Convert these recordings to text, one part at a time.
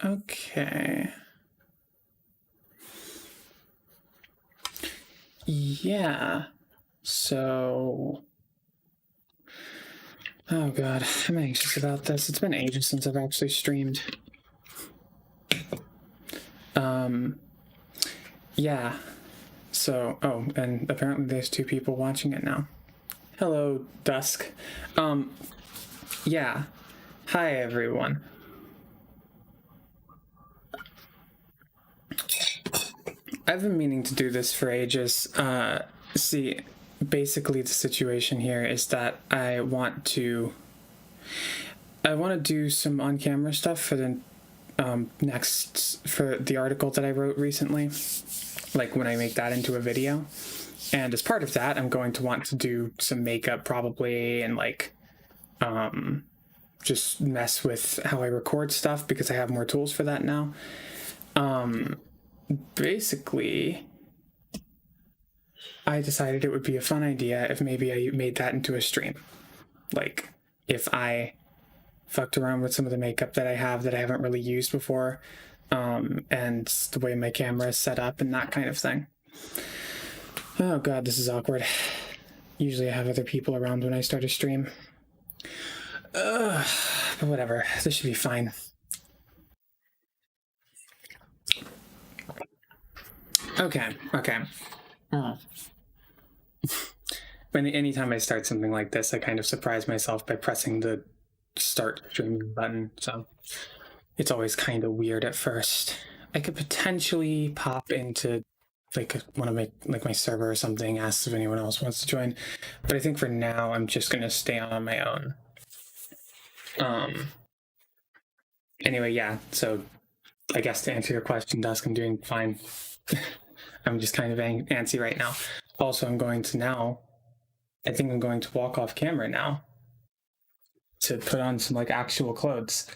Okay. Yeah. So, oh god, I'm anxious about this. It's been ages since I've actually streamed. Yeah. So, oh, and apparently there's 2 people watching it now. Hello, Dusk. Yeah. Hi, everyone. I've been meaning to do this for ages. See, basically the situation here is that I want to do some on-camera stuff for the for the article that I wrote recently, like when I make that into a video. And as part of that, I'm going to want to do some makeup probably, and like just mess with how I record stuff because I have more tools for that now. Basically, I decided it would be a fun idea if maybe I made that into a stream. Like, if I fucked around with some of the makeup that I have that I haven't really used before, and the way my camera is set up and that kind of thing. Oh god, this is awkward. Usually I have other people around when I start a stream. But whatever, this should be fine. Okay. Anytime I start something like this, I kind of surprise myself by pressing the start streaming button, so it's always kind of weird at first. I could potentially pop into like one of my server or something, ask if anyone else wants to join, but I think for now I'm just gonna stay on my own. Anyway, yeah, so I guess to answer your question, Dusk, I'm doing fine. I'm just kind of antsy right now. Also, I think I'm going to walk off camera now to put on some like actual clothes.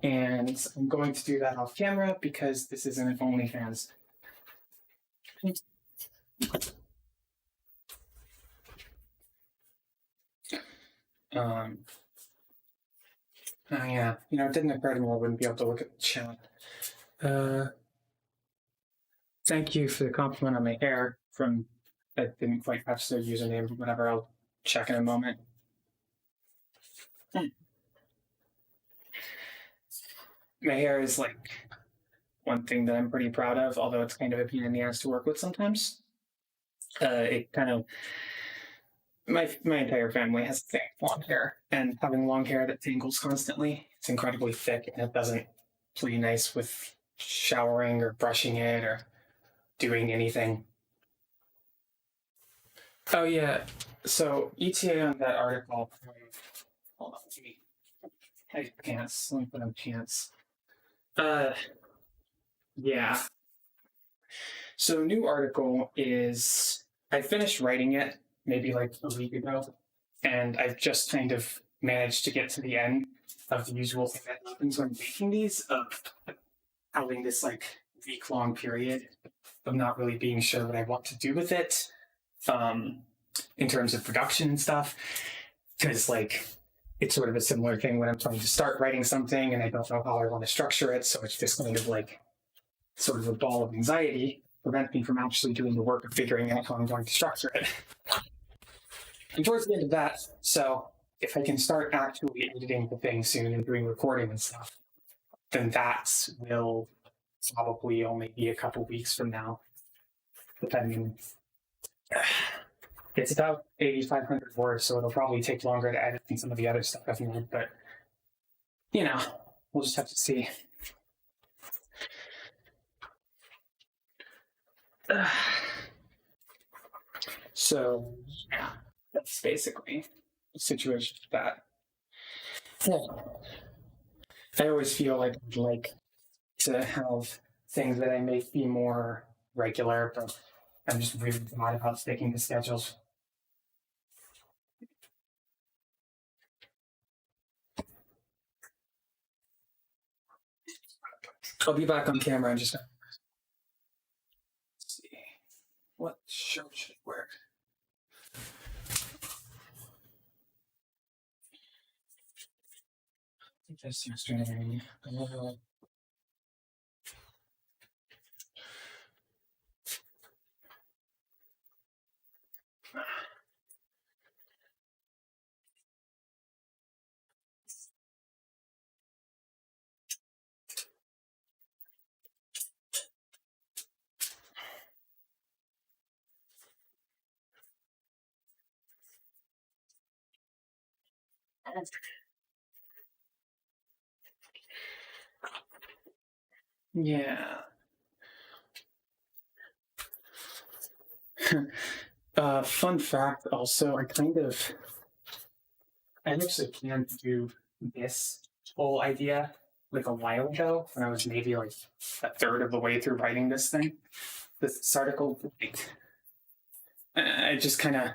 And I'm going to do that off camera because this isn't an OnlyFans. Oh yeah, it didn't occur to me I wouldn't be able to look at the chat. Thank you for the compliment on my hair from, I didn't quite catch the username, but whatever, I'll check in a moment. My hair is like one thing that I'm pretty proud of, although it's kind of a pain in the ass to work with sometimes. It kind of, my entire family has thick long hair, and having long hair that tangles constantly, it's incredibly thick, and it doesn't play nice with showering or brushing it or doing anything. Oh yeah, so ETA on that article. Hold on, pants. Let me put on pants. Yeah. So new article is, I finished writing it maybe like a week ago, and I've just kind of managed to get to the end of the usual thing that happens when making these, of having this like week-long period of not really being sure what I want to do with it, in terms of production and stuff. Because like it's sort of a similar thing when I'm trying to start writing something and I don't know how I want to structure it, so it's just kind of like sort of a ball of anxiety prevent me from actually doing the work of figuring out how I'm going to structure it. And towards the end of that, so if I can start actually editing the thing soon and doing recording and stuff, then that will probably only be a couple weeks from now, depending. It's about 8,500 words, so it'll probably take longer to edit than some of the other stuff I've made, but we'll just have to see. So, yeah, that's basically the situation with that. I always feel like I'd like to have things that I make be more regular, but I'm just really bad about sticking to schedules. I'll be back on camera and just see what shirt should work. this yesterday. Yeah. Fun fact also, I actually planned to do this whole idea like a while ago when I was maybe like a third of the way through writing this article. I just kind of,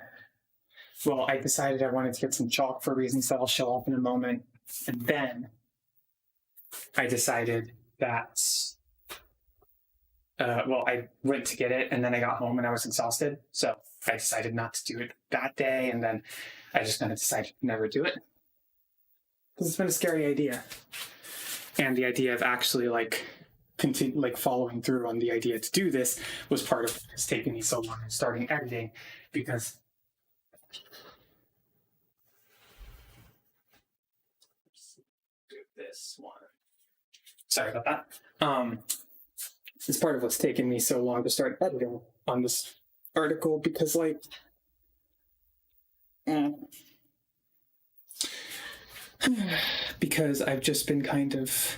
well, I decided I wanted to get some chalk for reasons that I'll show up in a moment. And then I decided that, I went to get it and then I got home and I was exhausted. So I decided not to do it that day. And then I just kind of decided to never do it. Because it's been a scary idea. And the idea of actually following through on the idea to do this was part of what's taken me so long in starting editing, because this one. Sorry about that. It's part of what's taken me so long to start editing on this article, because because I've just been kind of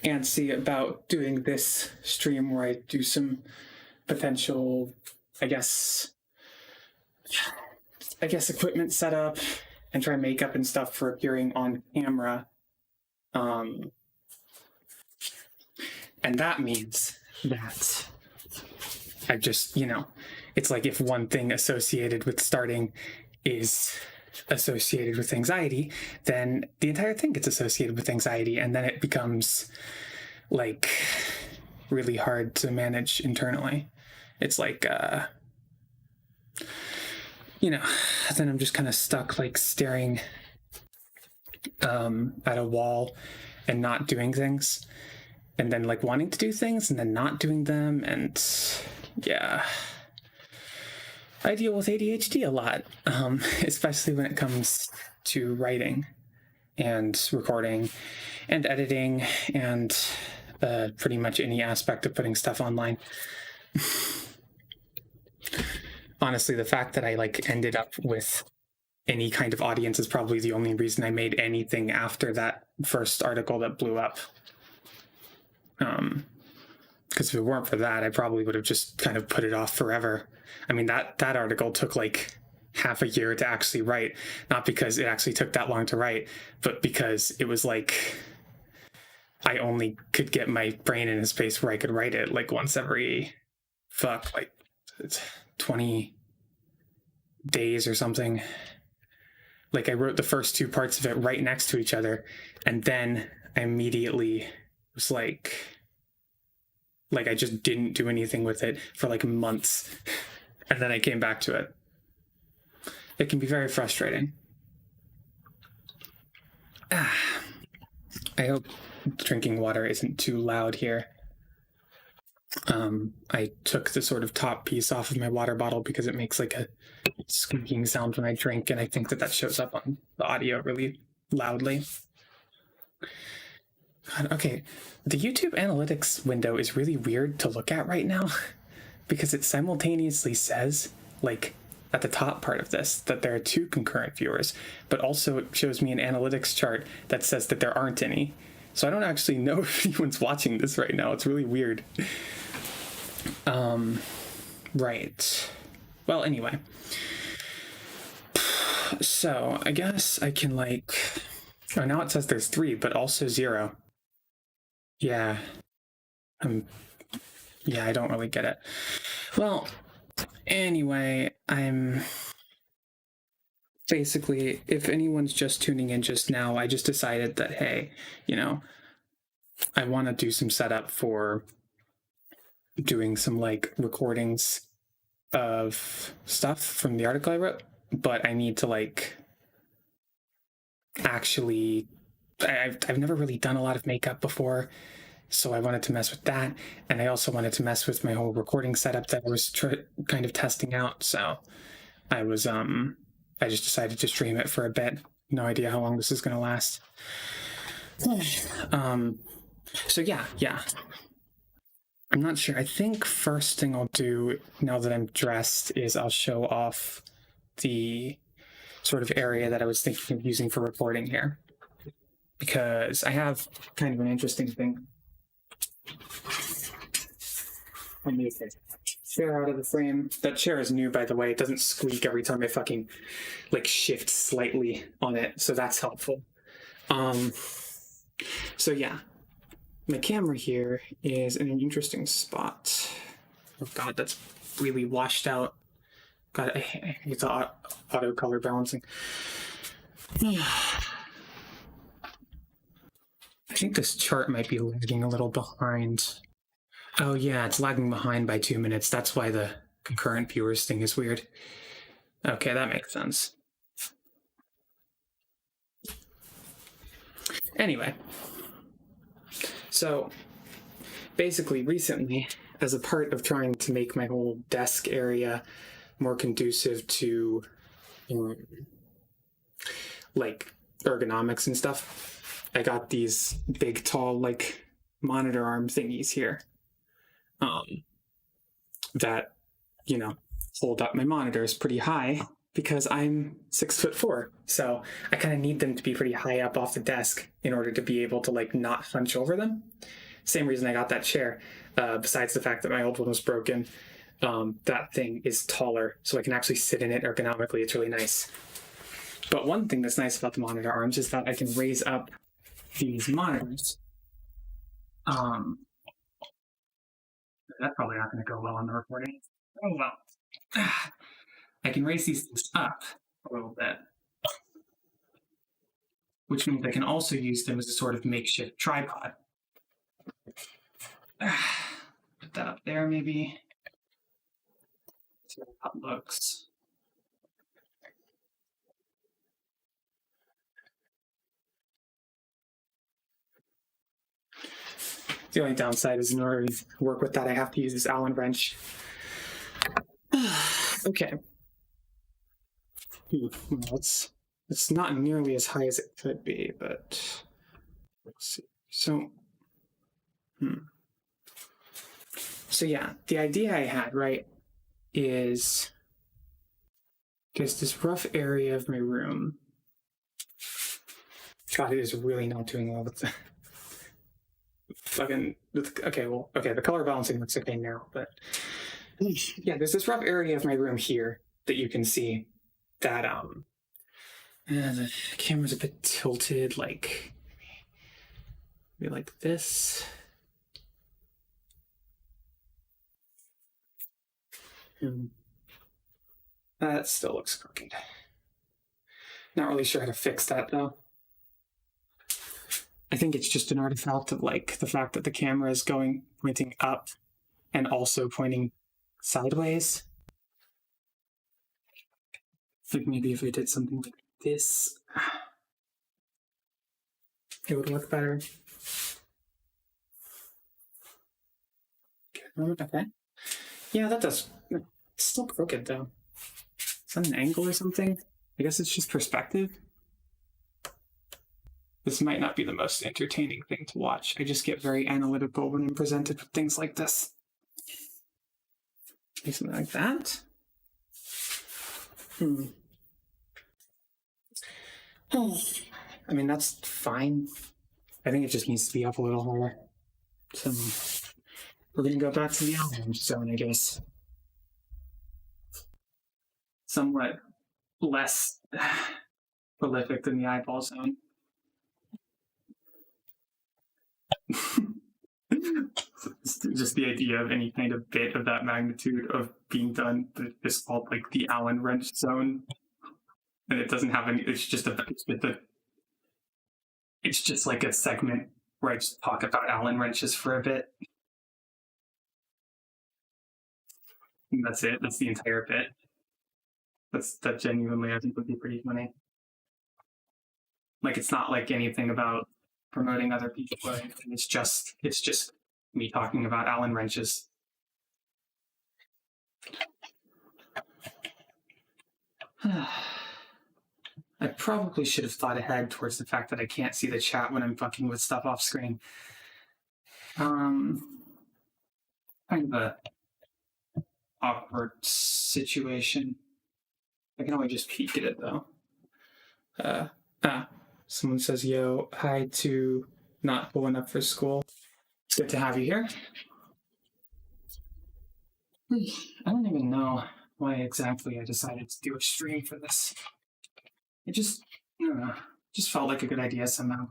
antsy about doing this stream where I do some potential, I guess equipment setup and try makeup and stuff for appearing on camera. And that means that I just, it's like if one thing associated with starting is associated with anxiety, then the entire thing gets associated with anxiety, and then it becomes like really hard to manage internally. It's like, then I'm just kind of stuck like staring at a wall and not doing things, and then like wanting to do things and then not doing them. And yeah, I deal with ADHD a lot, especially when it comes to writing and recording and editing and pretty much any aspect of putting stuff online. Honestly, the fact that I ended up with any kind of audience is probably the only reason I made anything after that first article that blew up. Because if it weren't for that, I probably would have just kind of put it off forever. I mean, that article took like half a year to actually write, not because it actually took that long to write, but because it was like I only could get my brain in a space where I could write it like once every 20 days or something. Like I wrote the first two parts of it right next to each other, and then I immediately was like I just didn't do anything with it for like months, and then I came back to it. It can be very frustrating. I hope drinking water isn't too loud here. I took the sort of top piece off of my water bottle because it makes like a squeaking sound when I drink, and I think that shows up on the audio really loudly. God, okay, the YouTube analytics window is really weird to look at right now because it simultaneously says, like, at the top part of this, that there are 2 concurrent viewers, but also it shows me an analytics chart that says that there aren't any. So I don't actually know if anyone's watching this right now. It's really weird. Right. Well, anyway. So I guess I can oh, now it says there's 3, but also 0. Yeah. Yeah, I don't really get it. Well, anyway, I'm basically, if anyone's just tuning in just now, I just decided that, hey, I want to do some setup for doing some recordings of stuff from the article I wrote, but I need to actually I've never really done a lot of makeup before, so I wanted to mess with that, and I also wanted to mess with my whole recording setup that I was kind of testing out. So I just decided to stream it for a bit. No idea how long this is going to last. So yeah. I'm not sure. I think first thing I'll do now that I'm dressed is I'll show off the sort of area that I was thinking of using for recording here, because I have kind of an interesting thing. Let me take chair out of the frame. That chair is new, by the way. It doesn't squeak every time I fucking like shift slightly on it, so that's helpful. So yeah, my camera here is in an interesting spot. Oh god, that's really washed out. God, I hate the auto color balancing. I think this chart might be lagging a little behind. Oh yeah, it's lagging behind by 2 minutes. That's why the concurrent viewers thing is weird. Okay, that makes sense. Anyway, so basically recently, as a part of trying to make my whole desk area more conducive to like ergonomics and stuff, I got these big, tall, like monitor arm thingies here that, you know, hold up my monitors pretty high because I'm 6'4". So I kind of need them to be pretty high up off the desk in order to be able to like not hunch over them. Same reason I got that chair, besides the fact that my old one was broken. That thing is taller, so I can actually sit in it ergonomically. It's really nice. But one thing that's nice about the monitor arms is that I can raise up these monitors. That's probably not going to go well on the recording. Oh well. I can raise these things up a little bit, which means I can also use them as a sort of makeshift tripod. Put that up there, maybe. See how that looks. The only downside is in order to work with that, I have to use this Allen wrench. Okay. Well, it's not nearly as high as it could be, but let's see. So yeah, the idea I had, right, is there's this rough area of my room. God, it is really not doing well with the fucking, okay, the color balancing looks okay now, but yeah, there's this rough area of my room here that you can see that the camera's a bit tilted, like maybe like this. That still looks crooked. Not really sure how to fix that though. I think it's just an artifact of like the fact that the camera is pointing up and also pointing sideways. Like maybe if I did something like this, it would look better. Okay. Yeah, that does. It's still crooked though. Is that an angle or something? I guess it's just perspective. This might not be the most entertaining thing to watch. I just get very analytical when I'm presented with things like this. Maybe something like that. I mean, that's fine. I think it just needs to be up a little higher. So we're going to go back to the Allen zone, I guess. Somewhat less prolific than the eyeball zone. Just the idea of any kind of bit of that magnitude of being done is called like the Allen wrench zone, and it doesn't have any. It's just like a segment where I just talk about Allen wrenches for a bit. And that's it. That's the entire bit. That genuinely I think would be pretty funny. Like it's not like anything about promoting other people or anything. It's just me talking about Allen wrenches. I probably should have thought ahead towards the fact that I can't see the chat when I'm fucking with stuff off screen. Kind of a awkward situation. I can only just peek at it though. Someone says, yo, hi to not pulling up for school. It's good to have you here. I don't even know why exactly I decided to do a stream for this. It just, I don't know, just felt like a good idea somehow.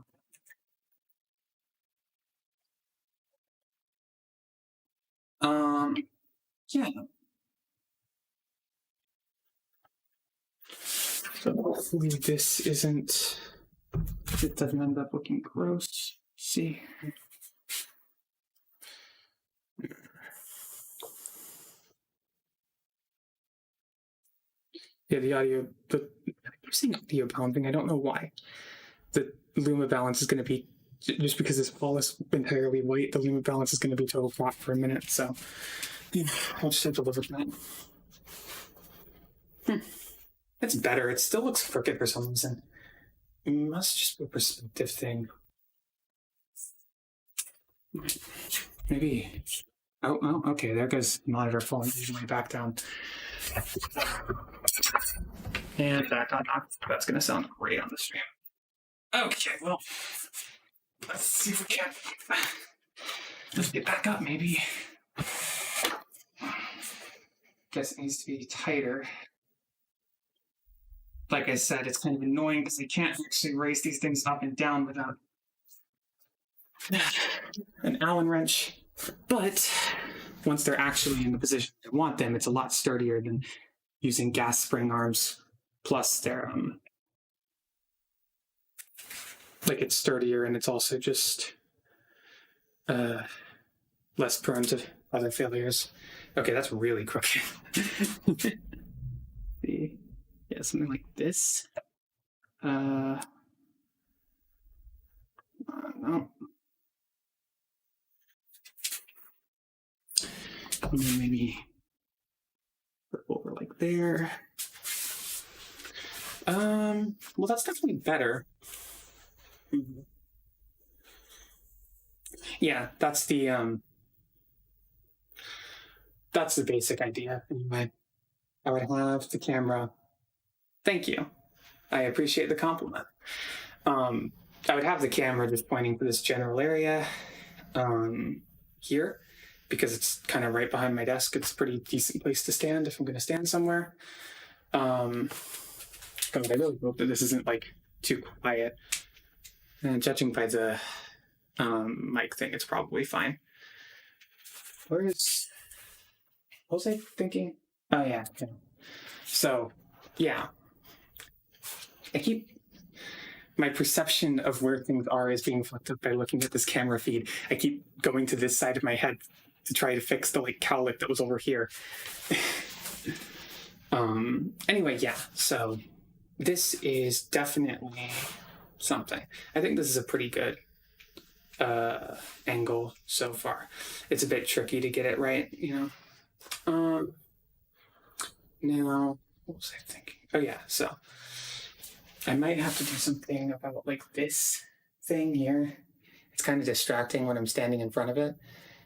Yeah. So hopefully this isn't, it doesn't end up looking gross. See? Yeah, the audio, I'm saying audio balancing, I don't know why. The Luma balance is going to be, just because this wall is entirely white, the Luma balance is going to be total crap for a minute, so yeah, I'll just have to live with that. It's better. It still looks crooked for some reason. It must just be a perspective thing. Maybe. Oh, okay, there goes the monitor falling way back down. And back on. That's going to sound great on the stream. Okay, well, let's see if we can lift it back up, maybe. Guess it needs to be tighter. Like I said, it's kind of annoying because I can't actually raise these things up and down without an Allen wrench. But once they're actually in the position I want them, it's a lot sturdier than using gas spring arms. Plus, they're like it's sturdier and it's also just less prone to other failures. Okay, that's really crooked. Yeah, something like this. I don't know. And then maybe flip over like there. Well, that's definitely better. Yeah, that's the basic idea. Anyway, I would have the camera. Thank you. I appreciate the compliment. I would have the camera just pointing to this general area here, because it's kind of right behind my desk. It's a pretty decent place to stand if I'm going to stand somewhere. But I really hope that this isn't like too quiet. And judging by the mic thing, it's probably fine. What was I thinking? Oh yeah. So yeah. My perception of where things are is being fucked up by looking at this camera feed. I keep going to this side of my head to try to fix the like cowlick that was over here. Anyway, yeah, so this is definitely something. I think this is a pretty good angle so far. It's a bit tricky to get it right, you know. Now, what was I thinking? Oh yeah, so I might have to do something about like this thing here. It's kind of distracting when I'm standing in front of it.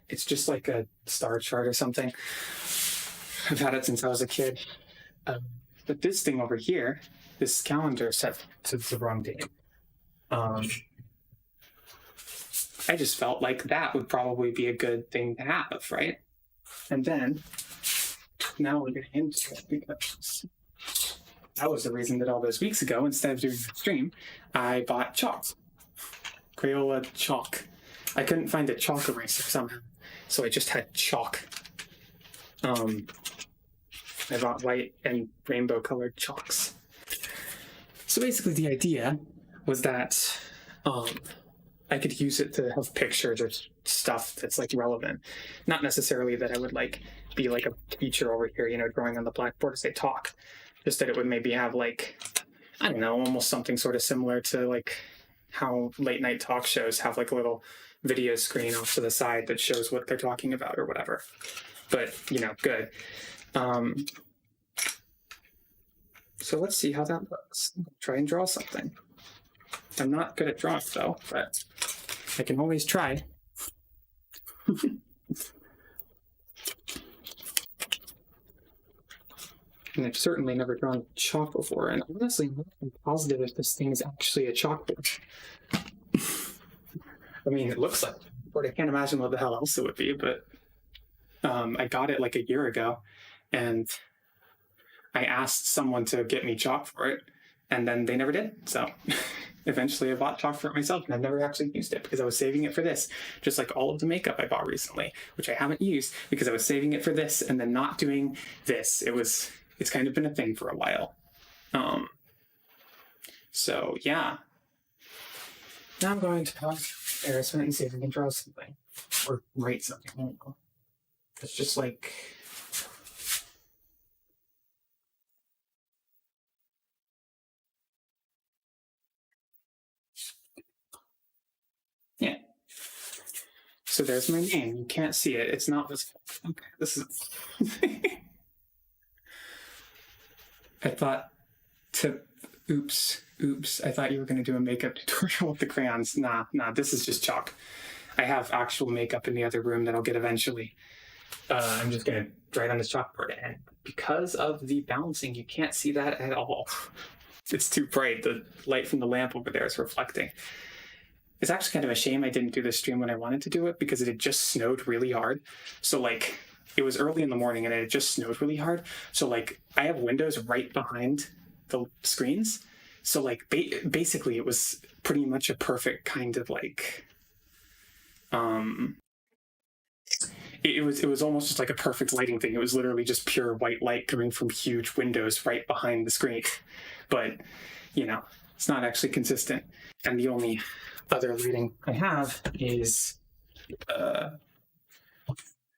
It's just like a star chart or something. I've had it since I was a kid. But this thing over here, this calendar set to the wrong date. I just felt like that would probably be a good thing to have, right? And then, now we're getting into it because that was the reason that all those weeks ago, instead of doing the stream, I bought chalk. Crayola chalk. I couldn't find a chalk eraser somehow, so I just had chalk. I bought white and rainbow colored chalks. So basically the idea was that I could use it to have pictures or stuff that's like relevant. Not necessarily that I would like be like a teacher over here, you know, drawing on the blackboard as they talk. Just that it would maybe have like I don't know, almost something sort of similar to like how late night talk shows have like a little video screen off to the side that shows what they're talking about or whatever. But, you know, good. So let's see how that looks. Try and draw something. I'm not good at drawing though, but I can always try. And I've certainly never drawn chalk before, and honestly, I'm not positive if this thing is actually a chalkboard. I mean, it looks like a chalkboard. I can't imagine what the hell else it would be, but I got it like a year ago, and I asked someone to get me chalk for it, and then they never did. So eventually I bought chalk for it myself, and I've never actually used it because I was saving it for this, just like all of the makeup I bought recently, which I haven't used because I was saving it for this and then not doing this. It's kind of been a thing for a while. So yeah. Now I'm going to embarrassment and see if I can draw something or write something. I don't know. It's just like yeah. So there's my name. You can't see it. It's not visible. Okay, this is. I thought oops. I thought you were going to do a makeup tutorial with the crayons. Nah, this is just chalk. I have actual makeup in the other room that I'll get eventually. I'm just going to draw it on this chalkboard. And because of the balancing, you can't see that at all. It's too bright. The light from the lamp over there is reflecting. It's actually kind of a shame I didn't do this stream when I wanted to do it because it had just snowed really hard. So like, it was early in the morning and it had just snowed really hard. So like, I have windows right behind the screens. So like, basically it was pretty much a perfect kind of like, it was almost just like a perfect lighting thing. It was literally just pure white light coming from huge windows right behind the screen. But, you know, it's not actually consistent. And the only other lighting I have is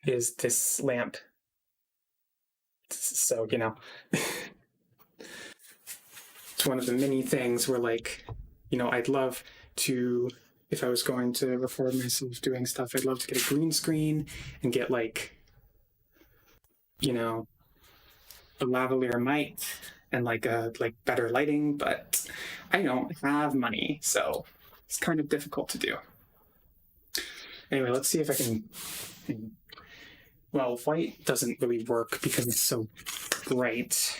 this lamp. So, you know, it's one of the many things where like, you know, I'd love to, if I was going to record myself doing stuff, I'd love to get a green screen and get like, you know, a lavalier mic and like better lighting, but I don't have money, so it's kind of difficult to do. Anyway, let's see if I can. Well, white doesn't really work because it's so bright.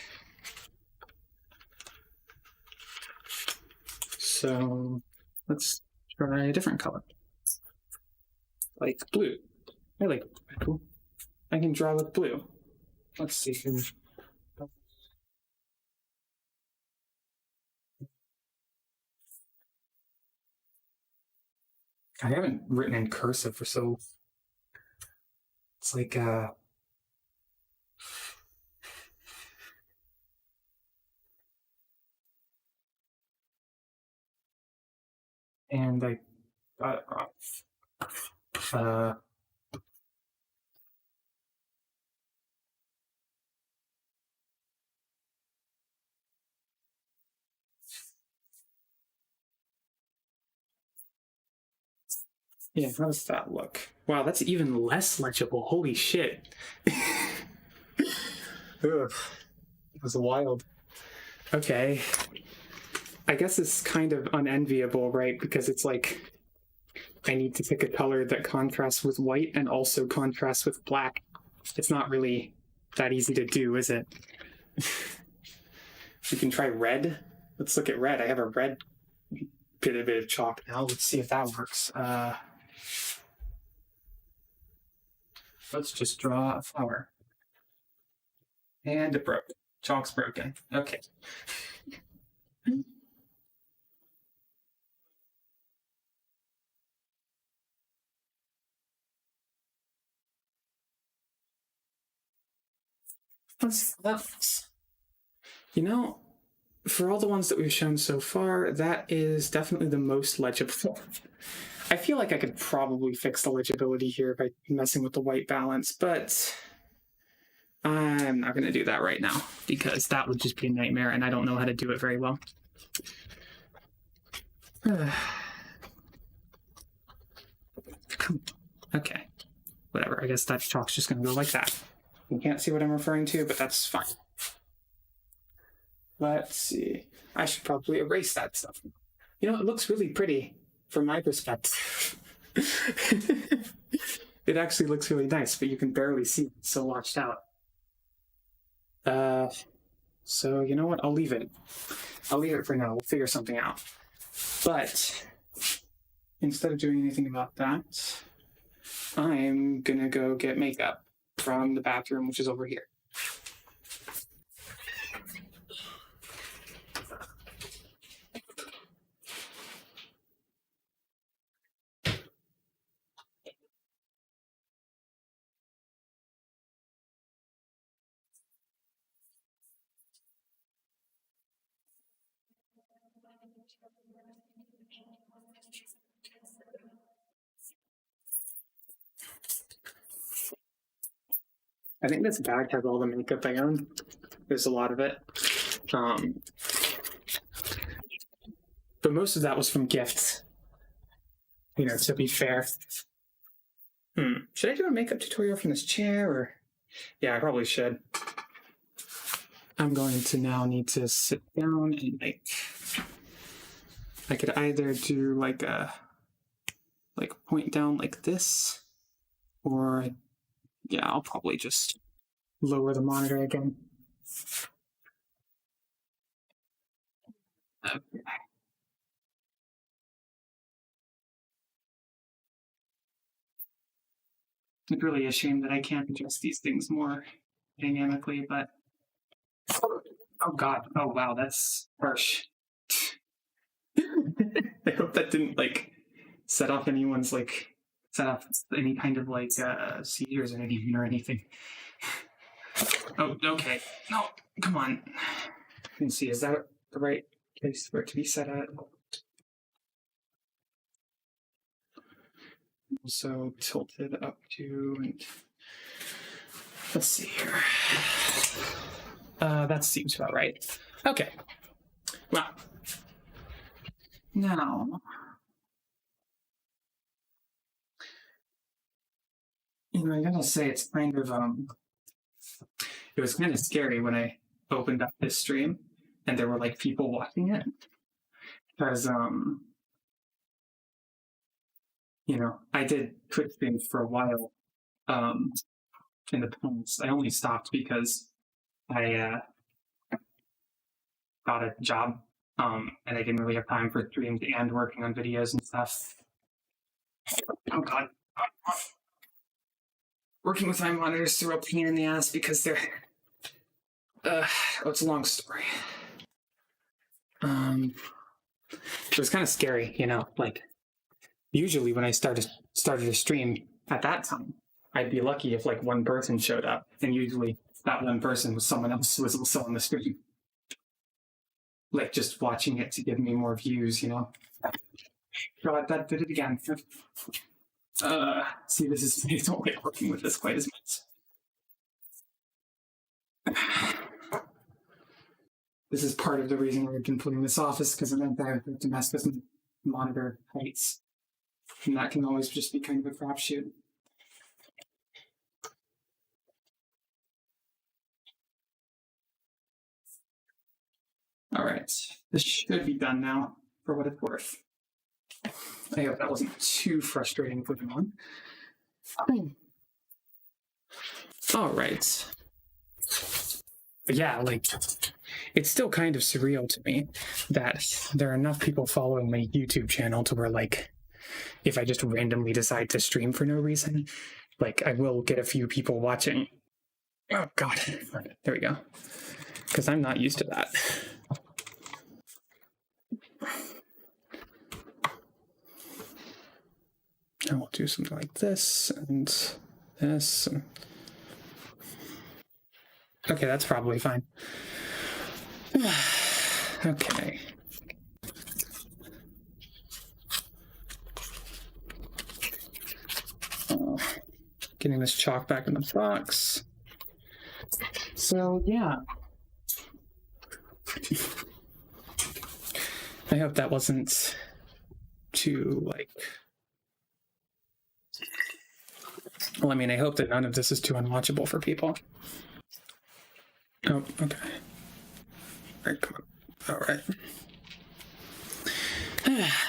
So let's try a different color, like blue. I like blue. I can draw with blue. Let's see. I haven't written in cursive for so. It's like and I got it wrong. Yeah, how does that look? Wow, that's even less legible. Holy shit. Ugh, it was wild. Okay. I guess it's kind of unenviable, right? Because it's like, I need to pick a color that contrasts with white and also contrasts with black. It's not really that easy to do, is it? We can try red. Let's look at red. I have a red bit of chalk now. Let's see if that works. Let's just draw a flower. And it broke. Chalk's broken. Okay. Let's see. You know, for all the ones that we've shown so far, that is definitely the most legible. I feel like I could probably fix the legibility here by messing with the white balance, but I'm not going to do that right now because that would just be a nightmare and I don't know how to do it very well. Okay, whatever. I guess that chalk's just going to go like that. You can't see what I'm referring to, but that's fine. Let's see. I should probably erase that stuff. You know, it looks really pretty from my perspective. It actually looks really nice, but you can barely see it. It's so washed out. So you know what? I'll leave it. I'll leave it for now. We'll figure something out. But instead of doing anything about that, I'm gonna go get makeup from the bathroom, which is over here. I think this bag has all the makeup I own. There's a lot of it. But most of that was from gifts. You know, to be fair. Should I do a makeup tutorial from this chair or? Yeah, I probably should. I'm going to now need to sit down and like, I could either do like a, like point down like this, or yeah, I'll probably just lower the monitor again. Okay. It's really a shame that I can't adjust these things more dynamically, but oh god, oh wow, that's harsh. I hope that didn't like set off anyone's like set off any kind of like seizures or anything. Oh, okay. No, come on. Let me see, is that the right place for it to be set at? Also tilted up to, and let's see here. That seems about right. Okay. Well, now, you know, I gotta say it's kind of it was kind of scary when I opened up this stream and there were like people watching it, because you know, I did Twitch streams for a while in the past. I only stopped because I got a job and I didn't really have time for streams and working on videos and stuff. Oh god. Working with my monitors threw a pain in the ass because they're oh, it's a long story. It was kind of scary, you know, like usually when I started a stream at that time, I'd be lucky if like one person showed up, and usually that one person was someone else who was also on the stream, like just watching it to give me more views, you know. God, that did it again. See, I don't like working with this quite as much. This is part of the reason why I've been putting this off, is because I meant that I have to mess with monitor heights. And that can always just be kind of a crapshoot. All right, this should be done now, for what it's worth. I hope that wasn't too frustrating for anyone. All right. But yeah, like, it's still kind of surreal to me that there are enough people following my YouTube channel to where, like, if I just randomly decide to stream for no reason, like, I will get a few people watching. Oh, God. There we go. Because I'm not used to that. And we'll do something like this and this. And... okay, that's probably fine. Okay. Getting this chalk back in the box. So, yeah. I hope that wasn't too, like... Well, I mean, I hope that none of this is too unwatchable for people. Oh, okay. All right, come on. All right.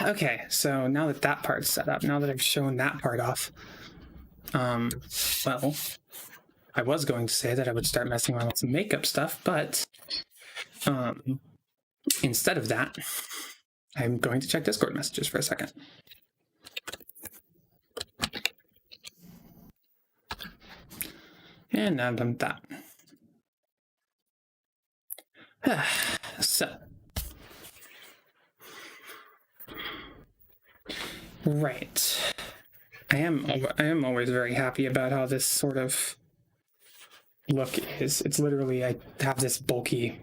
Okay, so now that that part's set up, now that I've shown that part off, well, I was going to say that I would start messing around with some makeup stuff, but instead of that, I'm going to check Discord messages for a second. And now I've done that. So, right. I am always very happy about how this sort of look is. It's literally, I have this bulky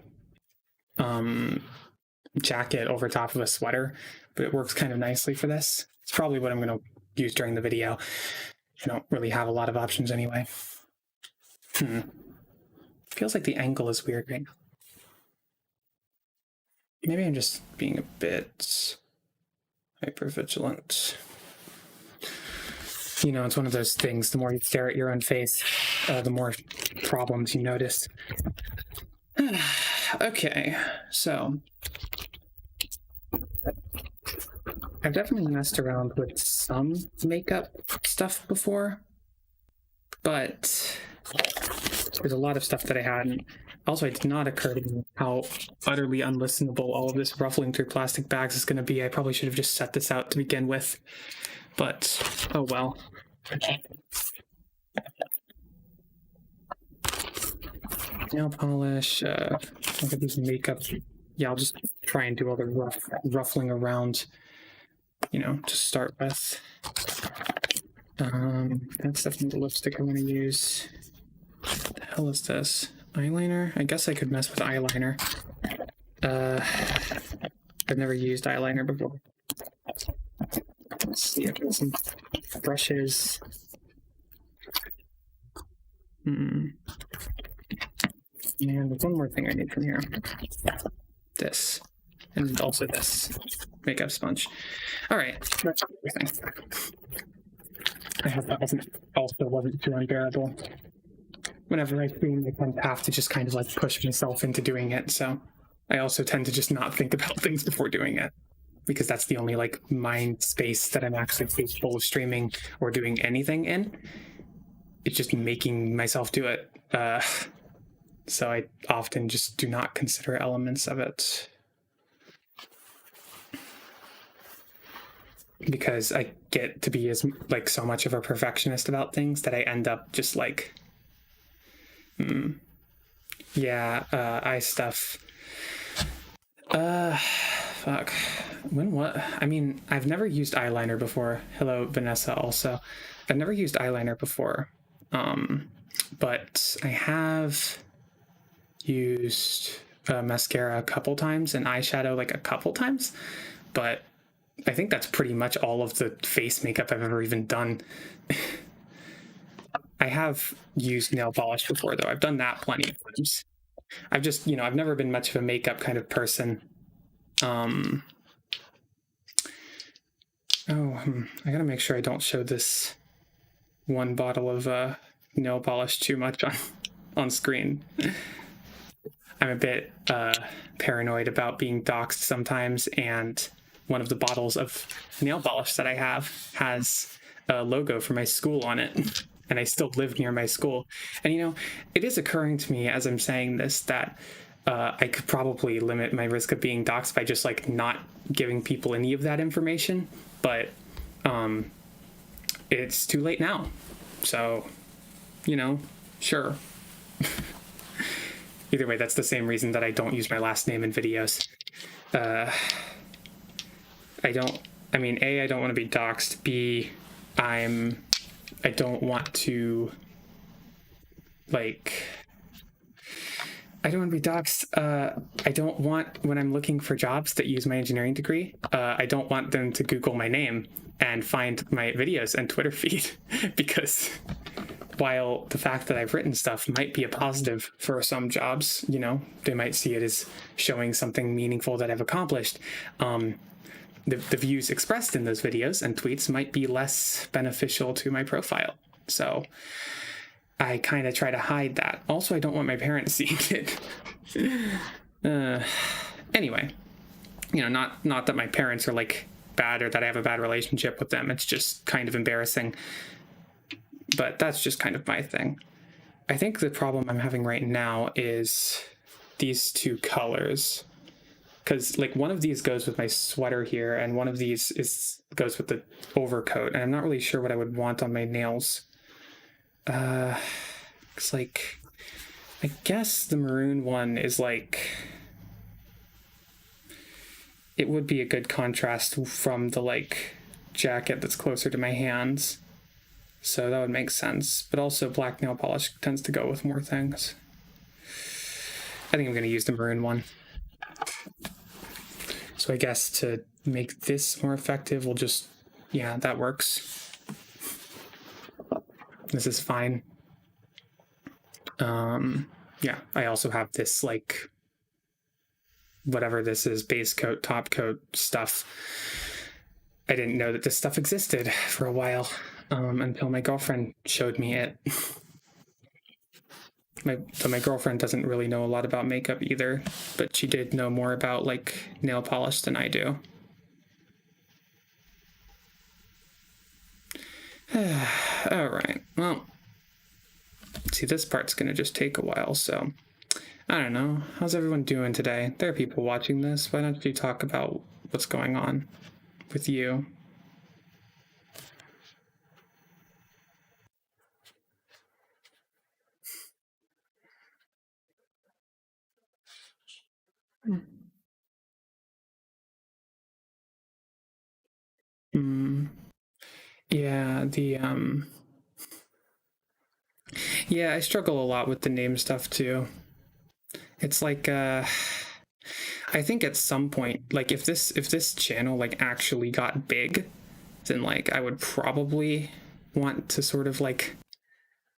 jacket over top of a sweater, but it works kind of nicely for this. It's probably what I'm going to use during the video. I don't really have a lot of options anyway. Feels like the angle is weird right now. Maybe I'm just being a bit hypervigilant. You know, it's one of those things, the more you stare at your own face, the more problems you notice. Okay, so I've definitely messed around with some makeup stuff before, but there's a lot of stuff that I hadn't. Also, it did not occur to me how utterly unlistenable all of this ruffling through plastic bags is going to be. I probably should have just set this out to begin with, but oh well. Nail polish, look at these makeup. Yeah, I'll just try and do all the ruffling around, you know, to start with. That's definitely the lipstick I'm going to use. What the hell is this? Eyeliner? I guess I could mess with eyeliner. I've never used eyeliner before. Let's see, I've got some brushes. And there's one more thing I need from here. This. And also this makeup sponge. All right, that's everything. I hope that wasn't too unbearable. Whenever I stream, I tend to have to just kind of like push myself into doing it. So I also tend to just not think about things before doing it, because that's the only like mind space that I'm actually capable of streaming or doing anything in. It's just making myself do it. So I often just do not consider elements of it, because I get to be as like so much of a perfectionist about things that I end up just like, eye stuff. Fuck. I mean, I've never used eyeliner before. Hello, Vanessa, also. I've never used eyeliner before. But I have used mascara a couple times and eyeshadow like a couple times. But I think that's pretty much all of the face makeup I've ever even done. I have used nail polish before, though. I've done that plenty of times. I've just, you know, I've never been much of a makeup kind of person. I gotta make sure I don't show this one bottle of nail polish too much on screen. I'm a bit paranoid about being doxxed sometimes, and one of the bottles of nail polish that I have has a logo for my school on it. And I still live near my school. And, you know, it is occurring to me as I'm saying this that I could probably limit my risk of being doxxed by just, like, not giving people any of that information. But it's too late now. So, you know, sure. Either way, that's the same reason that I don't use my last name in videos. I don't want to be doxxed. B, I don't want to, like, I don't want to be doxxed. I don't want, when I'm looking for jobs that use my engineering degree, I don't want them to Google my name and find my videos and Twitter feed, because while the fact that I've written stuff might be a positive for some jobs, you know, they might see it as showing something meaningful that I've accomplished. The views expressed in those videos and tweets might be less beneficial to my profile. So I kind of try to hide that. Also, I don't want my parents seeing it. Anyway, you know, not that my parents are like bad or that I have a bad relationship with them. It's just kind of embarrassing. But that's just kind of my thing. I think the problem I'm having right now is these two colors. Because like one of these goes with my sweater here, and one of these goes with the overcoat, and I'm not really sure what I would want on my nails. It's like, I guess the maroon one is like, it would be a good contrast from the like jacket that's closer to my hands. So that would make sense. But also black nail polish tends to go with more things. I think I'm going to use the maroon one. So I guess to make this more effective, we'll just, yeah, that works. This is fine. Yeah, I also have this like, whatever this is, base coat, top coat stuff. I didn't know that this stuff existed for a while until my girlfriend showed me it. My girlfriend doesn't really know a lot about makeup either, but she did know more about like nail polish than I do. All right, well, see, this part's gonna just take a while, so I don't know. How's everyone doing today? There are people watching this. Why don't you talk about what's going on with you? Yeah, yeah, I struggle a lot with the name stuff too. It's like I think at some point, like if this channel like actually got big, then like I would probably want to sort of like,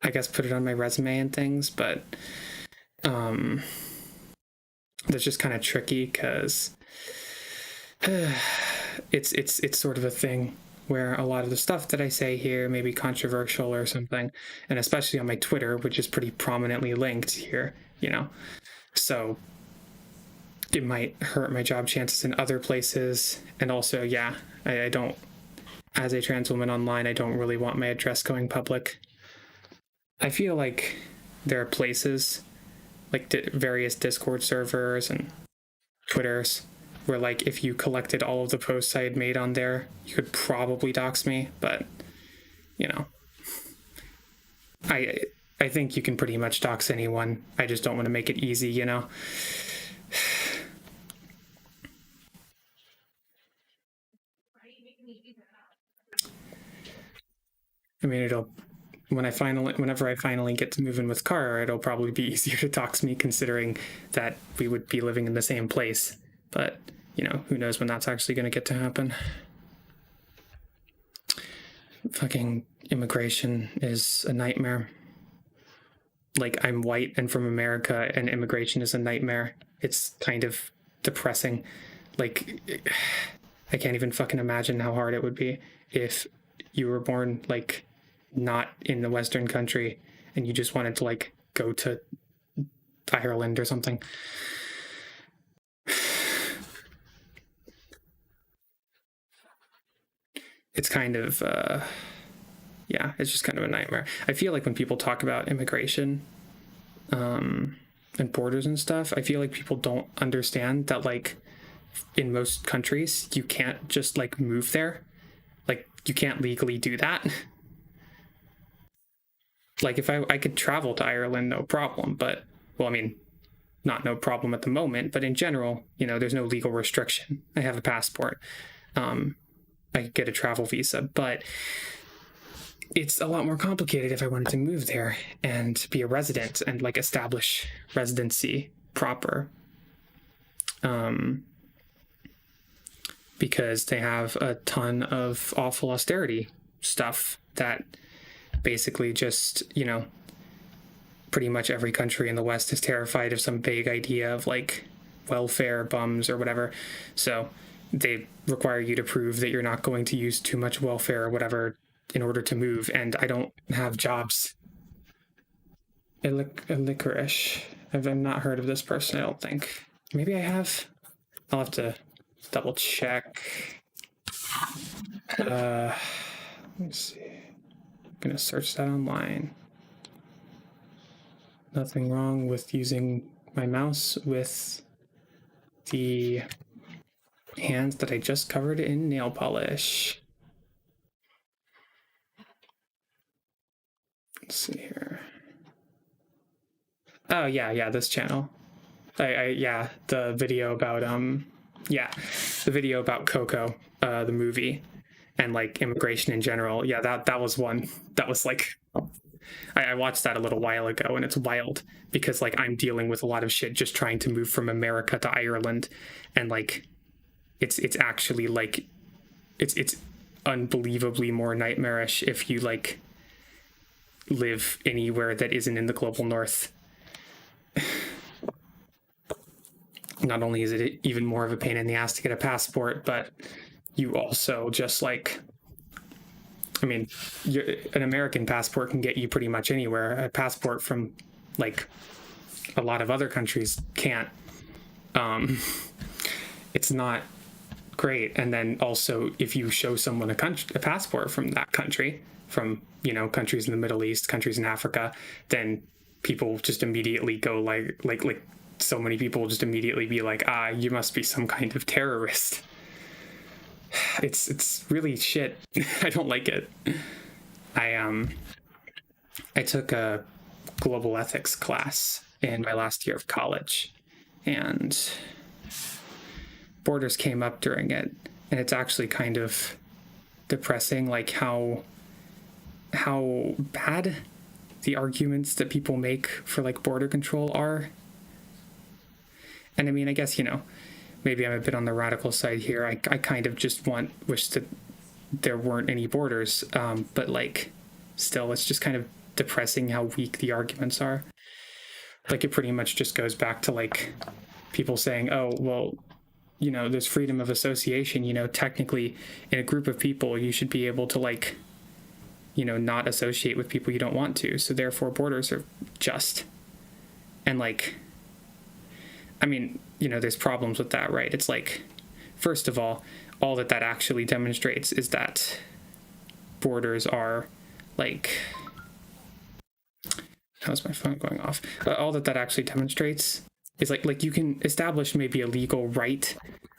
I guess, put it on my resume and things, but that's just kind of tricky because it's sort of a thing where a lot of the stuff that I say here may be controversial or something, and especially on my Twitter, which is pretty prominently linked here, you know, so it might hurt my job chances in other places. And also, yeah, I don't, as a trans woman online, I don't really want my address going public. I feel like there are places like various Discord servers and Twitters where like if you collected all of the posts I had made on there, you could probably dox me, but you know, I think you can pretty much dox anyone. I just don't want to make it easy, you know. I mean, whenever I finally get to move in with Kara, it'll probably be easier to dox me, considering that we would be living in the same place. But you know, who knows when that's actually going to get to happen. Fucking immigration is a nightmare. Like, I'm white and from America, and immigration is a nightmare. It's kind of depressing. Like, I can't even fucking imagine how hard it would be if you were born, like, not in the Western country and you just wanted to, like, go to Ireland or something. It's kind of, yeah, it's just kind of a nightmare. I feel like when people talk about immigration and borders and stuff, I feel like people don't understand that, like, in most countries, you can't just, like, move there. Like, you can't legally do that. Like, if I could travel to Ireland, no problem, but, well, I mean, not no problem at the moment, but in general, you know, there's no legal restriction. I have a passport. I could get a travel visa, but it's a lot more complicated if I wanted to move there and be a resident and like establish residency proper. Because they have a ton of awful austerity stuff that basically just, pretty much every country in the West is terrified of some vague idea of like welfare bums or whatever. So they require you to prove that you're not going to use too much welfare or whatever in order to move. And I don't have jobs. Licorice. I've not heard of this person, I don't think. Maybe I have. I'll have to double check. Let me see. I'm gonna search that online. Nothing wrong with using my mouse with the hands that I just covered in nail polish. Let's see here. Oh yeah, this channel. The video about the video about Coco, the movie, and like immigration in general. Yeah, that was one that was like, I watched that a little while ago, and it's wild because like I'm dealing with a lot of shit just trying to move from America to Ireland, and like it's actually like it's unbelievably more nightmarish if you like live anywhere that isn't in the global north. Not only is it even more of a pain in the ass to get a passport, but you also just like, I mean, an American passport can get you pretty much anywhere. A passport from like a lot of other countries can't. It's not great. And then also, if you show someone a passport from that country, from countries in the Middle East, countries in Africa, then people just immediately go like so many people will just immediately be like, you must be some kind of terrorist. It's really shit. I don't like it. I took a global ethics class in my last year of college, and borders came up during it, and it's actually kind of depressing, like how bad the arguments that people make for like border control are. And I mean, I guess, maybe I'm a bit on the radical side here. I kind of just wish that there weren't any borders. But like, still, it's just kind of depressing how weak the arguments are. Like, it pretty much just goes back to like people saying, oh, well, there's freedom of association. Technically in a group of people, you should be able to like, not associate with people you don't want to. So therefore borders are just. And like, I mean, there's problems with that, right? It's like, first of all that actually demonstrates is that borders are like, how's my phone going off? All that actually demonstrates is like you can establish maybe a legal right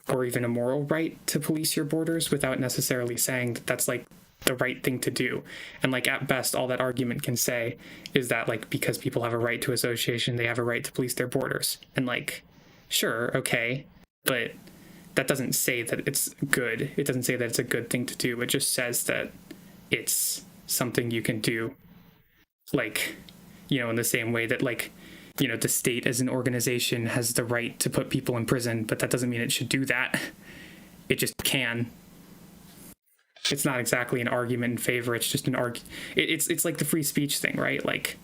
or even a moral right to police your borders without necessarily saying that that's like the right thing to do. And like at best, all that argument can say is that like because people have a right to association, they have a right to police their borders. And like, sure, okay, but that doesn't say that it's good. It doesn't say that it's a good thing to do. It just says that it's something you can do. Like, in the same way that like, the state as an organization has the right to put people in prison, but that doesn't mean it should do that. It just can. It's not exactly an argument in favor. It's just an it's like the free speech thing, right? Like,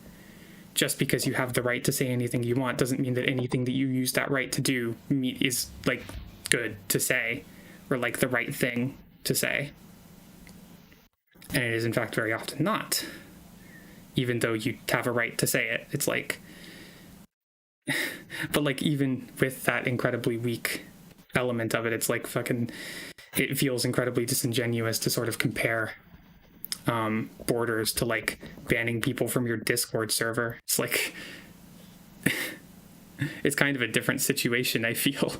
just because you have the right to say anything you want doesn't mean that anything that you use that right to do is like good to say or like the right thing to say. And it is in fact very often not, even though you have a right to say it. It's like, but like even with that incredibly weak element of it, it's like it feels incredibly disingenuous to sort of compare borders to like banning people from your Discord server. It's like it's kind of a different situation, I feel.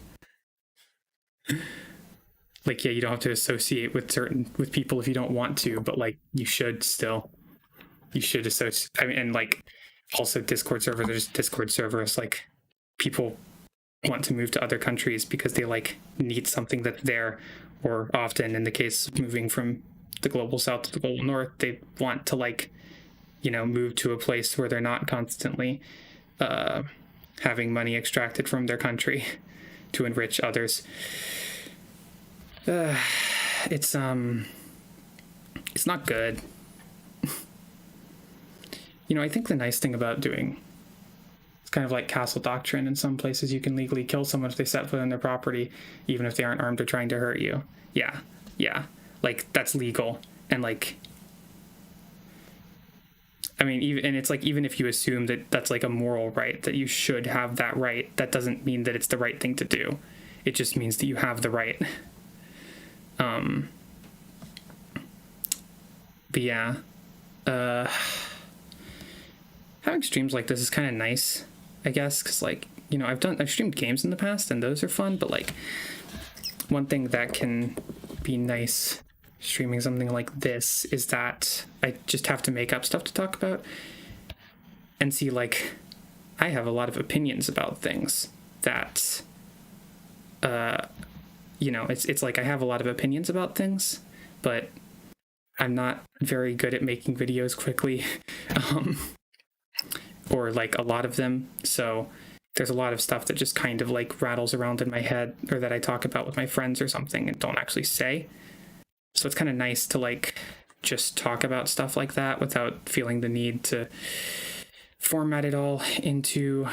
Like, yeah, you don't have to associate with people if you don't want to, but like you should associate. I mean, and like also Discord servers, there's Discord servers, like people want to move to other countries because they like need something that's there, or often in the case of moving from the global south to the global north, they want to like, move to a place where they're not constantly having money extracted from their country to enrich others. It's not good. I think the nice thing about doing, it's kind of like castle doctrine. In some places, you can legally kill someone if they set foot on their property, even if they aren't armed or trying to hurt you. Yeah, yeah, like that's legal, and like, I mean, and it's like, even if you assume that that's like a moral right, that you should have that right, that doesn't mean that it's the right thing to do. It just means that you have the right. But yeah, having streams like this is kind of nice, I guess, because like, I've streamed games in the past and those are fun, but like one thing that can be nice streaming something like this is that I just have to make up stuff to talk about and see, like, I have a lot of opinions about things that, it's like I have a lot of opinions about things, but I'm not very good at making videos quickly, or like a lot of them. So there's a lot of stuff that just kind of like rattles around in my head, or that I talk about with my friends or something and don't actually say. So it's kind of nice to like just talk about stuff like that without feeling the need to format it all into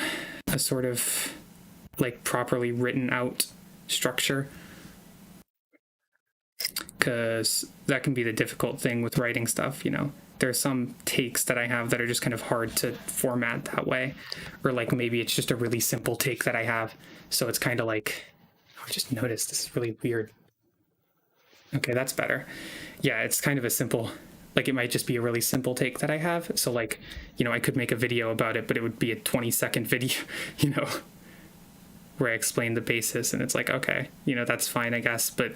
a sort of like properly written out structure. Because that can be the difficult thing with writing stuff, There's some takes that I have that are just kind of hard to format that way. Or like maybe it's just a really simple take that I have. So it's kind of like, I just noticed this is really weird. Okay, that's better. Yeah, it's kind of a simple, like it might just be a really simple take that I have. So like, I could make a video about it, but it would be a 20-second video, where I explain the basis, and it's like, okay, that's fine, I guess, but,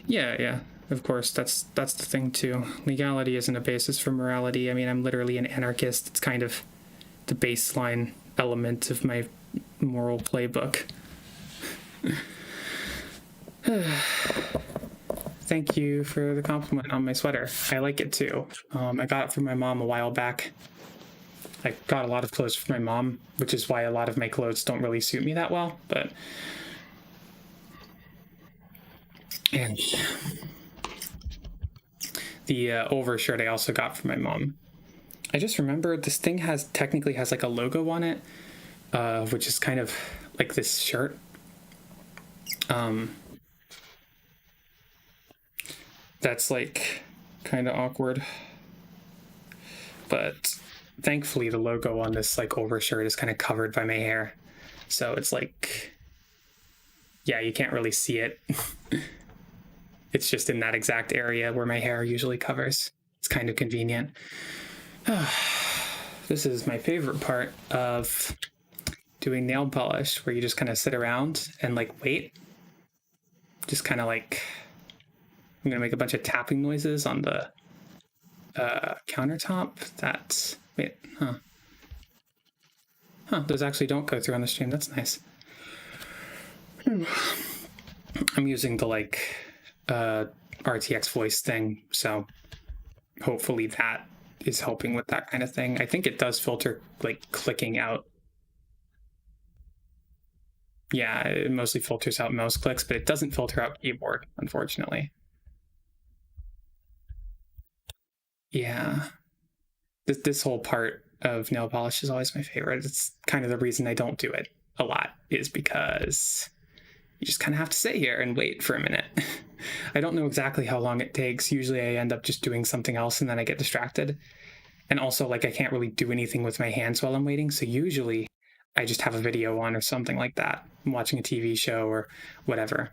Yeah, of course, that's the thing too. Legality isn't a basis for morality. I mean, I'm literally an anarchist. It's kind of the baseline element of my moral playbook. Thank you for the compliment on my sweater. I like it too. I got it from my mom a while back. I got a lot of clothes from my mom, which is why a lot of my clothes don't really suit me that well, but... And the overshirt I also got from my mom. I just remember this thing technically has like a logo on it, which is kind of like this shirt. That's like kind of awkward, but thankfully the logo on this like overshirt is kind of covered by my hair, so it's like, yeah, you can't really see it. It's just in that exact area where my hair usually covers. It's kind of convenient. This is my favorite part of doing nail polish, where you just kind of sit around and like wait. Just kind of like, I'm gonna make a bunch of tapping noises on the countertop. That's, wait, those actually don't go through on the stream. That's nice. I'm using the like RTX voice thing, so hopefully that is helping with that kind of thing. I think it does filter like clicking out. Yeah, it mostly filters out mouse clicks, but it doesn't filter out keyboard, unfortunately. Yeah, this whole part of nail polish is always my favorite. It's kind of the reason I don't do it a lot, is because you just kind of have to sit here and wait for a minute. I don't know exactly how long it takes. Usually I end up just doing something else and then I get distracted. And also, like, I can't really do anything with my hands while I'm waiting. So usually I just have a video on or something like that. I'm watching a TV show or whatever.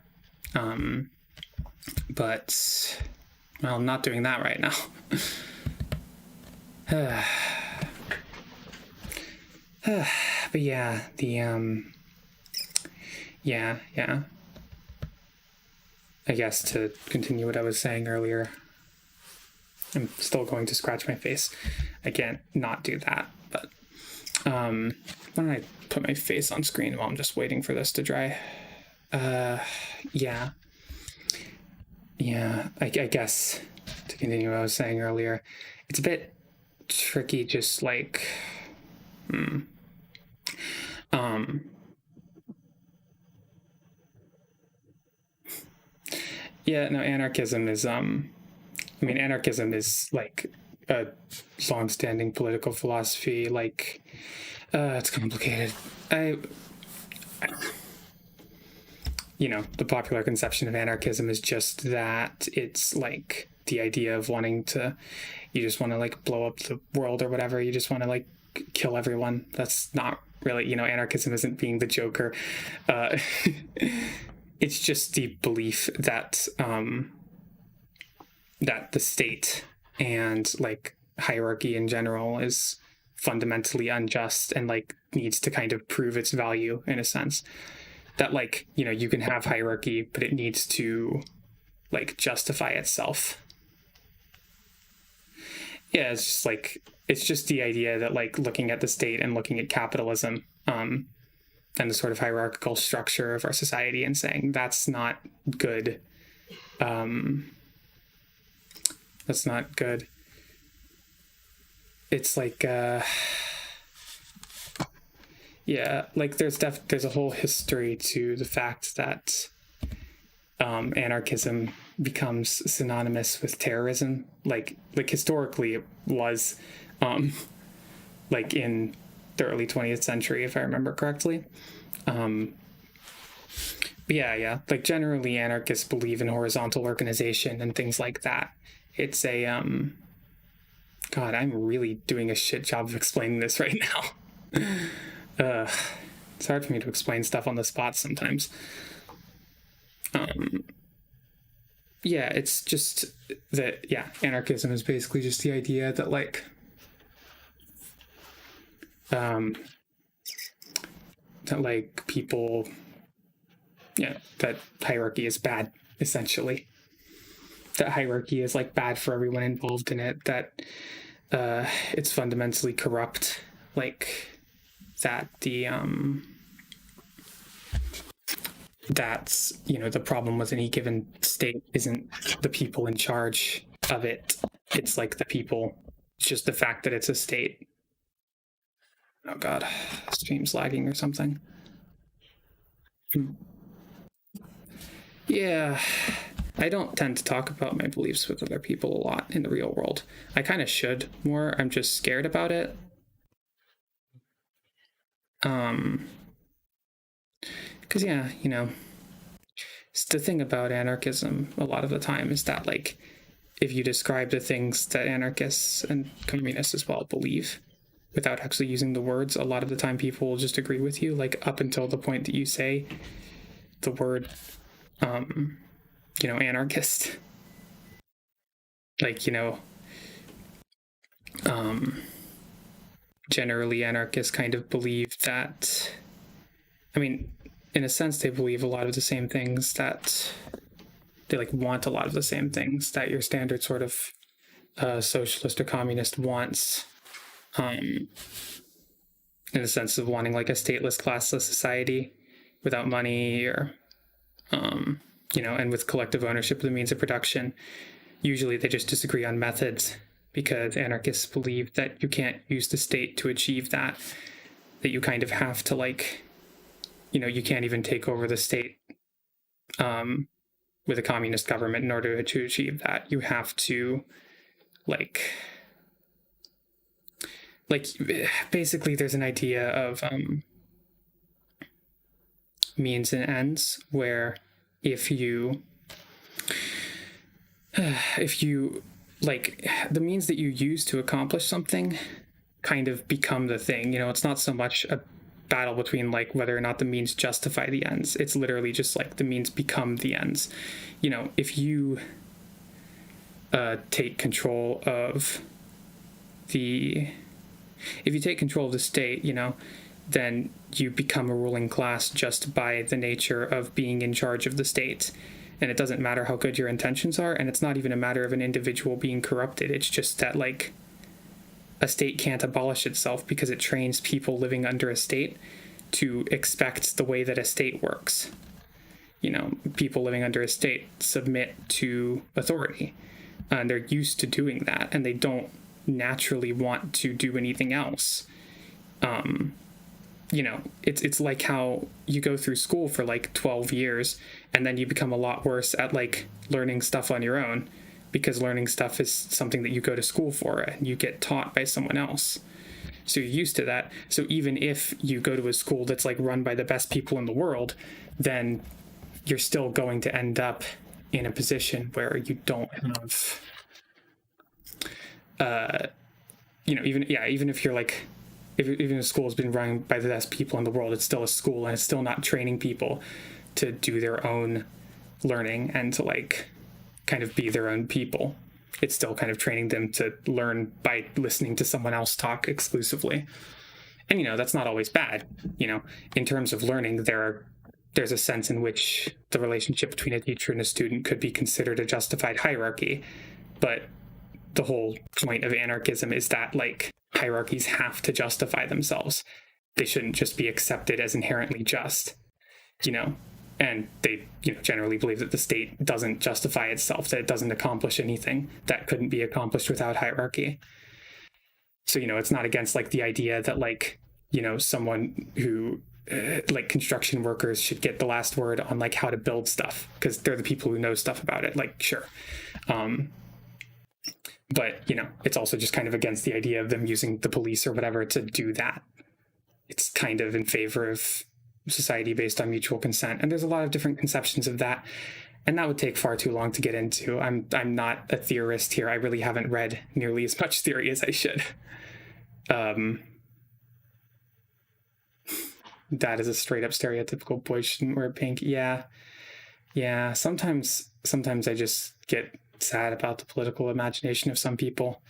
But, well, I'm not doing that right now. But yeah, yeah. I guess to continue what I was saying earlier, I'm still going to scratch my face. I can't not do that, but why don't I put my face on screen while I'm just waiting for this to dry? Yeah, I guess to continue what I was saying earlier, it's a bit tricky, just like, Yeah, no, anarchism is I mean, anarchism is like a long-standing political philosophy. Like, it's complicated. I, the popular conception of anarchism is just that it's like the idea of wanting to, you just want to like blow up the world or whatever. You just want to like kill everyone. That's not really, anarchism isn't being the Joker. Uh, it's just the belief that that the state and like hierarchy in general is fundamentally unjust and like needs to kind of prove its value in a sense. That like, you can have hierarchy, but it needs to like justify itself. Yeah, it's just the idea that like looking at the state and looking at capitalism, and the sort of hierarchical structure of our society and saying that's not good. That's not good. It's like yeah, like there's a whole history to the fact that anarchism becomes synonymous with terrorism. Like historically it was, like in the early 20th century, if I remember correctly. Yeah. Like generally anarchists believe in horizontal organization and things like that. It's a God, I'm really doing a shit job of explaining this right now. It's hard for me to explain stuff on the spot sometimes. Yeah, it's just that, yeah, anarchism is basically just the idea that like that like people, that hierarchy is bad, essentially. That hierarchy is like bad for everyone involved in it, that it's fundamentally corrupt, like that the that's the problem with any given state isn't the people in charge of it, it's like the people, it's just the fact that it's a state. Oh god, stream's lagging or something. Yeah, I don't tend to talk about my beliefs with other people a lot in the real world. I kind of should more. I'm just scared about it. Because yeah, it's the thing about anarchism a lot of the time is that like if you describe the things that anarchists and communists as well believe without actually using the words, a lot of the time people will just agree with you, like up until the point that you say the word anarchist. Like, generally anarchists kind of believe that, I mean, in a sense, they believe a lot of the same things, that they like want a lot of the same things that your standard sort of socialist or communist wants, in the sense of wanting like a stateless, classless society without money, or and with collective ownership of the means of production. Usually they just disagree on methods, because anarchists believe that you can't use the state to achieve that you kind of have to like, you can't even take over the state with a communist government in order to achieve that. You have to like basically there's an idea of means and ends, where if you like the means that you use to accomplish something kind of become the thing. It's not so much a battle between like whether or not the means justify the ends. It's literally just like the means become the ends. If you take control of the state, then you become a ruling class just by the nature of being in charge of the state. And it doesn't matter how good your intentions are, and it's not even a matter of an individual being corrupted. It's just that like a state can't abolish itself because it trains people living under a state to expect the way that a state works. People living under a state submit to authority, and they're used to doing that, and they don't naturally want to do anything else. it's like how you go through school for like 12 years and then you become a lot worse at like learning stuff on your own, because learning stuff is something that you go to school for and you get taught by someone else. So you're used to that. So even if you go to a school that's like run by the best people in the world, then you're still going to end up in a position where you don't have, even if you're like, even if a school has been run by the best people in the world, it's still a school and it's still not training people to do their own learning and to like kind of be their own people. It's still kind of training them to learn by listening to someone else talk exclusively. And, that's not always bad. In terms of learning, there's a sense in which the relationship between a teacher and a student could be considered a justified hierarchy. But the whole point of anarchism is that like hierarchies have to justify themselves. They shouldn't just be accepted as inherently just, and they, generally believe that the state doesn't justify itself, that it doesn't accomplish anything that couldn't be accomplished without hierarchy. So, it's not against like the idea that like, someone who like construction workers should get the last word on like how to build stuff because they're the people who know stuff about it. Like, sure. But, it's also just kind of against the idea of them using the police or whatever to do that. It's kind of in favor of society based on mutual consent. And there's a lot of different conceptions of that. And that would take far too long to get into. I'm not a theorist here. I really haven't read nearly as much theory as I should. That is a straight up stereotypical boys shouldn't wear pink. Yeah. Sometimes I just get sad about the political imagination of some people.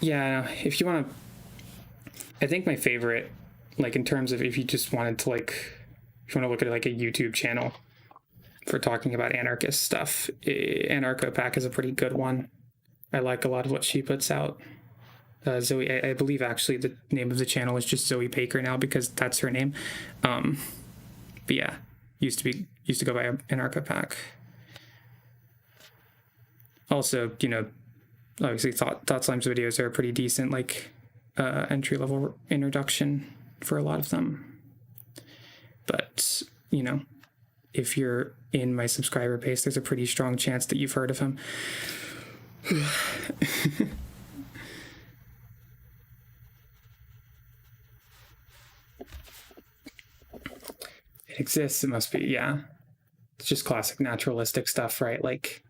Yeah, if you want to, I think my favorite, like in terms of if you just wanted to like, if you want to look at like a YouTube channel for talking about anarchist stuff, Anarcho-Pack is a pretty good one. I like a lot of what she puts out. Zoe, I believe actually the name of the channel is just Zoe Baker now because that's her name. But yeah, used to go by Anarcho-Pack. Also, obviously Thought Slime's videos are pretty decent, like entry-level introduction for a lot of them. But, if you're in my subscriber base, there's a pretty strong chance that you've heard of him. It exists, it must be, yeah. It's just classic naturalistic stuff, right? Like,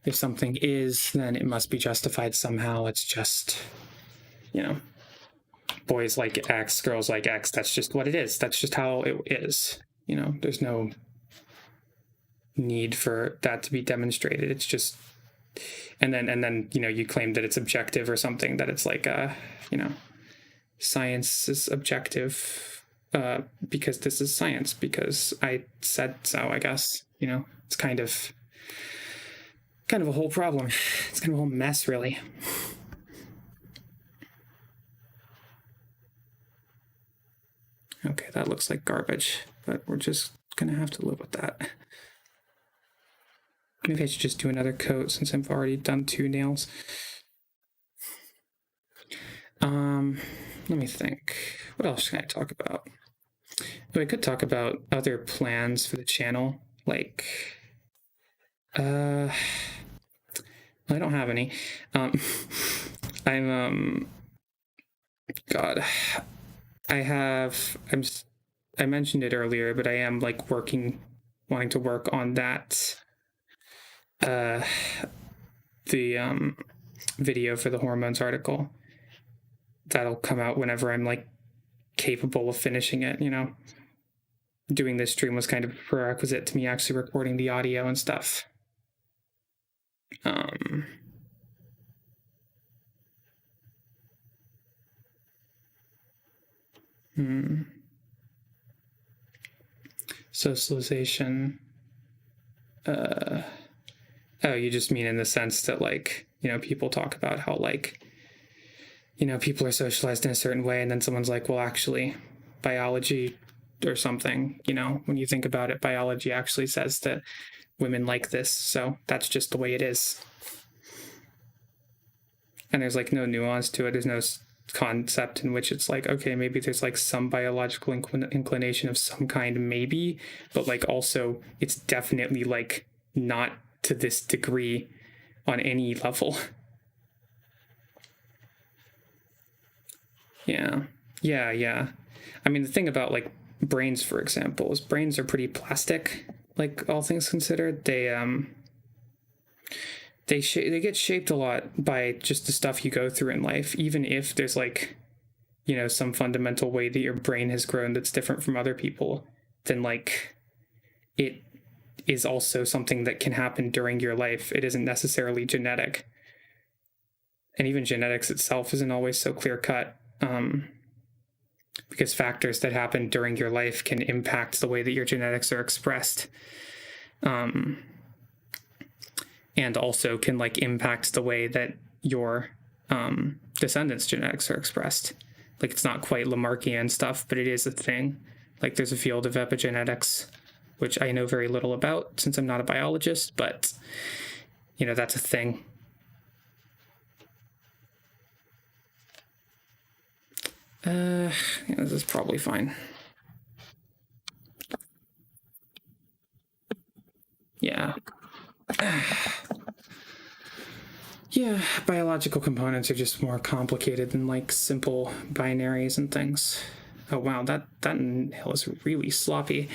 if something is, then it must be justified somehow. It's just, boys like X, girls like X. That's just what it is. That's just how it is. There's no need for that to be demonstrated. It's just, and then you claim that it's objective or something, that it's like, science is objective because this is science, because I said so, I guess. It's kind of a whole problem. It's kind of a whole mess, really. Okay, that looks like garbage, but we're just gonna have to live with that. Maybe I should just do another coat since I've already done 2 nails. Let me think. What else can I talk about? I could talk about other plans for the channel, like I don't have any. I mentioned it earlier, but I am like wanting to work on that the video for the hormones article. That'll come out whenever I'm like capable of finishing it. Doing this stream was kind of a prerequisite to me actually recording the audio and stuff. Socialization. Oh, you just mean in the sense that like, people talk about how like, people are socialized in a certain way, and then someone's like, well, actually, biology or something, when you think about it, biology actually says that women like this, so that's just the way it is. And there's like no nuance to it. There's no concept in which it's like, okay, maybe there's like some biological inclination of some kind, maybe, but like also it's definitely like not to this degree on any level. Yeah. I mean, the thing about like brains, for example, is brains are pretty plastic, like all things considered. They get shaped a lot by just the stuff you go through in life, even if there's like, some fundamental way that your brain has grown that's different from other people, then like it is also something that can happen during your life. It isn't necessarily genetic. And even genetics itself isn't always so clear cut, because factors that happen during your life can impact the way that your genetics are expressed. And also can like impact the way that your descendants' genetics are expressed. Like, it's not quite Lamarckian stuff, but it is a thing. Like, there's a field of epigenetics, which I know very little about since I'm not a biologist, but, that's a thing. This is probably fine. Yeah. Yeah, biological components are just more complicated than like simple binaries and things. Oh wow, that inhale is really sloppy.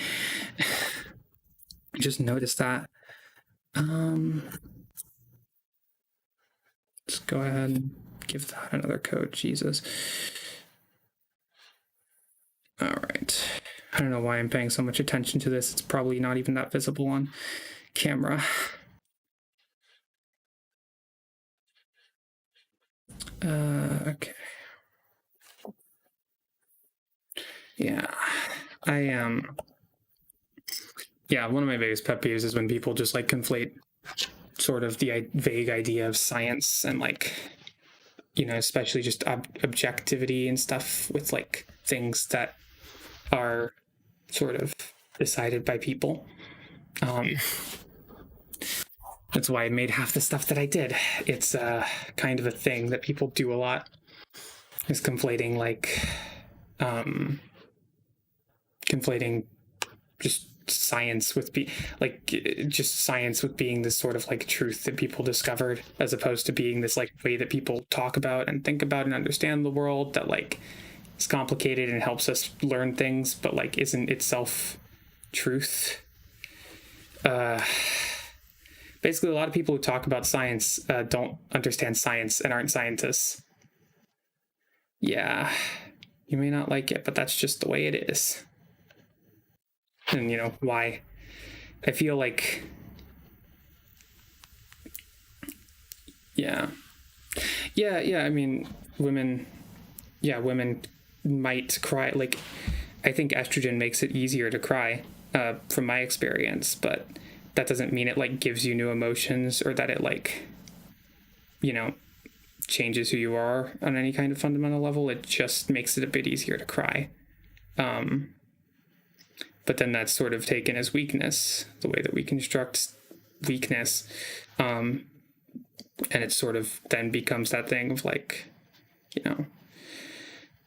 I just noticed that. Let's go ahead and give that another coat. Jesus. All right. I don't know why I'm paying so much attention to this. It's probably not even that visible on camera. Okay. Yeah, I am. Yeah, one of my biggest pet peeves is when people just like conflate sort of the vague idea of science and like, especially just objectivity and stuff with like things that are sort of decided by people. That's why I made half the stuff that I did. It's kind of a thing that people do a lot, is conflating just science with just science with being this sort of like truth that people discovered, as opposed to being this like way that people talk about and think about and understand the world that like is complicated and helps us learn things, but like isn't itself truth. Basically, a lot of people who talk about science don't understand science and aren't scientists. Yeah, you may not like it, but that's just the way it is. And why? I feel like, yeah. I mean, women might cry. Like, I think estrogen makes it easier to cry, from my experience, but that doesn't mean it like gives you new emotions, or that it like, changes who you are on any kind of fundamental level. It just makes it a bit easier to cry. But then that's sort of taken as weakness, the way that we construct weakness. And it sort of then becomes that thing of like,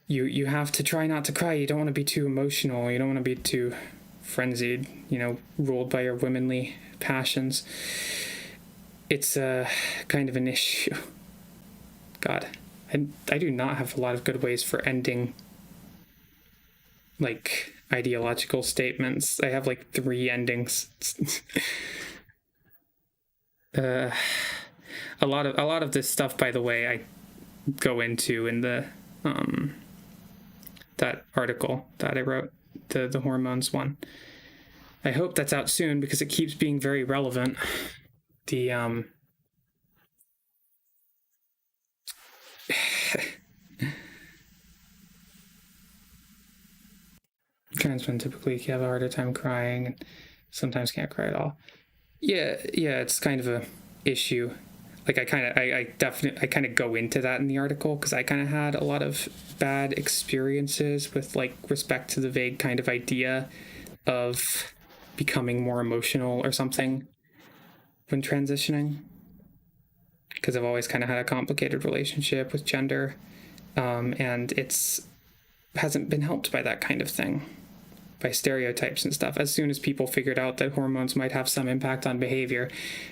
you have to try not to cry. You don't want to be too emotional. You don't want to be too frenzied, ruled by your womanly passions. It's kind of an issue. God, I do not have a lot of good ways for ending like ideological statements. I have like 3 endings. A lot of this stuff, by the way, I go into in the that article that I wrote, the hormones one. I hope that's out soon because it keeps being very relevant. The trans men typically have a harder time crying and sometimes can't cry at all. Yeah, it's kind of a issue. Like I kind of go into that in the article because I kind of had a lot of bad experiences with like respect to the vague kind of idea of becoming more emotional or something when transitioning, because I've always kind of had a complicated relationship with gender, and it's hasn't been helped by that kind of thing, by stereotypes and stuff. As soon as people figured out that hormones might have some impact on behavior,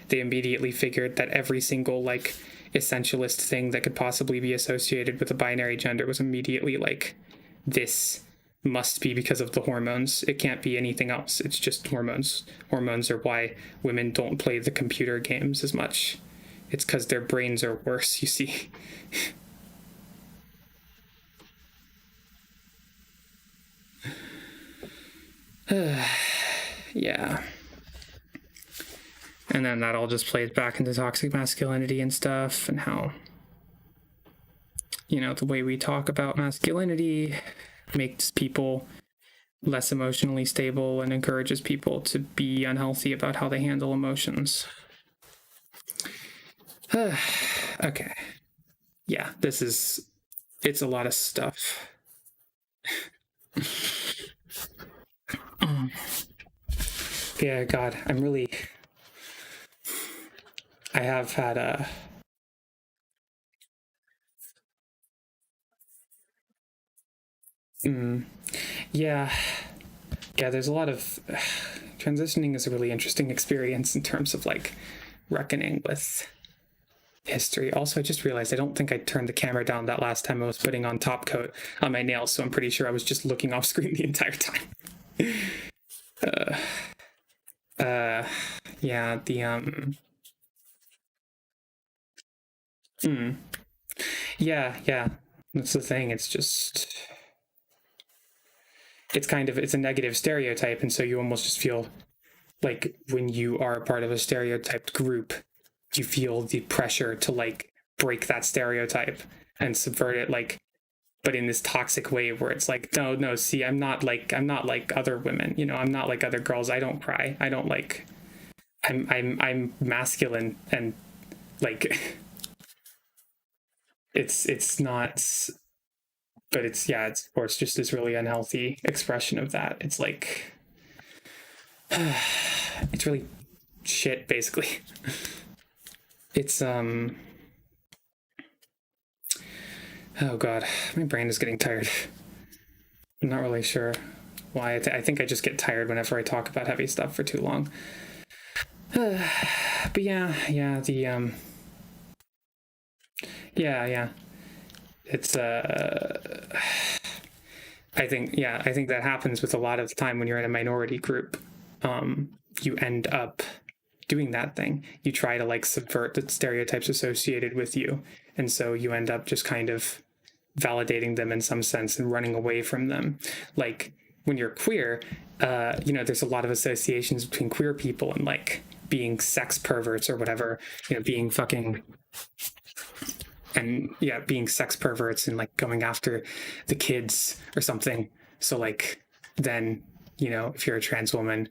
they immediately figured that every single like essentialist thing that could possibly be associated with a binary gender was immediately like, this must be because of the hormones. It can't be anything else. It's just hormones. Hormones are why women don't play the computer games as much. It's because their brains are worse, you see. Yeah. And then that all just plays back into toxic masculinity and stuff, and how, you know, the way we talk about masculinity makes people less emotionally stable and encourages people to be unhealthy about how they handle emotions. Okay. Yeah, it's a lot of stuff. Yeah, God, I have had a... Yeah, there's a lot of... Transitioning is a really interesting experience in terms of, like, reckoning with history. Also, I just realized I don't think I turned the camera down that last time I was putting on top coat on my nails, so I'm pretty sure I was just looking off screen the entire time. Yeah, yeah, that's the thing. It's just, it's a negative stereotype, and so you almost just feel like when you are a part of a stereotyped group, you feel the pressure to like break that stereotype and subvert it, like, but in this toxic way where it's like, no, see, I'm not like other women, you know, I'm not like other girls. I don't cry. I don't like, I'm masculine, and like, it's not, but it's, yeah, or it's just this really unhealthy expression of that. It's like, it's really shit, basically. It's, oh God, my brain is getting tired. I'm not really sure why. I think I just get tired whenever I talk about heavy stuff for too long. But yeah, the, yeah. It's, I think that happens with a lot of the time when you're in a minority group. You end up doing that thing. You try to like subvert the stereotypes associated with you. And so you end up just kind of validating them in some sense and running away from them. Like when you're queer, you know, there's a lot of associations between queer people and like being sex perverts or whatever, you know, being fucking, and yeah, being sex perverts and like going after the kids or something. So like, then, you know, if you're a trans woman,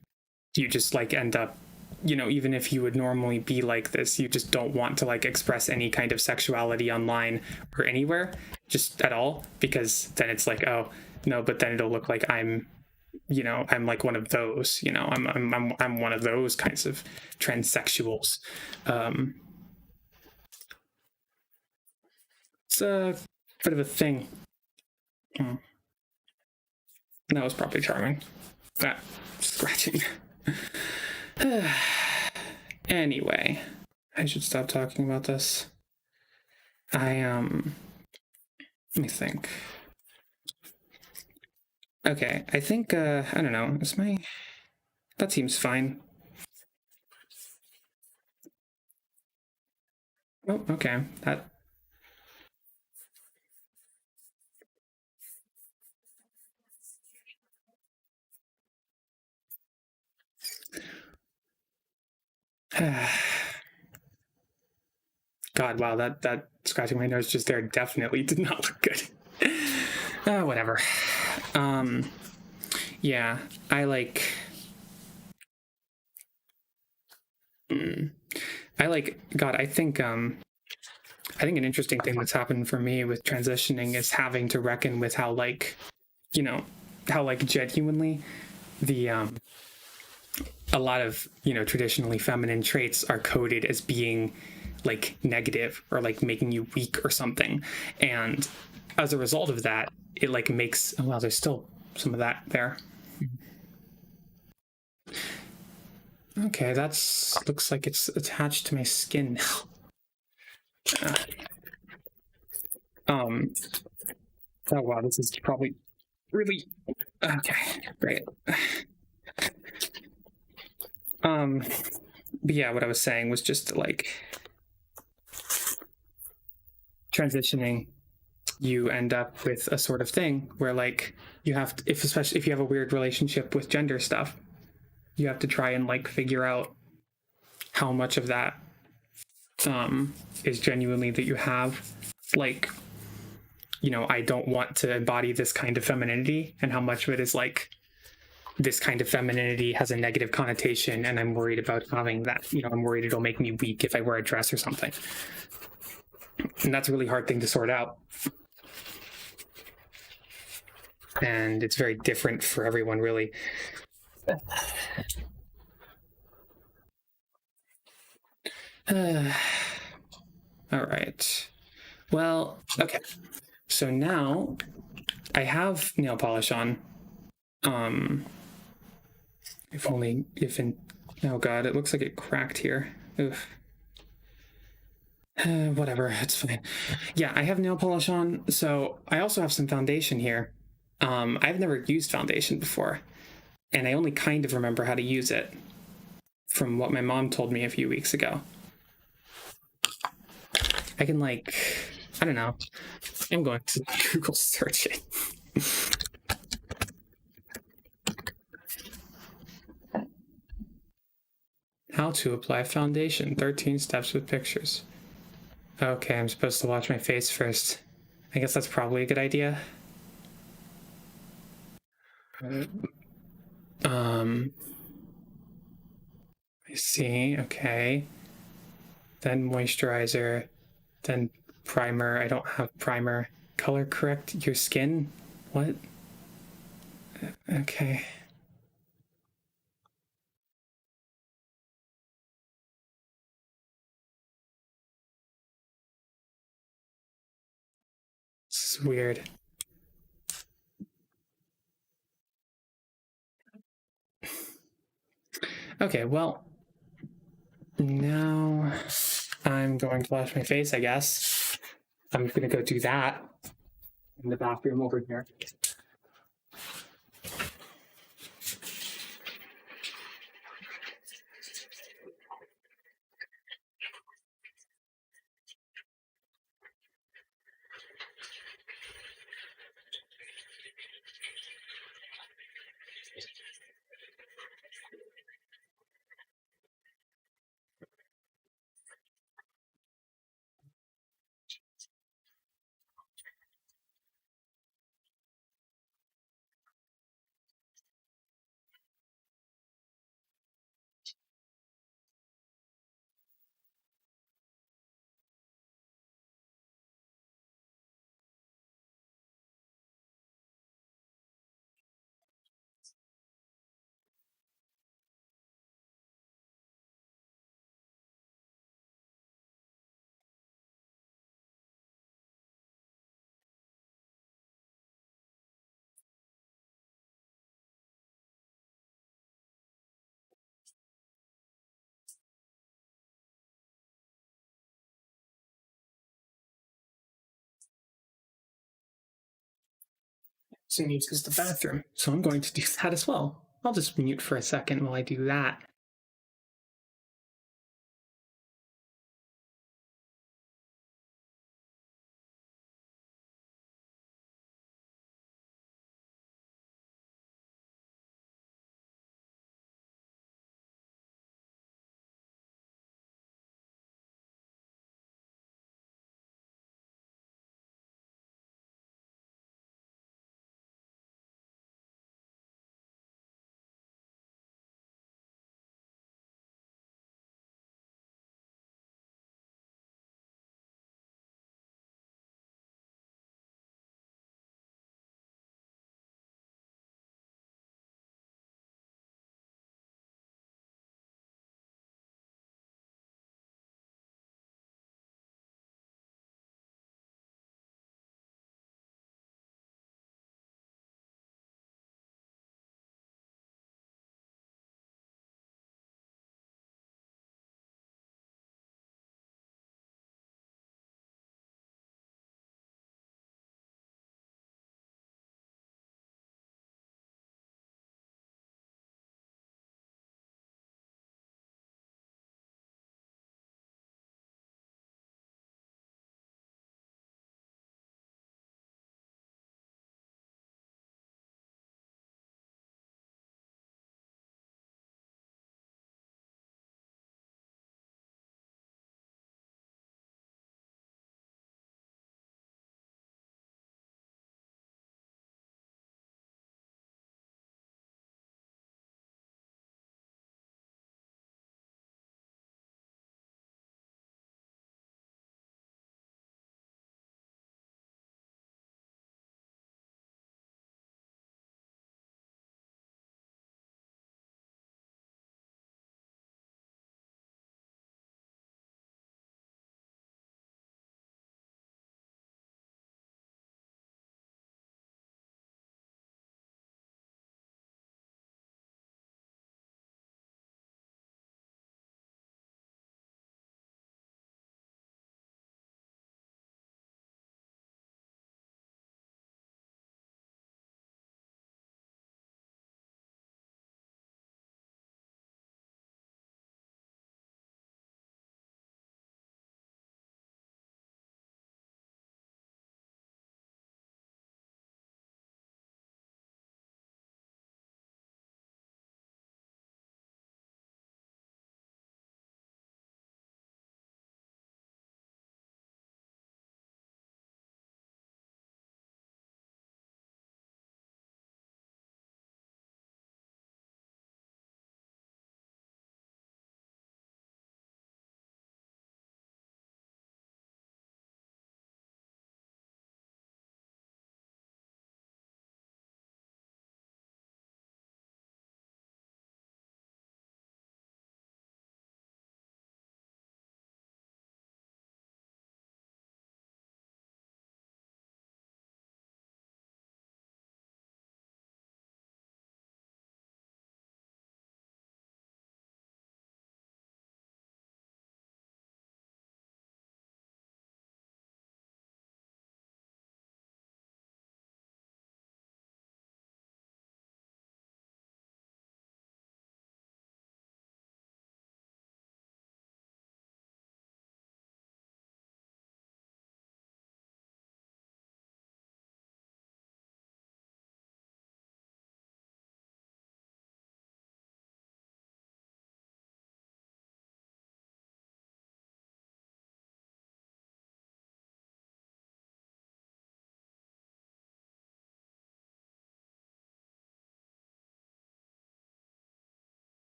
you just like end up, you know, even if you would normally be like this, you just don't want to like express any kind of sexuality online or anywhere, just at all, because then it's like, oh no, but then it'll look like I'm, you know, I'm like one of those, you know, I'm one of those kinds of transsexuals. It's a bit of a thing. That was probably charming. That scratching. Anyway, I should stop talking about this. Let me think. Okay, I think, I don't know, that seems fine. Oh, okay, that... God, wow, that scratching my nose just there definitely did not look good. Whatever. Yeah, I like... God, I think an interesting thing that's happened for me with transitioning is having to reckon with how, like, you know, how, like, genuinely the, a lot of, you know, traditionally feminine traits are coded as being like negative or like making you weak or something. And as a result of that, it like makes, oh wow, there's still some of that there. Okay, that's looks like it's attached to my skin now. Oh wow, this is probably really okay. Great. But yeah, what I was saying was just like transitioning. You end up with a sort of thing where like you have to, if especially if you have a weird relationship with gender stuff, you have to try and like figure out how much of that is genuinely that you have like, you know, I don't want to embody this kind of femininity, and how much of it is like this kind of femininity has a negative connotation and I'm worried about having that, you know, I'm worried it'll make me weak if I wear a dress or something. And that's a really hard thing to sort out. And it's very different for everyone, really. All right. Well, okay. So now I have nail polish on. If only, if in, oh god, it looks like it cracked here. Oof. Whatever, it's fine. Yeah, I have nail polish on, so I also have some foundation here. I've never used foundation before, and I only kind of remember how to use it from what my mom told me a few weeks ago. I can like, I don't know. I'm going to Google search it. How to apply foundation, 13 steps with pictures. Okay, I'm supposed to wash my face first. I guess that's probably a good idea. I see, okay. Then moisturizer, then primer. I don't have primer. Color correct your skin? What? Okay. This is weird. Okay, well, now I'm going to wash my face, I guess. I'm gonna go do that in the bathroom over here. So needs is the bathroom. So I'm going to do that as well. I'll just mute for a second while I do that.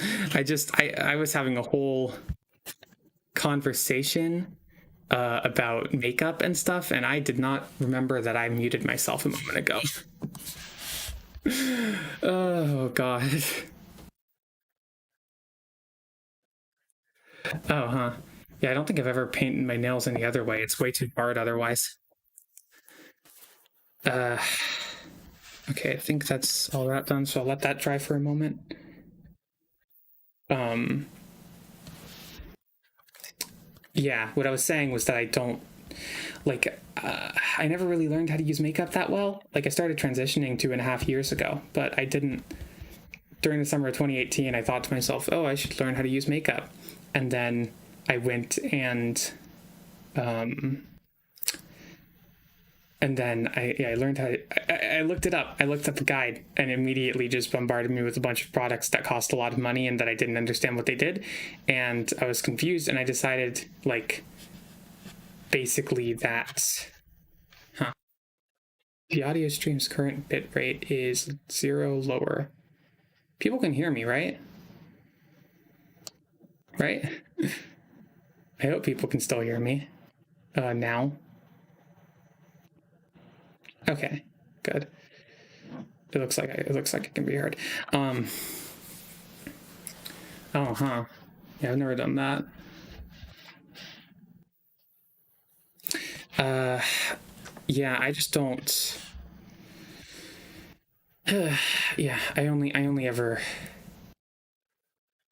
I was having a whole conversation about makeup and stuff, and I did not remember that I muted myself a moment ago. Oh god. Oh, huh. Yeah, I don't think I've ever painted my nails any other way. It's way too hard otherwise. Okay, I think that's all that done, so I'll let that dry for a moment. Yeah, what I was saying was that I don't like I never really learned how to use makeup that well. Like I started transitioning 2.5 years ago, but I didn't. During the summer of 2018, I thought to myself, "Oh, I should learn how to use makeup," and then I went and then I learned how I looked it up. I looked up a guide and immediately just bombarded me with a bunch of products that cost a lot of money and that I didn't understand what they did. And I was confused and I decided, like, basically that, the audio stream's current bit rate is 0 lower. People can hear me, right? Right? I hope people can still hear me now. Okay, good. It looks like it can be heard. Oh, huh. Yeah, I've never done that. Yeah, I just don't. Yeah, I only ever.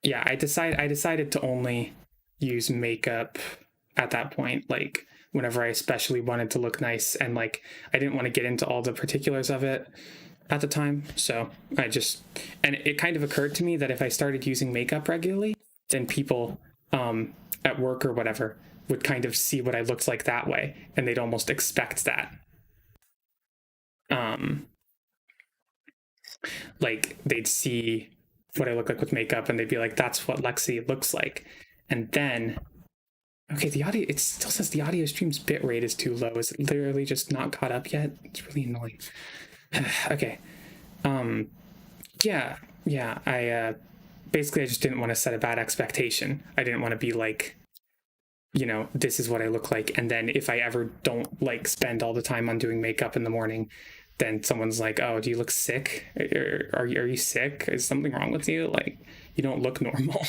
Yeah, I decided to only use makeup at that point, like whenever I especially wanted to look nice, and like I didn't want to get into all the particulars of it at the time. So and it kind of occurred to me that if I started using makeup regularly, then people at work or whatever would kind of see what I looked like that way, and they'd almost expect that. Like they'd see what I look like with makeup, and they'd be like, "That's what Lexi looks like." And then, okay, the audio, it still says the audio stream's bit rate is too low. Is it literally just not caught up yet? It's really annoying. Okay. Yeah. I basically I just didn't want to set a bad expectation. I didn't want to be like, this is what I look like, and then if I ever don't like spend all the time on doing makeup in the morning, then someone's like, "Oh, do you look sick? Are you sick? Is something wrong with you? Like, you don't look normal."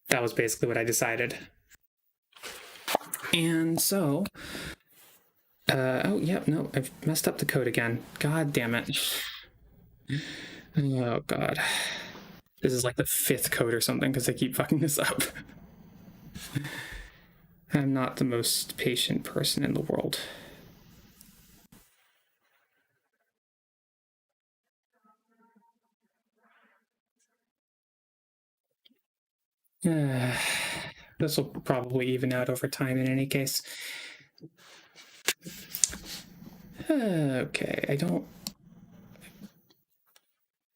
That was basically what I decided. And so, oh, yeah, no, I've messed up the code again. God damn it. Oh, God. This is like the 5th code or something because I keep fucking this up. I'm not the most patient person in the world. This will probably even out over time in any case. Okay,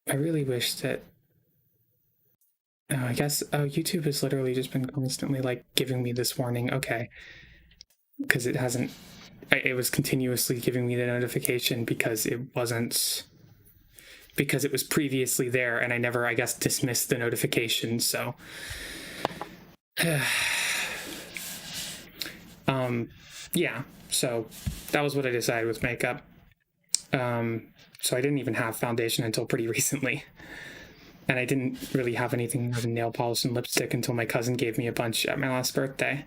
I really wish that. I guess YouTube has literally just been constantly like giving me this warning. Okay, because it hasn't. It was continuously giving me the notification because it wasn't. Because it was previously there, and I never, I guess, dismissed the notification. So, yeah. So that was what I decided with makeup. So I didn't even have foundation until pretty recently. And I didn't really have anything more than nail polish and lipstick until my cousin gave me a bunch at my last birthday.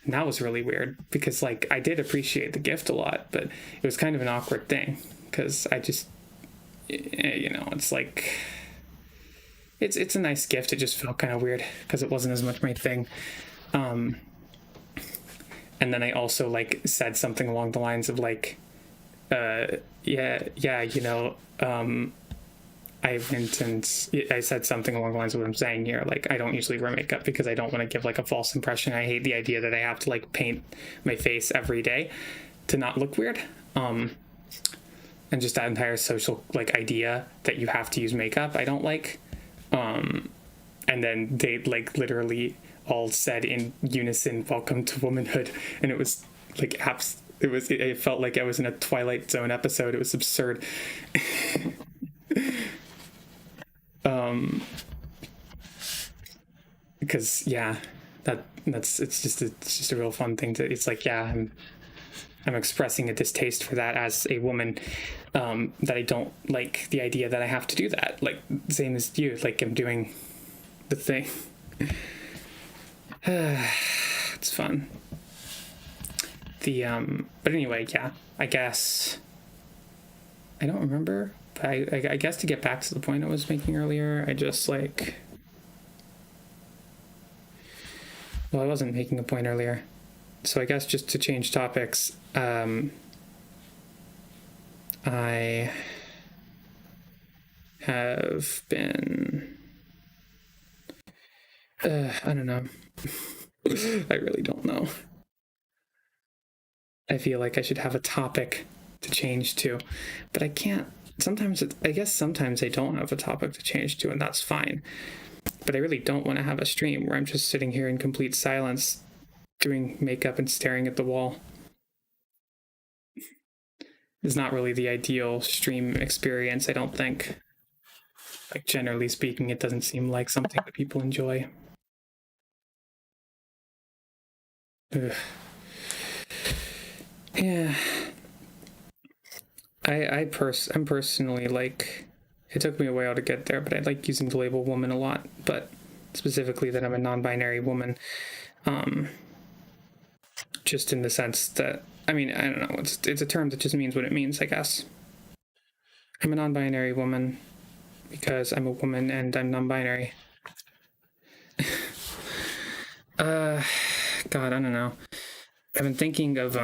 And that was really weird because, like, I did appreciate the gift a lot, but it was kind of an awkward thing because I just, it's like, it's a nice gift. It just felt kind of weird because it wasn't as much my thing. And then I also, like, said something along the lines of, like, I went and I said something along the lines of what I'm saying here. Like, I don't usually wear makeup because I don't want to give like a false impression. I hate the idea that I have to like paint my face every day to not look weird. And just that entire social like idea that you have to use makeup, I don't like. And then they like literally all said in unison, "Welcome to womanhood," and it was like it felt like I was in a Twilight Zone episode. It was absurd. Because yeah, that's it's just a real fun thing to. It's like, yeah, I'm expressing a distaste for that as a woman, that I don't like the idea that I have to do that. Like, same as you, like I'm doing the thing. It's fun. But anyway, yeah, I guess I don't remember, but I guess to get back to the point I was making earlier, I just like, well, I wasn't making a point earlier, so I guess just to change topics, I have been, I don't know. I really don't know. I feel like I should have a topic to change to, but I can't. Sometimes I guess sometimes I don't have a topic to change to, and that's fine. But I really don't want to have a stream where I'm just sitting here in complete silence, doing makeup and staring at the wall. It's not really the ideal stream experience, I don't think. Like, generally speaking, it doesn't seem like something that people enjoy. Ugh. Yeah. I'm personally like, it took me a while to get there, but I like using the label woman a lot, but specifically that I'm a non-binary woman. Just in the sense that, I mean, I don't know, it's a term that just means what it means, I guess. I'm a non-binary woman because I'm a woman and I'm non-binary. God, I don't know. I've been thinking of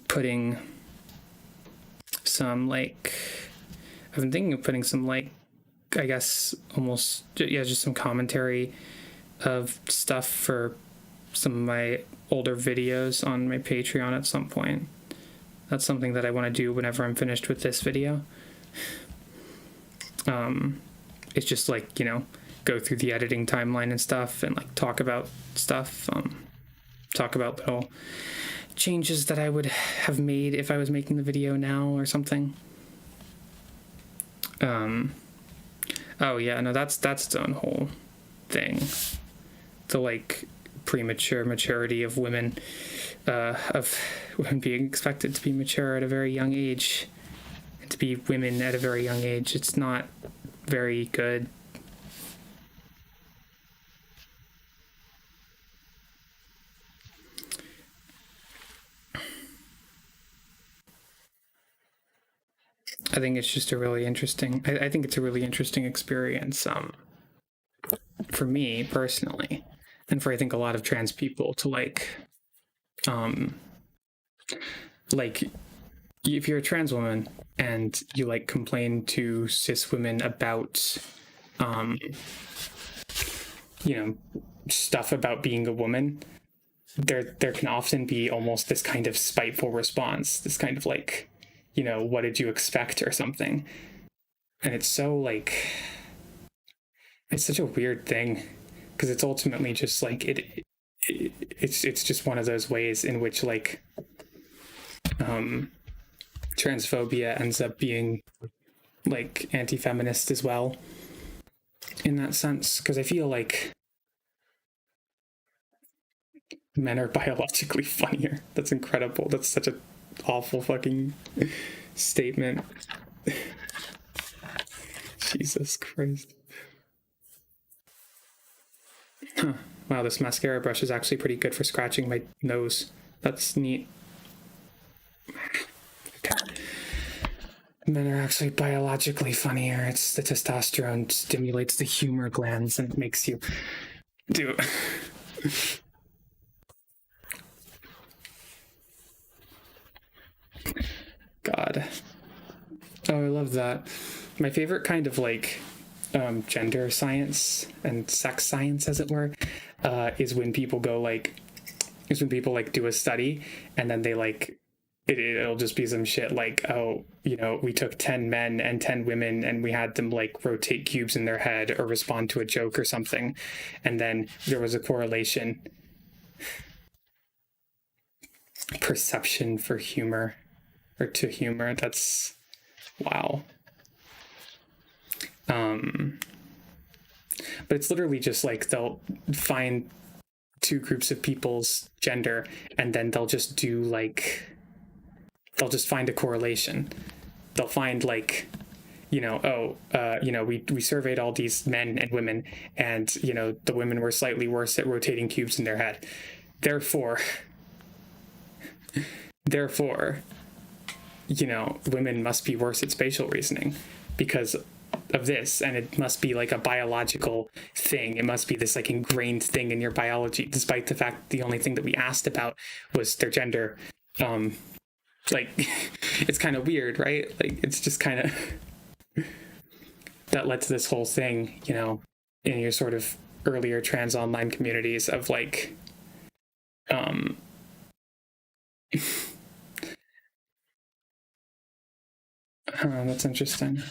putting some like, I guess almost, yeah, just some commentary of stuff for some of my older videos on my Patreon at some point. That's something that I want to do whenever I'm finished with this video. It's just like, you know, go through the editing timeline and stuff and like talk about stuff, talk about little changes that I would have made if I was making the video now or something. Oh yeah, no, that's its own whole thing. The like premature maturity of women being expected to be mature at a very young age, and to be women at a very young age. It's not very good. I think it's just a really interesting. I think it's a really interesting experience. For me personally, and for I think a lot of trans people to like if you're a trans woman and you like complain to cis women about you know, stuff about being a woman, there can often be almost this kind of spiteful response, this kind of like, you know, what did you expect or something. And it's so like, it's such a weird thing because it's ultimately just like it's just one of those ways in which like transphobia ends up being like anti-feminist as well in that sense, because I feel like men are biologically funnier. That's incredible. That's such a awful fucking statement. Jesus Christ. Huh. Wow, this mascara brush is actually pretty good for scratching my nose. That's neat. Okay. Men are actually biologically funnier. It's the testosterone stimulates the humor glands and it makes you do it. God. Oh, I love that. My favorite kind of like gender science and sex science, as it were, is when people go like, is when people like do a study and then they like, it'll just be some shit like, oh, you know, we took 10 men and 10 women and we had them like rotate cubes in their head or respond to a joke or something. And then there was a correlation. Perception for humor or to humor. That's wow. But it's literally just like they'll find two groups of people's gender, and then they'll just do like, they'll just find a correlation. They'll find like, we surveyed all these men and women, and the women were slightly worse at rotating cubes in their head. Therefore, women must be worse at spatial reasoning because of this, and it must be like a biological thing. It must be this like ingrained thing in your biology, despite the fact the only thing that we asked about was their gender. Like, it's kind of weird, right? Like, it's just kind of that led to this whole thing, in your sort of earlier trans online communities of like, that's interesting.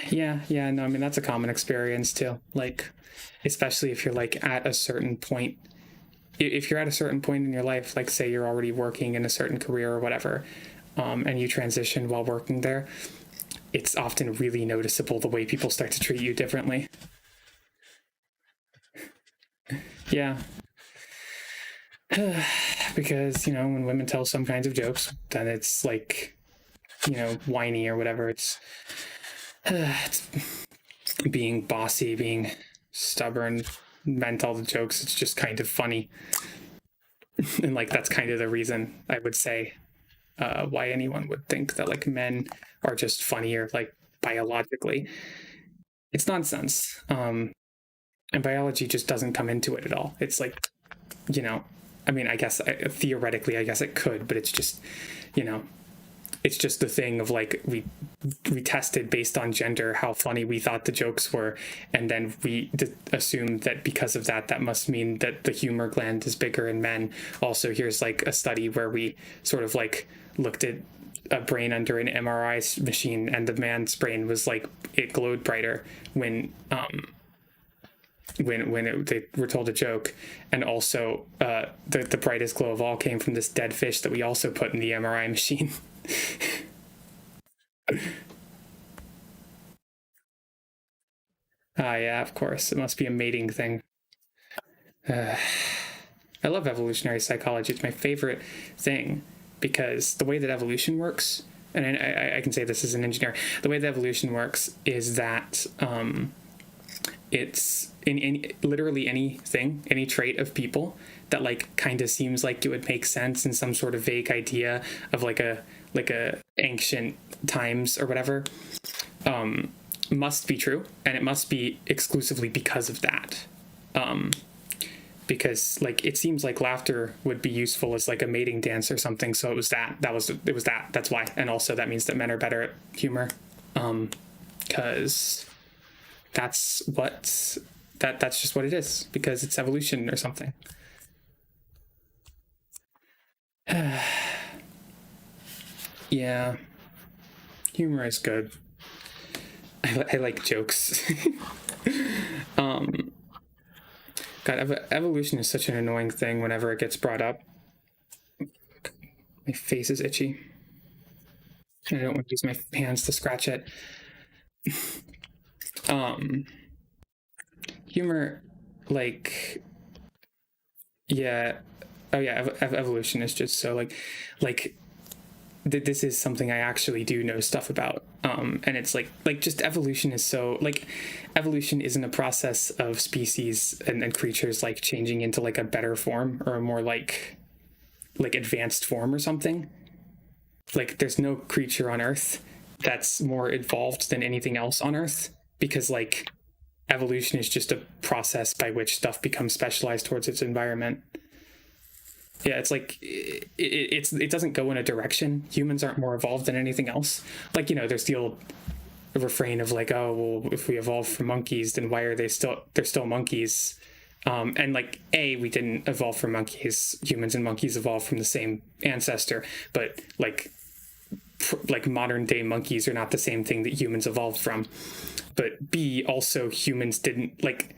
Yeah, no, I mean, that's a common experience too. Like, especially if you're like at a certain point, if you're at a certain point in your life, like say you're already working in a certain career or whatever, and you transition while working there, it's often really noticeable the way people start to treat you differently. Yeah. Because, when women tell some kinds of jokes, then it's like, whiny or whatever. It's being bossy, being stubborn, meant all the jokes. It's just kind of funny. And like, that's kind of the reason I would say why anyone would think that like men are just funnier, like biologically. It's nonsense. And biology just doesn't come into it at all. It's like, I mean, I guess theoretically, I guess it could, but it's just, it's just the thing of like, we tested based on gender how funny we thought the jokes were, and then we assumed that because of that must mean that the humor gland is bigger in men. Also, here's like a study where we sort of like looked at a brain under an MRI machine, and the man's brain was like, it glowed brighter when they were told a joke. And also the brightest glow of all came from this dead fish that we also put in the MRI machine. Yeah, of course, it must be a mating thing. I love evolutionary psychology. It's my favorite thing because the way that evolution works, and I can say this as an engineer, the way that evolution works is that it's in literally anything, any trait of people that like kind of seems like it would make sense in some sort of vague idea of like a ancient times or whatever, must be true, and it must be exclusively because of that. Because like it seems like laughter would be useful as like a mating dance or something, so it was that's why. And also that means that men are better at humor, because that's just what it is, because it's evolution or something. Yeah, humor is good. I like jokes. God, evolution is such an annoying thing whenever it gets brought up. My face is itchy. I don't want to use my hands to scratch it. Humor, like, yeah, oh yeah, evolution is just so like this is something I actually do know stuff about. And it's like just evolution is so like, evolution isn't a process of species and creatures like changing into like a better form or a more like advanced form or something. Like there's no creature on Earth that's more evolved than anything else on Earth, because like evolution is just a process by which stuff becomes specialized towards its environment. Yeah, it's like it doesn't go in a direction. Humans aren't more evolved than anything else. Like, there's the old refrain of like, oh well, if we evolved from monkeys, then why are they're still monkeys? And like, we didn't evolve from monkeys. Humans and monkeys evolved from the same ancestor, but like modern day monkeys are not the same thing that humans evolved from. But B, also humans didn't like.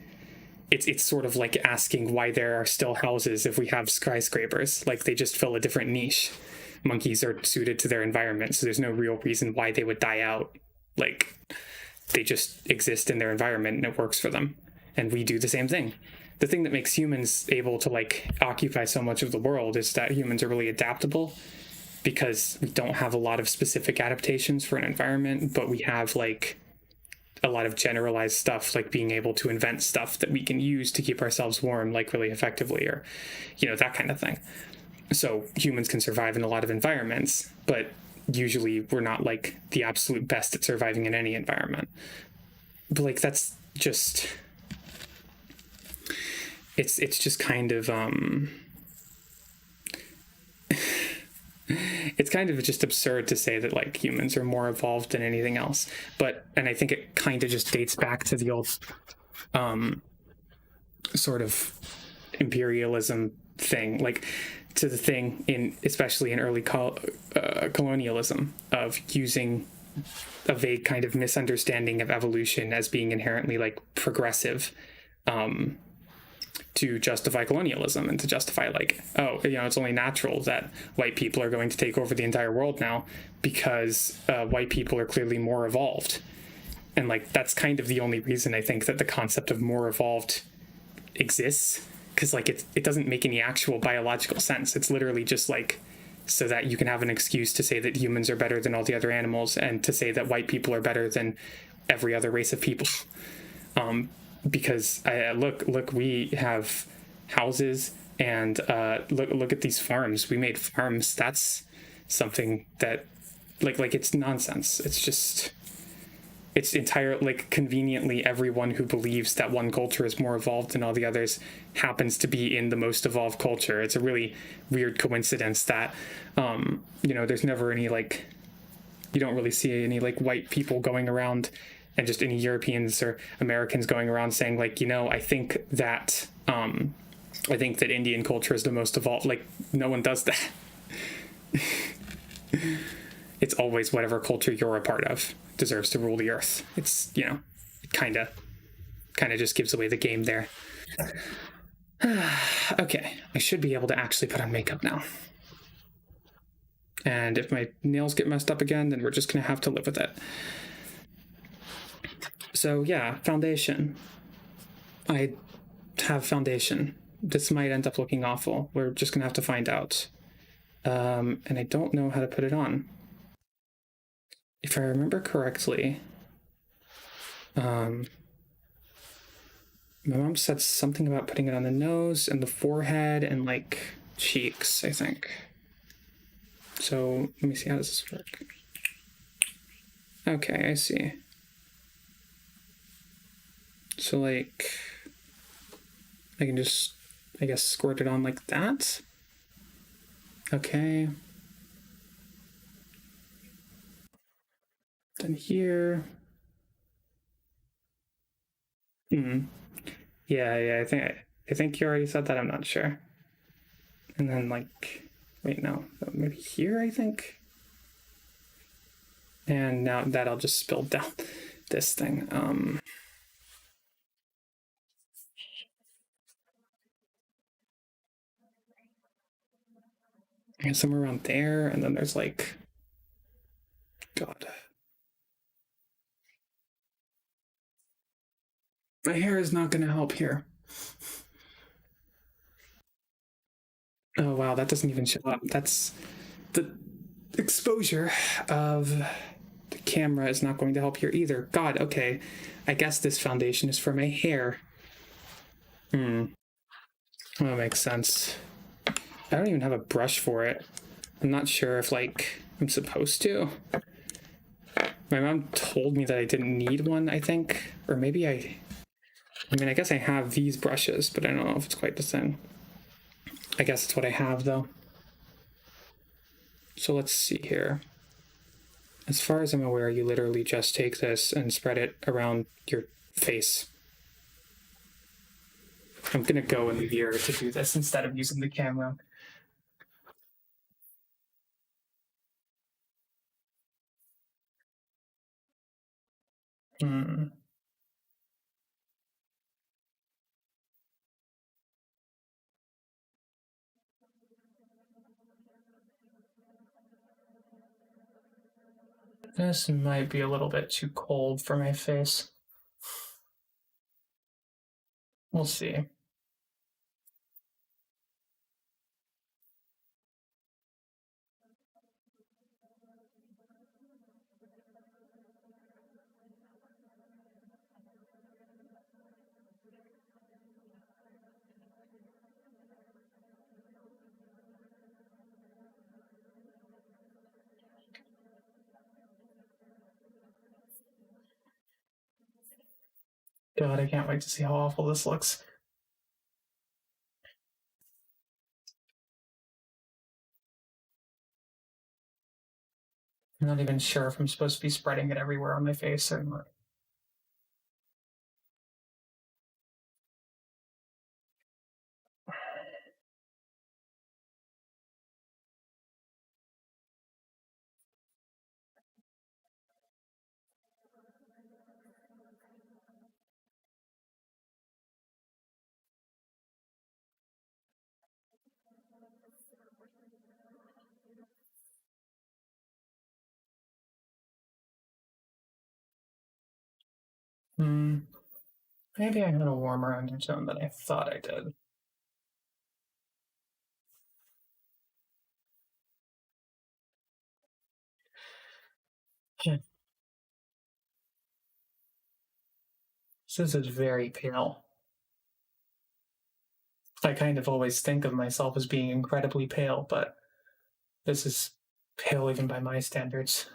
It's sort of like asking why there are still houses if we have skyscrapers. Like they just fill a different niche. monkeys are suited to their environment, so there's no real reason why they would die out. Like, they just exist in their environment and it works for them. And we do the same thing. The thing that makes humans able to like occupy so much of the world is that humans are really adaptable, because we don't have a lot of specific adaptations for an environment, but we have like a lot of generalized stuff, like being able to invent stuff that we can use to keep ourselves warm, like really effectively, or, you know, that kind of thing. So humans can survive in a lot of environments, but usually we're not like the absolute best at surviving in any environment. But like, that's just, it's just kind of, it's kind of just absurd to say that like humans are more evolved than anything else. But, and I think it kind of just dates back to the old sort of imperialism thing, like to the thing in, especially in early colonialism, of using a vague kind of misunderstanding of evolution as being inherently like progressive, to justify colonialism and to justify like, oh, you know, it's only natural that white people are going to take over the entire world now because white people are clearly more evolved. And like, that's kind of the only reason I think that the concept of more evolved exists, because like it doesn't make any actual biological sense. It's literally just like so that you can have an excuse to say that humans are better than all the other animals, and to say that white people are better than every other race of people. Because look, we have houses, and look at these farms. We made farms. That's something that like it's nonsense. It's just, it's entire, like, conveniently everyone who believes that one culture is more evolved than all the others happens to be in the most evolved culture. It's a really weird coincidence that you know, there's never any like, you don't really see any like white people going around, and just any Europeans or Americans going around saying like, you know, I think that Indian culture is the most evolved. Like, no one does that. It's always whatever culture you're a part of deserves to rule the earth. It's, you know, it kind of just gives away the game there. Okay, I should be able to actually put on makeup now. And if my nails get messed up again, then we're just gonna have to live with it. So yeah, foundation. I have foundation. This might end up looking awful. We're just gonna have to find out. And I don't know how to put it on. If I remember correctly, my mom said something about putting it on the nose and the forehead and like cheeks, I think. So let me see, how does this work? Okay, I see. So like, I can just, I guess, squirt it on like that. Okay. Then here. Yeah, I think you already said that, I'm not sure. And then like, wait, no, maybe here, I think. And now that'll just spill down this thing. And somewhere around there, and then there's like, God. My hair is not gonna help here. Oh wow, that doesn't even show up. That's the exposure of the camera is not going to help here either. God, okay. I guess this foundation is for my hair. That makes sense. I don't even have a brush for it. I'm not sure if like I'm supposed to. My mom told me that I didn't need one, I think. Or maybe I mean, I guess I have these brushes, but I don't know if it's quite the same. I guess it's what I have, though. So let's see here. As far as I'm aware, you literally just take this and spread it around your face. I'm gonna go in the mirror to do this instead of using the camera. This might be a little bit too cold for my face. We'll see. God, I can't wait to see how awful this looks. I'm not even sure if I'm supposed to be spreading it everywhere on my face or not. Maybe I had a warmer undertone than I thought I did. This is very pale. I kind of always think of myself as being incredibly pale, but this is pale even by my standards.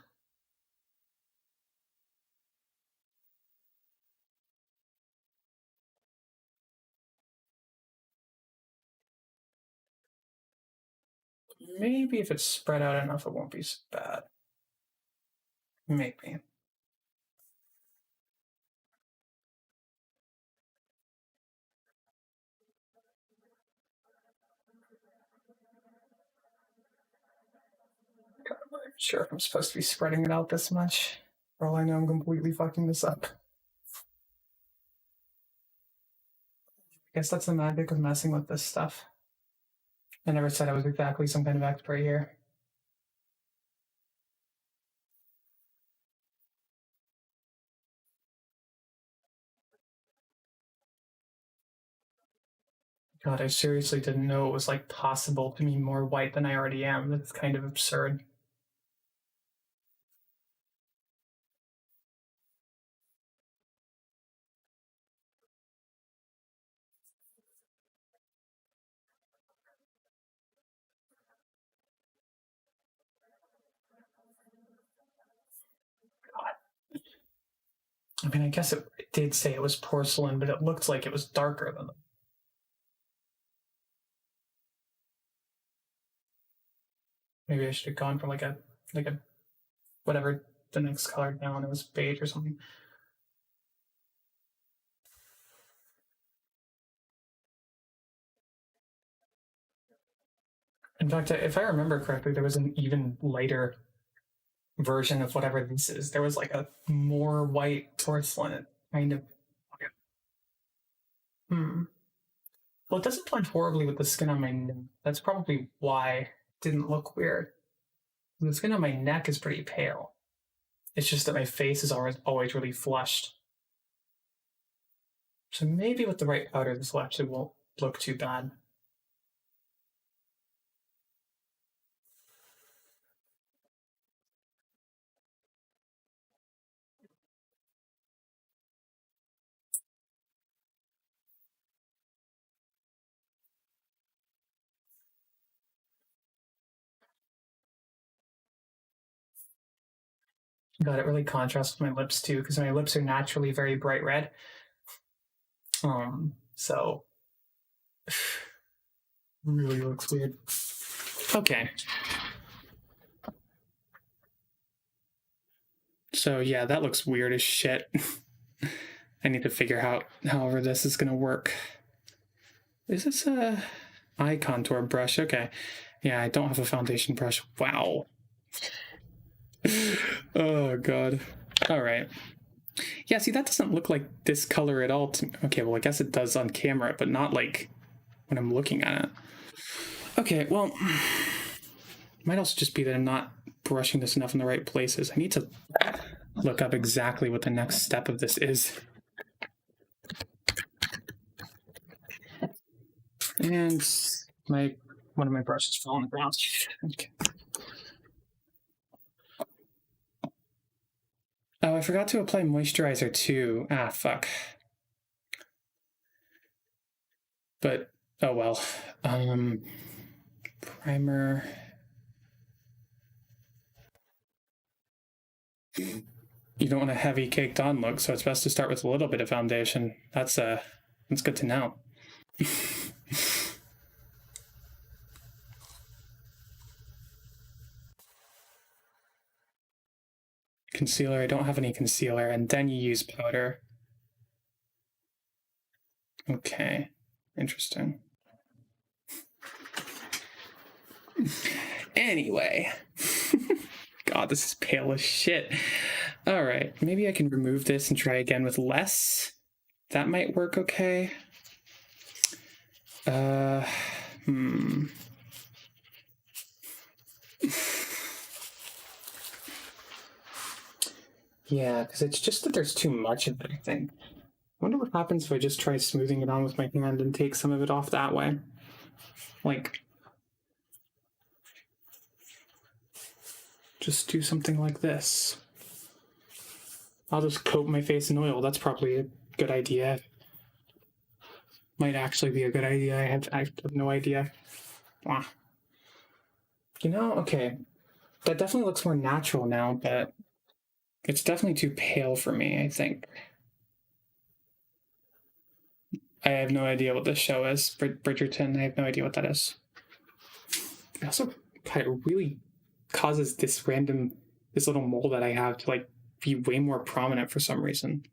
Maybe if it's spread out enough, it won't be so bad. Maybe. God, I'm not even sure if I'm supposed to be spreading it out this much. For all I know, I'm completely fucking this up. I guess that's the magic of messing with this stuff. I never said I was exactly some kind of expert here. God, I seriously didn't know it was like possible to be more white than I already am. That's kind of absurd. God. I mean, I guess it did say it was porcelain, but it looked like it was darker than them. Maybe I should have gone for like a whatever the next color down. It was beige or something. In fact, if I remember correctly, there was an even lighter version of whatever this is. There was like a more white porcelain kind of. Well, it doesn't blend horribly with the skin on my neck. That's probably why it didn't look weird. The skin on my neck is pretty pale. It's just that my face is always really flushed. So maybe with the right powder, this actually won't look too bad. God, it really contrasts with my lips too, because my lips are naturally very bright red. So really looks weird. Okay. So yeah, that looks weird as shit. I need to figure out however this is gonna work. Is this a eye contour brush? Okay. Yeah, I don't have a foundation brush. Wow. Oh god. All right. Yeah, see, that doesn't look like this color at all to me. Okay, well, I guess it does on camera, but not like when I'm looking at it. Okay, well, might also just be that I'm not brushing this enough in the right places. I need to look up exactly what the next step of this is. And one of my brushes fell on the ground. Okay. Oh, I forgot to apply moisturizer too. Ah, fuck. But, oh well. Primer. You don't want a heavy caked on look, so it's best to start with a little bit of foundation. That's good to know. Concealer, I don't have any concealer, and then you use powder. Okay, interesting. Anyway, God, this is pale as shit. All right, maybe I can remove this and try again with less. That might work okay. Yeah, because it's just that there's too much of it, I think. I wonder what happens if I just try smoothing it on with my hand and take some of it off that way. Like, just do something like this. I'll just coat my face in oil. That's probably a good idea. Might actually be a good idea. I have no idea. Ah. You know, okay. That definitely looks more natural now, but it's definitely too pale for me, I think. I have no idea what this show is. Bridgerton, I have no idea what that is. It also kind of really causes this little mole that I have to like be way more prominent for some reason.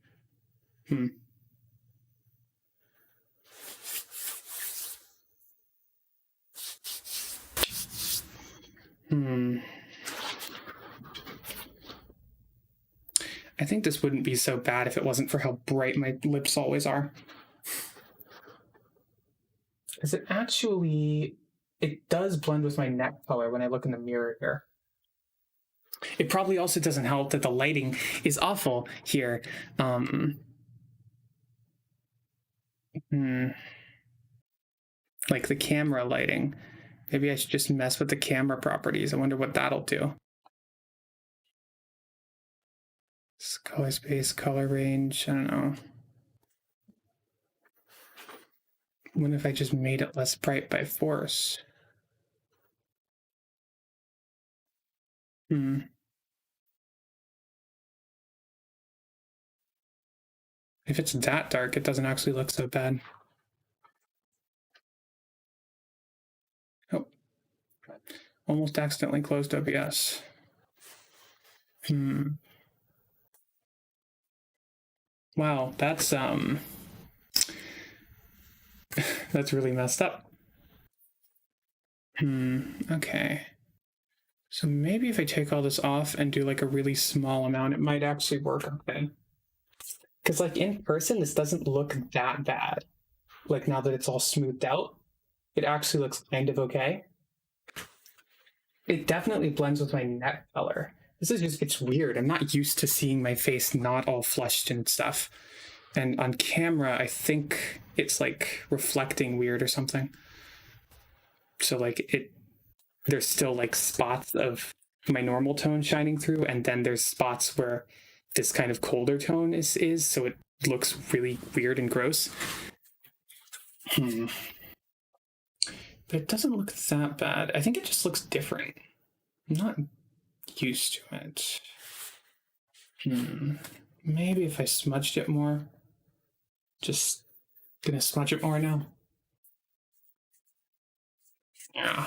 I think this wouldn't be so bad if it wasn't for how bright my lips always are. Because it does blend with my neck color when I look in the mirror here. It probably also doesn't help that the lighting is awful here. Like the camera lighting. Maybe I should just mess with the camera properties. I wonder what that'll do. Color space, color range, I don't know. What if I just made it less bright by force? If it's that dark, it doesn't actually look so bad. Oh, almost accidentally closed OBS. Wow, that's that's really messed up. Okay. So maybe if I take all this off and do like a really small amount, it might actually work okay. Because like in person, this doesn't look that bad. Like now that it's all smoothed out, it actually looks kind of okay. It definitely blends with my neck color. This is just, it's weird. I'm not used to seeing my face not all flushed and stuff. And on camera, I think it's like reflecting weird or something. So like there's still like spots of my normal tone shining through, and then there's spots where this kind of colder tone is so it looks really weird and gross. But it doesn't look that bad. I think it just looks different. I'm not used to it. Maybe if I smudged it more. Just gonna smudge it more now. Yeah.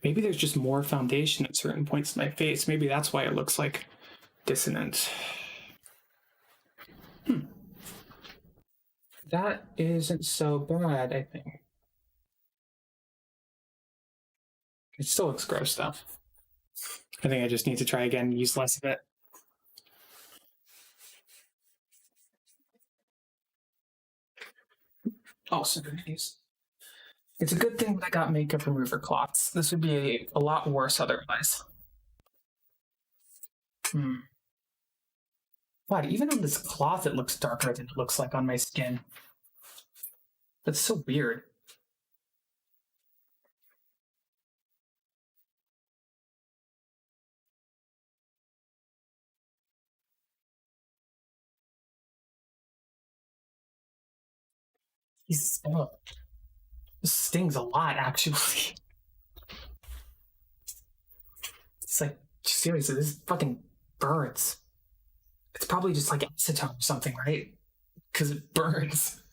Maybe there's just more foundation at certain points in my face. Maybe that's why it looks like dissonant. That isn't so bad, I think. It still looks gross, though. I think I just need to try again and use less of it. Also, It's a good thing that I got makeup remover cloths. This would be a lot worse otherwise. God, even on this cloth, it looks darker than it looks like on my skin. That's so weird. This stings a lot, actually. It's like, seriously, this fucking burns. It's probably just like acetone or something, right? Because it burns.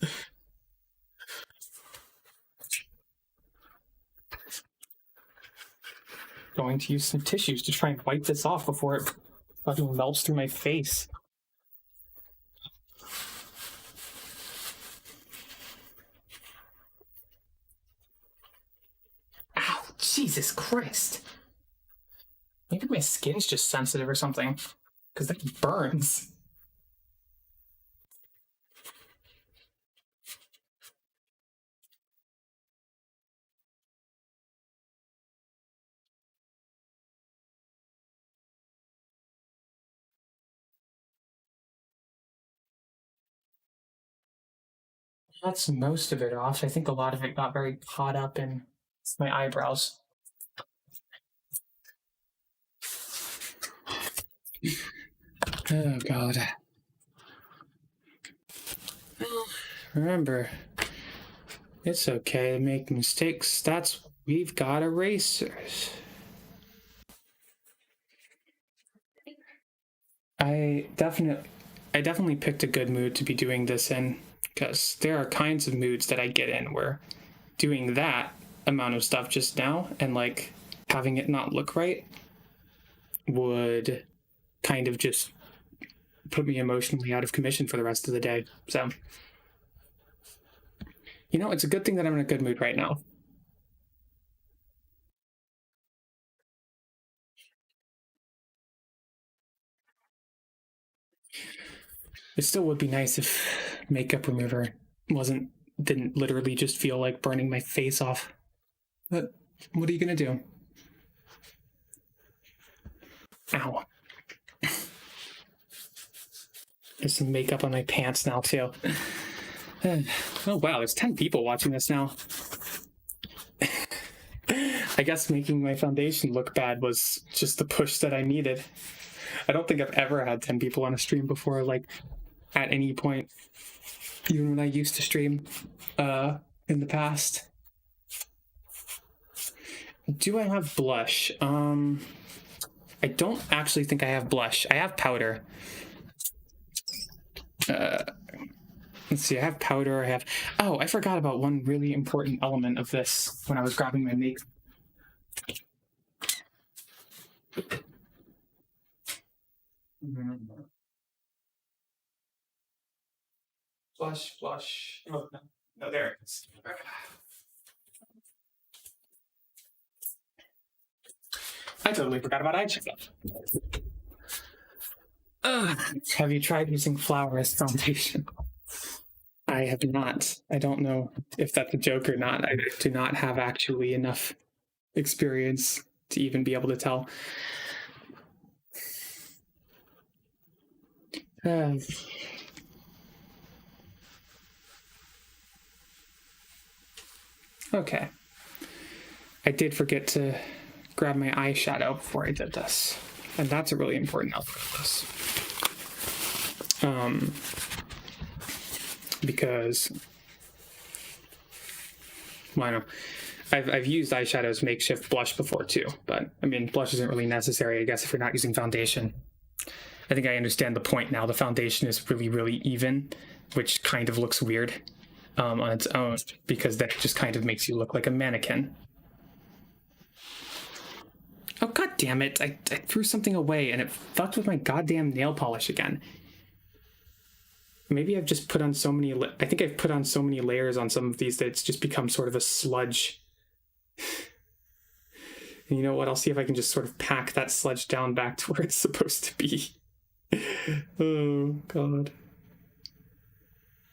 Going to use some tissues to try and wipe this off before it fucking melts through my face. Ow, Jesus Christ. Maybe my skin's just sensitive or something, because that burns. That's most of it off. I think a lot of it got very caught up in my eyebrows. Oh, God. Remember, it's okay to make mistakes. We've got erasers. I definitely picked a good mood to be doing this in, because there are kinds of moods that I get in where doing that amount of stuff just now and like having it not look right would kind of just put me emotionally out of commission for the rest of the day. So, it's a good thing that I'm in a good mood right now. It still would be nice if makeup remover didn't literally just feel like burning my face off. But what are you gonna do? Ow. There's some makeup on my pants now, too. Oh, wow, there's 10 people watching this now. I guess making my foundation look bad was just the push that I needed. I don't think I've ever had 10 people on a stream before, like, at any point, even when I used to stream in the past. Do I have blush? I don't actually think I have blush. I have powder. Let's see, I have powder, I forgot about one really important element of this when I was grabbing my makeup. Blush. Oh, no, there it is. I totally forgot about eyeshadow. Have you tried using flour as foundation? I have not. I don't know if that's a joke or not. I do not have actually enough experience to even be able to tell. Okay. I did forget to grab my eyeshadow before I did this. And that's a really important element of this. Because, well, I don't know. I've used eyeshadow's makeshift blush before too, but I mean, blush isn't really necessary, I guess, if you're not using foundation. I think I understand the point now. The foundation is really, really even, which kind of looks weird on its own, because that just kind of makes you look like a mannequin. Oh, god damn it. I threw something away and it fucked with my goddamn nail polish again. Maybe I've just put on so many... I think I've put on so many layers on some of these that it's just become sort of a sludge. And you know what? I'll see if I can just sort of pack that sludge down back to where it's supposed to be. Oh, God.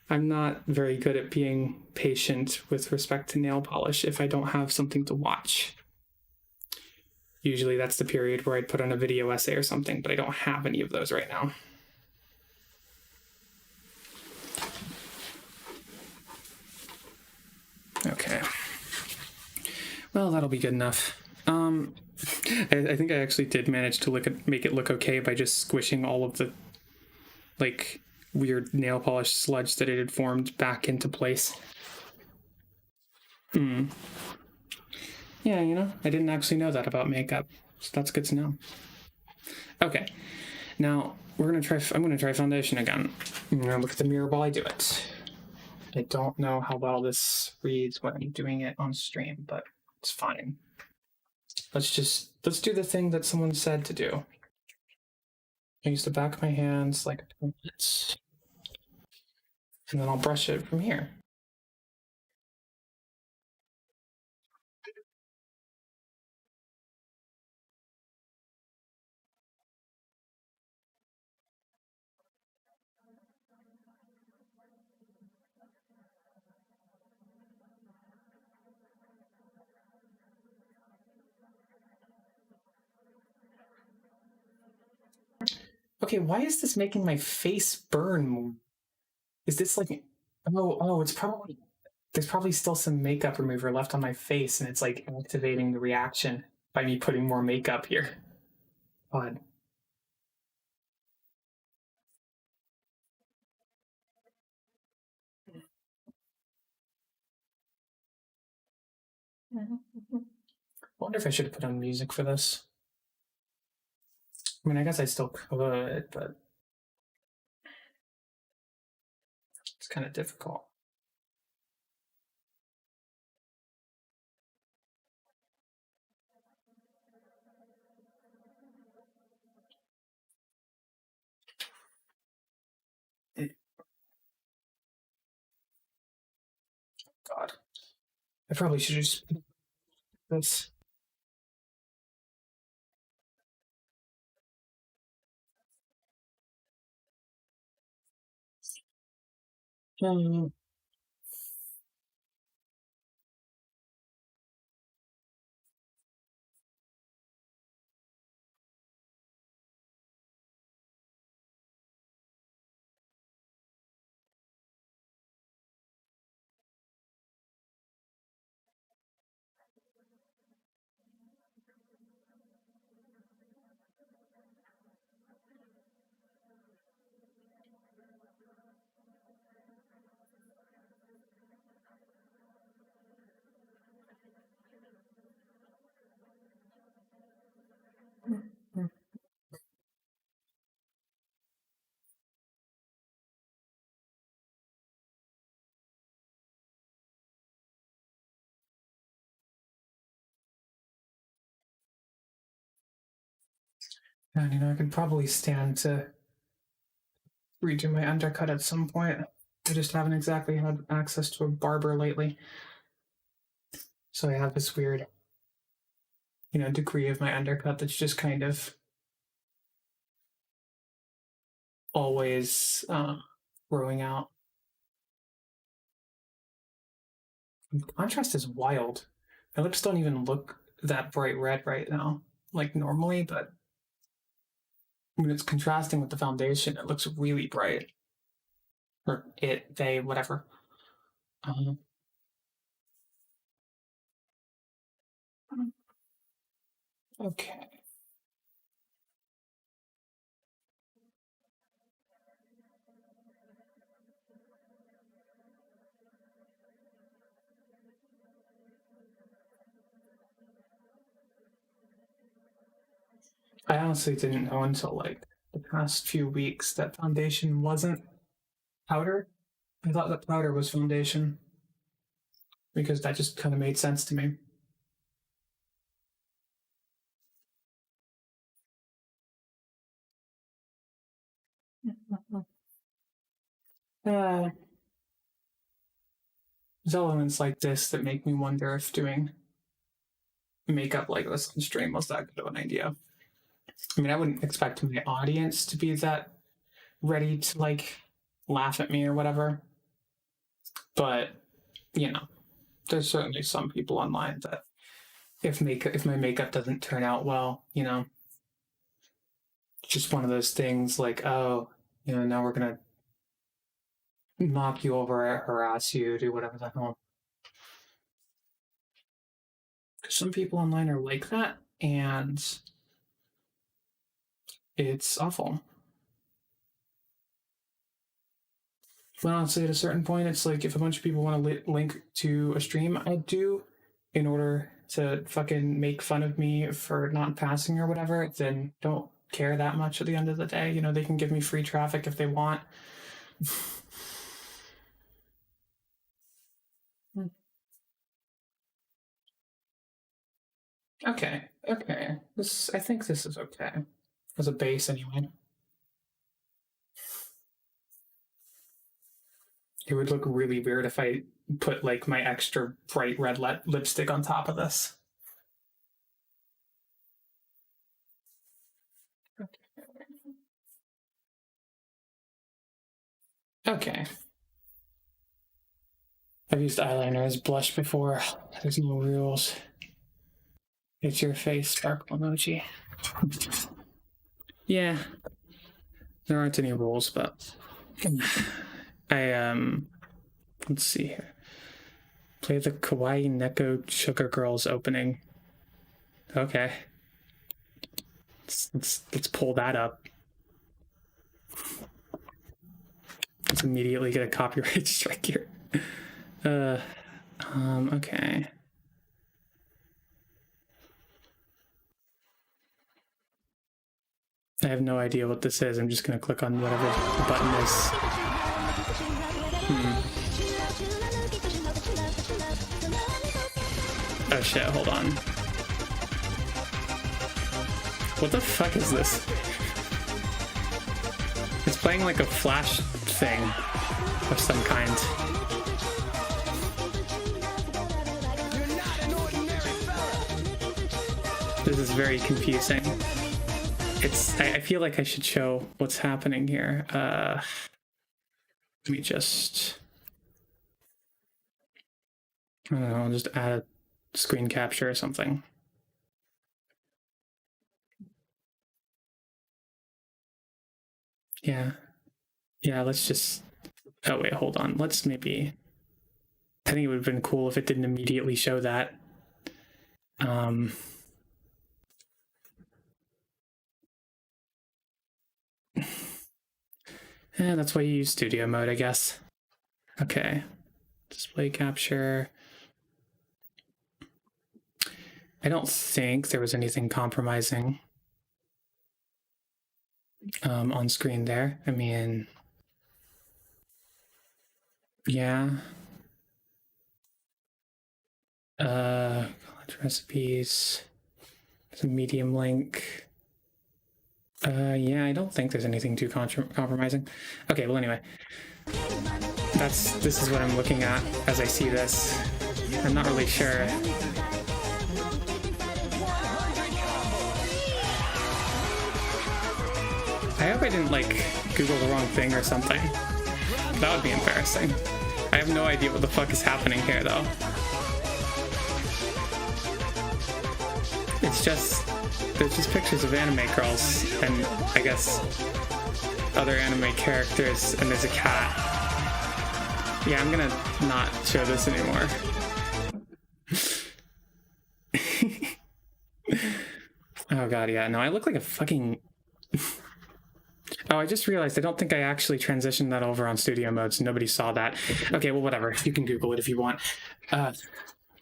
I'm not very good at being patient with respect to nail polish if I don't have something to watch. Usually that's the period where I'd put on a video essay or something, but I don't have any of those right now. Okay. Well, that'll be good enough. I think I actually did manage to make it look okay by just squishing all of the like weird nail polish sludge that it had formed back into place. Yeah, you know, I didn't actually know that about makeup, so that's good to know. Okay, now I'm gonna try foundation again. I'm gonna look at the mirror while I do it. I don't know how well this reads when I'm doing it on stream, but it's fine. Let's do the thing that someone said to do. I use the back of my hands like this, and then I'll brush it from here. Okay, why is this making my face burn more? Is this like, oh, it's probably, there's probably still some makeup remover left on my face and it's like activating the reaction by me putting more makeup here. Odd. I wonder if I should have put on music for this. I mean, I guess I still could, but it's kind of difficult. God. I probably should just this. And you know, I could probably stand to redo my undercut at some point. I just haven't exactly had access to a barber lately. So I have this weird, you know, degree of my undercut that's just kind of always growing out. Contrast is wild. My lips don't even look that bright red right now, like normally, but when it's contrasting with the foundation, it looks really bright. Or it, they, whatever. Okay. I honestly didn't know until like the past few weeks that foundation wasn't powder. I thought that powder was foundation because that just kind of made sense to me. There's elements like this that make me wonder if doing makeup like this on stream was that good of an idea. I mean, I wouldn't expect my audience to be that ready to like laugh at me or whatever. But, you know, there's certainly some people online that if my makeup doesn't turn out well, you know, just one of those things like, oh, you know, now we're gonna knock you over, harass you, do whatever the hell. Some people online are like that, and it's awful. But honestly, at a certain point, it's like if a bunch of people want to link to a stream I do in order to fucking make fun of me for not passing or whatever, then don't care that much at the end of the day. You know, they can give me free traffic if they want. Okay. I think this is okay. As a base, anyway. It would look really weird if I put like my extra bright red lipstick on top of this. Okay. I've used eyeliner as blush before. There's no rules. It's your face, sparkle emoji. Yeah. There aren't any rules, but let's see here. Play the Kawaii Neko Sugar Girls opening. Okay. Let's pull that up. Let's immediately get a copyright strike here. Okay. I have no idea what this is. I'm just gonna click on whatever the button is. Oh shit, hold on. What the fuck is this? It's playing like a flash thing of some kind. This is very confusing. I feel like I should show what's happening here. Let me just, I don't know, I'll just add a screen capture or something. Yeah, let's just, oh wait, hold on. Let's maybe, I think it would have been cool if it didn't immediately show that. Yeah, that's why you use studio mode, I guess. Okay, display capture. I don't think there was anything compromising on screen there. I mean, yeah. College recipes. There's a medium link. Yeah, I don't think there's anything too compromising. Okay, well anyway. This is what I'm looking at as I see this. I'm not really sure. I hope I didn't like Google the wrong thing or something. That would be embarrassing. I have no idea what the fuck is happening here though. There's just pictures of anime girls and I guess other anime characters, and there's a cat. Yeah, I'm gonna not show this anymore. Oh god, yeah, no, I look like a fucking... Oh, I just realized I don't think I actually transitioned that over on studio mode, so nobody saw that. Okay, well, whatever. You can Google it if you want. I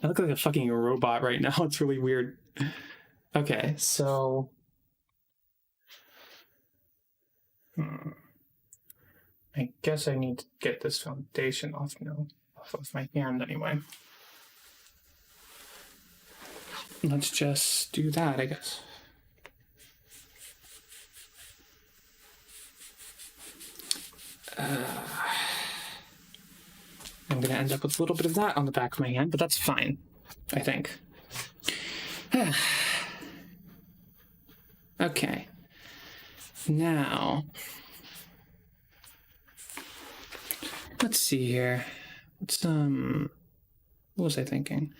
look like a fucking robot right now. It's really weird. Okay, so... I guess I need to get this foundation off of my hand anyway. Let's just do that, I guess. I'm going to end up with a little bit of that on the back of my hand, but that's fine, I think. Okay. Now, let's see here. It's what was I thinking?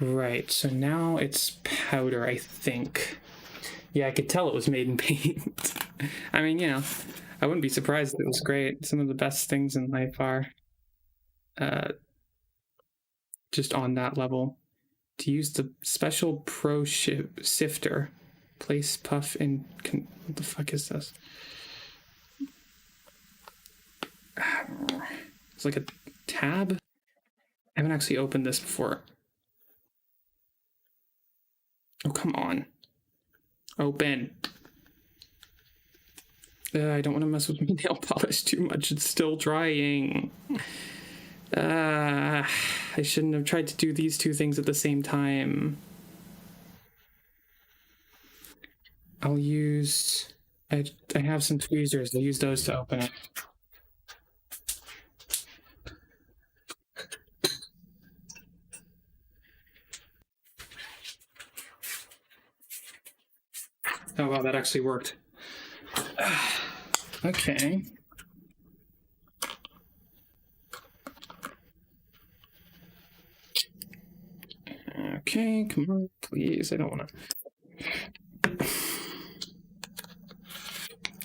Right, so now it's powder, I think. Yeah, I could tell it was made in paint. I mean, you know, I wouldn't be surprised if it was great. Some of the best things in life are just on that level. To use the special pro sifter, place puff in. What the fuck is this? It's like a tab. I haven't actually opened this before. Oh, come on. Open. I don't want to mess with my nail polish too much. It's still drying. I shouldn't have tried to do these two things at the same time. I'll use... I have some tweezers. I'll use those to open it. Oh, wow, that actually worked. Okay. Okay, come on, please. I don't want to.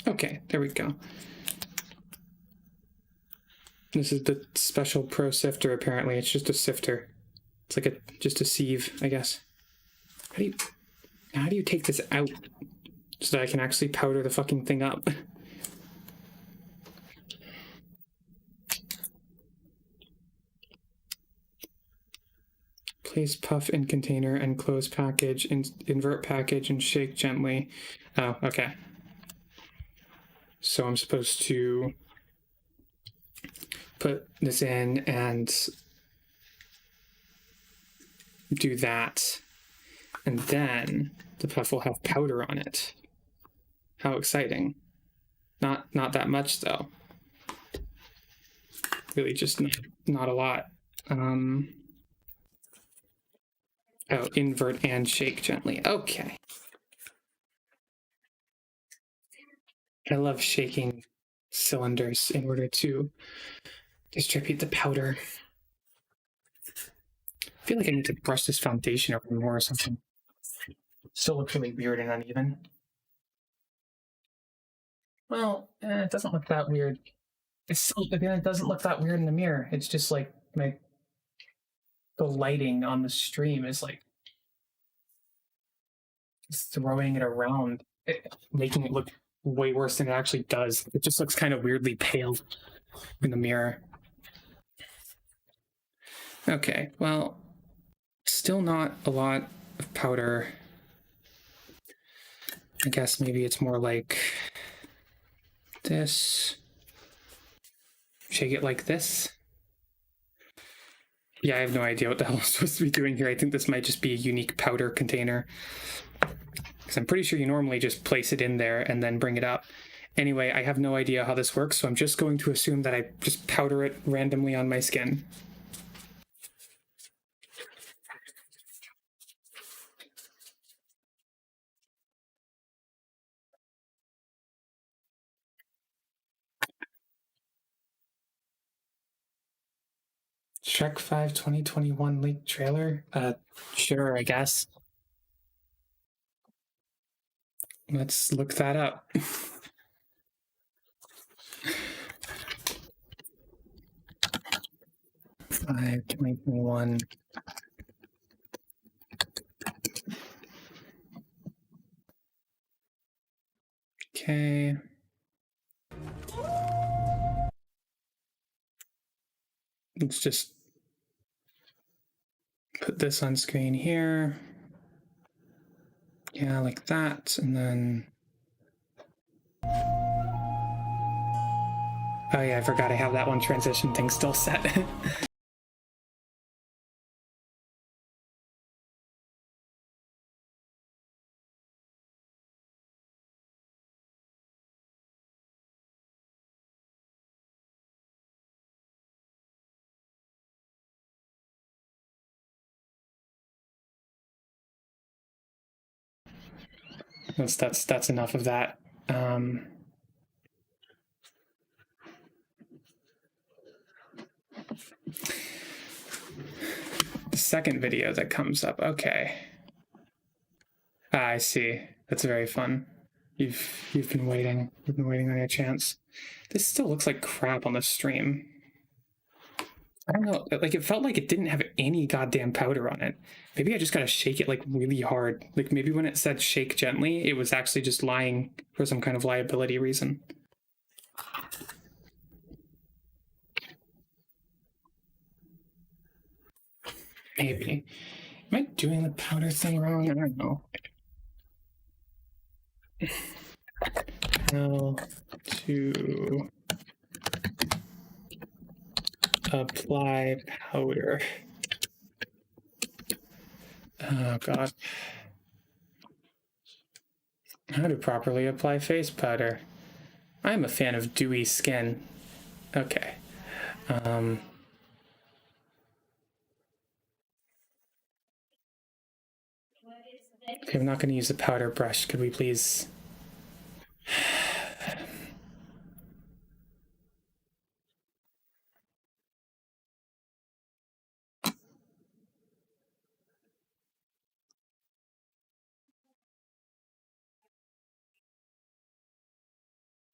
Okay, there we go. This is the special pro sifter, apparently. It's just a sifter. It's like just a sieve, I guess. How do you take this out so that I can actually powder the fucking thing up? Place puff in container and close package, invert package and shake gently. Oh, okay. So I'm supposed to put this in and do that. And then the puff will have powder on it. How exciting. Not that much though. Really just not a lot. Oh, invert and shake gently. Okay. I love shaking cylinders in order to distribute the powder. I feel like I need to brush this foundation over more or something. Still looks really weird and uneven. Well, it doesn't look that weird. It doesn't look that weird in the mirror. It's just like the lighting on the stream is like throwing it around, making it look way worse than it actually does. It just looks kind of weirdly pale in the mirror. Okay, well, still not a lot of powder. I guess maybe it's more like this. Shake it like this. Yeah, I have no idea what the hell I'm supposed to be doing here. I think this might just be a unique powder container. Because I'm pretty sure you normally just place it in there and then bring it up. Anyway, I have no idea how this works, so I'm just going to assume that I just powder it randomly on my skin. Shrek 5 2021 leaked trailer? Sure, I guess. Let's look that up. 2021. Okay. Let's just put this on screen here. Yeah, like that, and then... Oh yeah, I forgot I have that one transition thing still set. That's enough of that. The second video that comes up. Okay. I see. That's very fun. You've been waiting. You've been waiting on your chance. This still looks like crap on the stream. I don't know. Like, it felt like it didn't have any goddamn powder on it. Maybe I just gotta shake it like really hard. Like maybe when it said shake gently, it was actually just lying for some kind of liability reason. Maybe. Am I doing the powder thing wrong? I don't know. How to apply powder. Oh god. How to properly apply face powder. I'm a fan of dewy skin. Okay. Okay, I'm not going to use a powder brush. Could we please?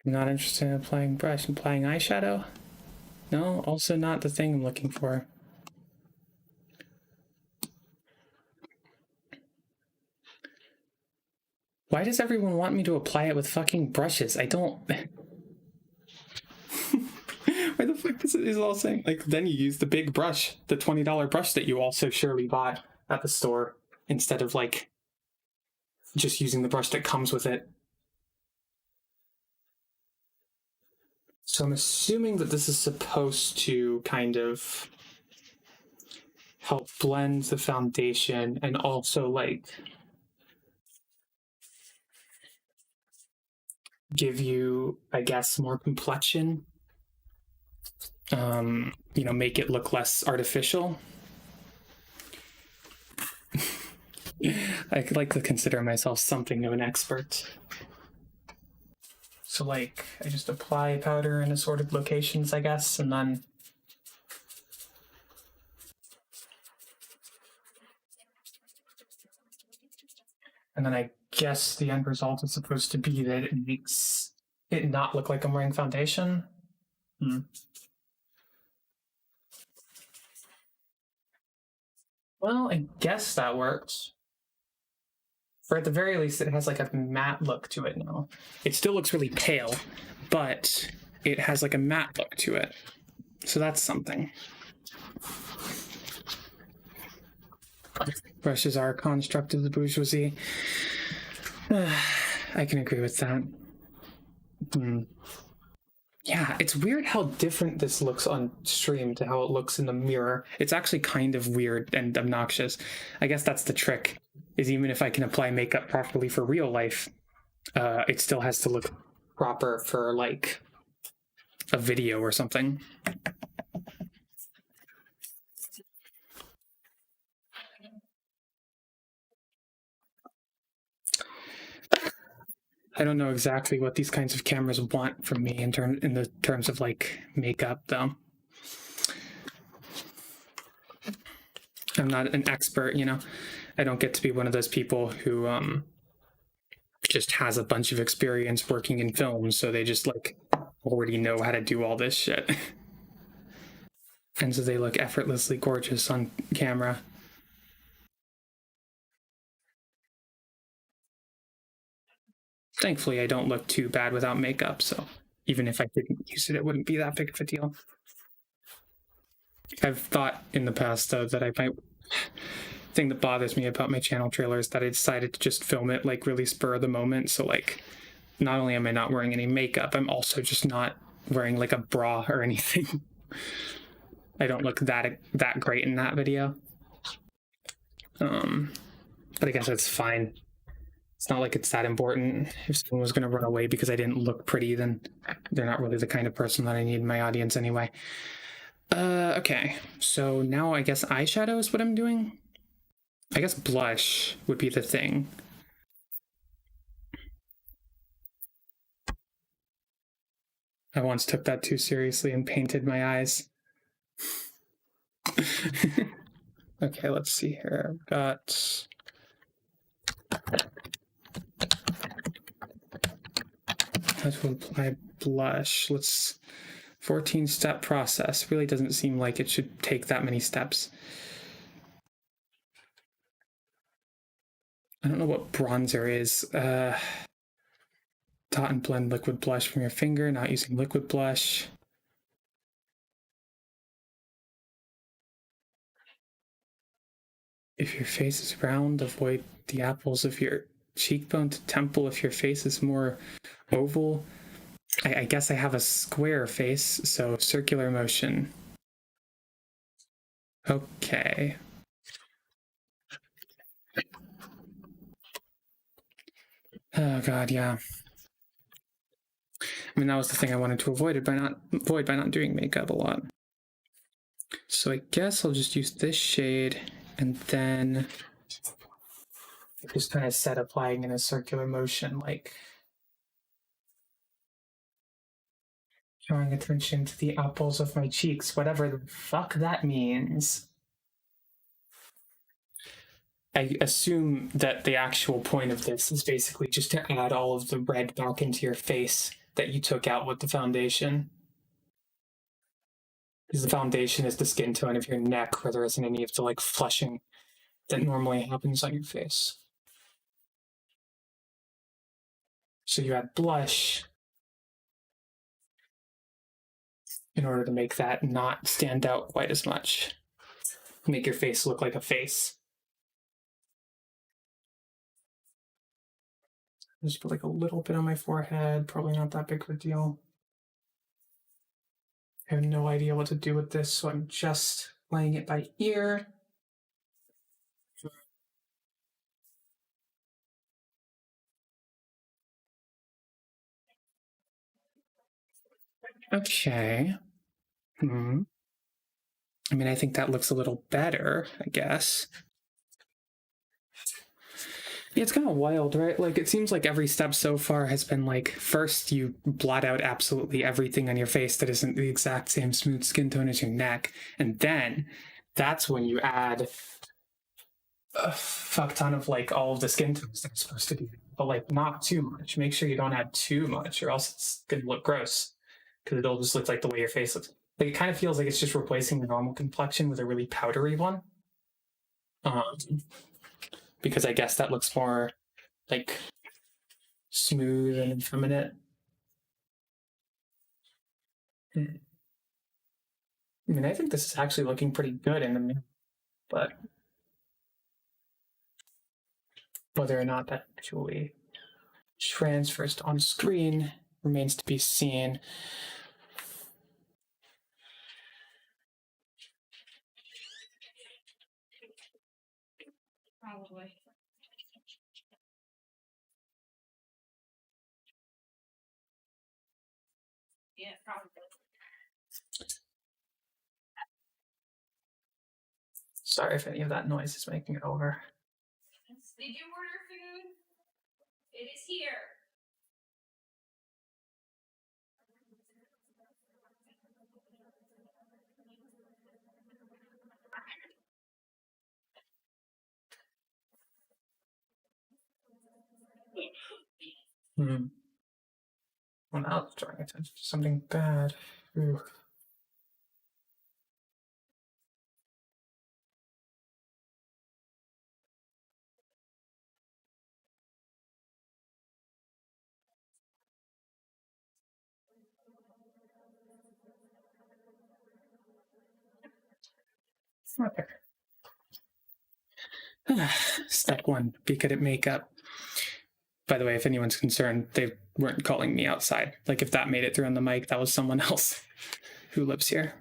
I'm not interested in applying brush. Applying eyeshadow? No, also not the thing I'm looking for. Why does everyone want me to apply it with fucking brushes? I don't... Why the fuck is it all saying? Like, then you use the big brush, the $20 brush that you also surely bought at the store, instead of, like, just using the brush that comes with it. So I'm assuming that this is supposed to kind of help blend the foundation and also, like, give you, I guess, more complexion. You know, make it look less artificial. I like to consider myself something of an expert. So, like, I just apply powder in assorted locations, I guess, and then... And then I guess the end result is supposed to be that it makes it not look like I'm wearing foundation. Well, I guess that works. Or at the very least, it has like a matte look to it now. It still looks really pale, but it has like a matte look to it. So that's something. Brushes are a construct of the bourgeoisie. I can agree with that. Yeah, it's weird how different this looks on stream to how it looks in the mirror. It's actually kind of weird and obnoxious. I guess that's the trick, is even if I can apply makeup properly for real life, it still has to look proper for, like, a video or something. I don't know exactly what these kinds of cameras want from me in the terms of, like, makeup, though. I'm not an expert, you know. I don't get to be one of those people who just has a bunch of experience working in films, so they just, like, already know how to do all this shit. And so they look effortlessly gorgeous on camera. Thankfully, I don't look too bad without makeup, so even if I didn't use it, it wouldn't be that big of a deal. I've thought in the past, though, that I might... thing that bothers me about my channel trailer is that I decided to just film it, like, really spur of the moment, so, like, not only am I not wearing any makeup, I'm also just not wearing, like, a bra or anything. I don't look that great in that video. But I guess that's fine. It's not like it's that important. If someone was going to run away because I didn't look pretty, then they're not really the kind of person that I need in my audience anyway. Okay, so now I guess eyeshadow is what I'm doing? I guess blush would be the thing. I once took that too seriously and painted my eyes. Okay, let's see here. I've got how to apply blush. Let's 14-step process. Really doesn't seem like it should take that many steps. I don't know what bronzer is. Dot and blend liquid blush from your finger, not using liquid blush. If your face is round, avoid the apples of your cheekbone to temple. If your face is more oval, I guess I have a square face, so circular motion. Okay. Oh god, yeah. I mean, that was the thing I wanted to avoid by not doing makeup a lot. So I guess I'll just use this shade and then just kind of set applying in a circular motion, like drawing attention to the apples of my cheeks, whatever the fuck that means. I assume that the actual point of this is basically just to add all of the red back into your face that you took out with the foundation. Because the foundation is the skin tone of your neck, where there isn't any of the like flushing that normally happens on your face. So you add blush in order to make that not stand out quite as much. Make your face look like a face. Just put like a little bit on my forehead, probably not that big of a deal. I have no idea what to do with this, so I'm just laying it by ear. Okay. I mean, I think that looks a little better, I guess. Yeah, it's kind of wild, right? Like, it seems like every step so far has been like, first you blot out absolutely everything on your face that isn't the exact same smooth skin tone as your neck, and then that's when you add a fuck ton of like all of the skin tones that are supposed to be, but like not too much. Make sure you don't add too much, or else it's gonna look gross, because it'll just look like the way your face looks. Like, it kind of feels like it's just replacing the normal complexion with a really powdery one. Because I guess that looks more like smooth and effeminate. I mean, I think this is actually looking pretty good in the mirror, but whether or not that actually transfers on screen remains to be seen. Probably. Yeah, probably. Sorry if any of that noise is making it over. Did you order food? It is here. Well, now it's drawing attention to something bad. Ooh. Okay. Step 1, be good at makeup. By the way, if anyone's concerned, they weren't calling me outside. Like, if that made it through on the mic, that was someone else who lives here.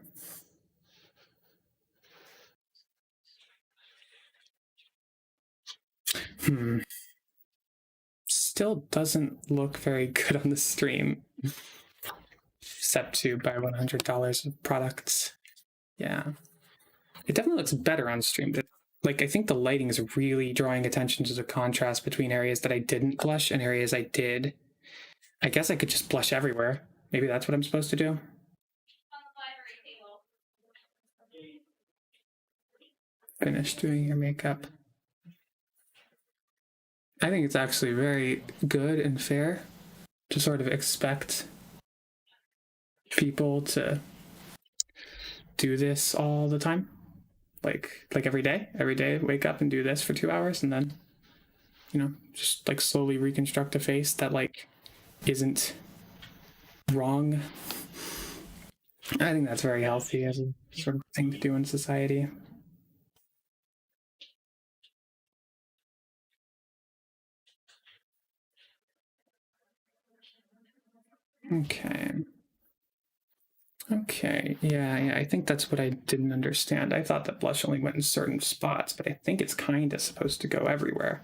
Still doesn't look very good on the stream. Step 2, buy $100 of products. Yeah. It definitely looks better on stream. Like, I think the lighting is really drawing attention to the contrast between areas that I didn't blush and areas I did. I guess I could just blush everywhere. Maybe that's what I'm supposed to do. finish doing your makeup. I think it's actually very good and fair to sort of expect people to do this all the time. Like every day, wake up and do this for 2 hours and then, just like slowly reconstruct a face that like isn't wrong. I think that's very healthy as a sort of thing to do in society. Okay, yeah, I think that's what I didn't understand. I thought that blush only went in certain spots, but I think it's kind of supposed to go everywhere.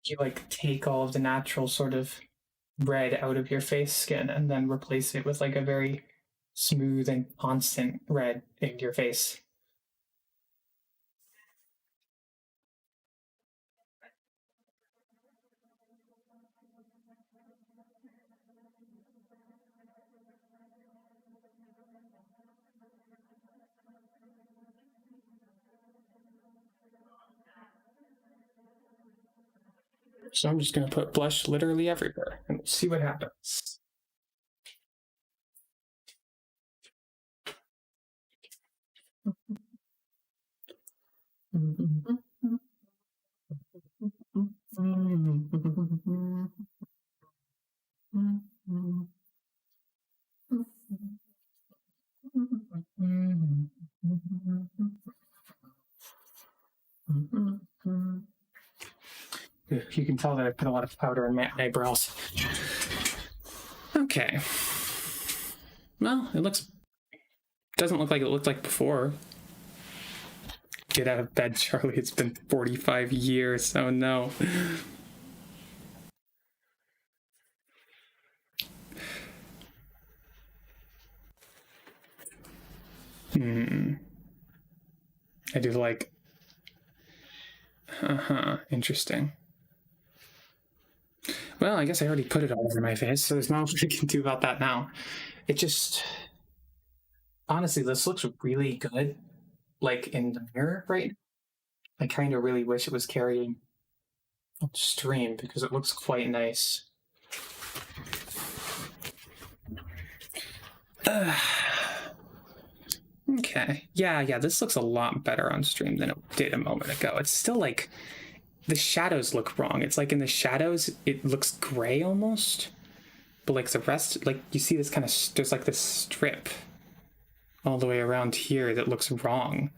You like take all of the natural sort of red out of your face skin and then replace it with like a very smooth and constant red in your face. So I'm just going to put blush literally everywhere and see what happens. You can tell that I put a lot of powder in my eyebrows. Okay. Well, doesn't look like it looked like before. Get out of bed, Charlie. It's been 45 years. Oh no. I do like. Interesting. Well, I guess I already put it all over my face, so there's not much I can do about that now. It just. Honestly, this looks really good. Like in the mirror, right? I kind of really wish it was carrying on stream because it looks quite nice. Okay. Yeah, this looks a lot better on stream than it did a moment ago. It's still like the shadows look wrong. It's like in the shadows, it looks gray almost. But like the rest, like you see this kind of, there's like this strip all the way around here that looks wrong.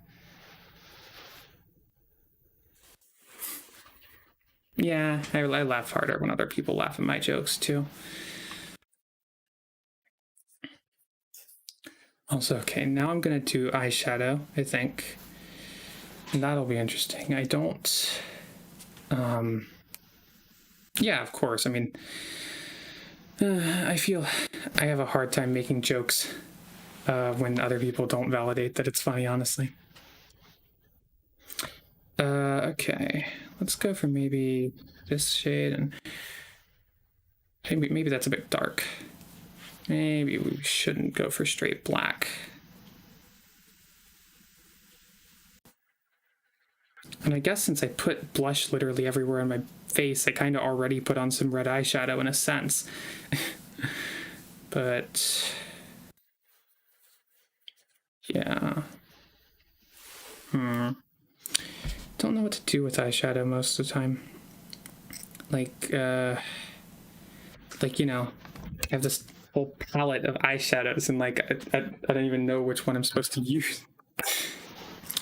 Yeah, I laugh harder when other people laugh at my jokes too. Also, okay, now I'm gonna do eyeshadow, I think. And that'll be interesting. I don't... yeah, of course. I mean, I feel I have a hard time making jokes when other people don't validate that it's funny, honestly. Okay, let's go for maybe this shade, and maybe that's a bit dark. Maybe we shouldn't go for straight black. And I guess since I put blush literally everywhere on my face, I kind of already put on some red eyeshadow in a sense. But yeah. Don't know what to do with eyeshadow most of the time. Like, you know, I have this whole palette of eyeshadows, and like I don't even know which one I'm supposed to use.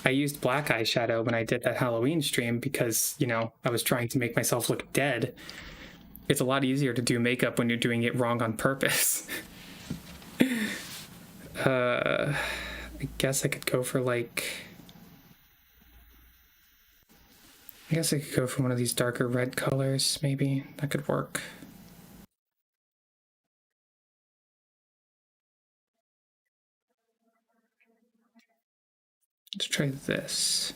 I used black eyeshadow when I did that Halloween stream because, you know, I was trying to make myself look dead. It's a lot easier to do makeup when you're doing it wrong on purpose. I guess I could go for like... I guess I could go for one of these darker red colors, maybe. That could work. Let's try this.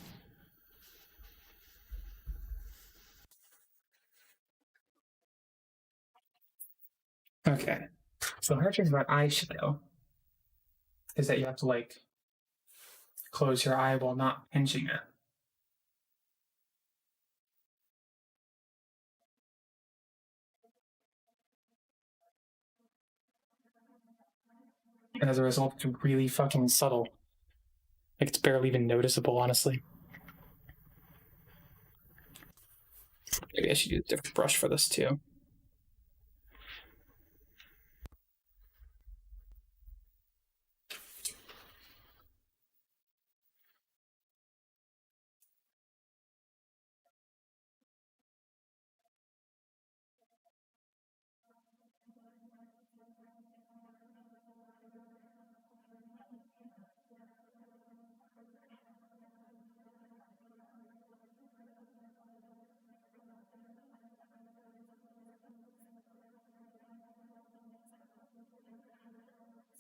Okay. So the hard thing about eyeshadow is that you have to like close your eye while not pinching it. And as a result, it's really fucking subtle. Like it's barely even noticeable, honestly. Maybe I should use a different brush for this too.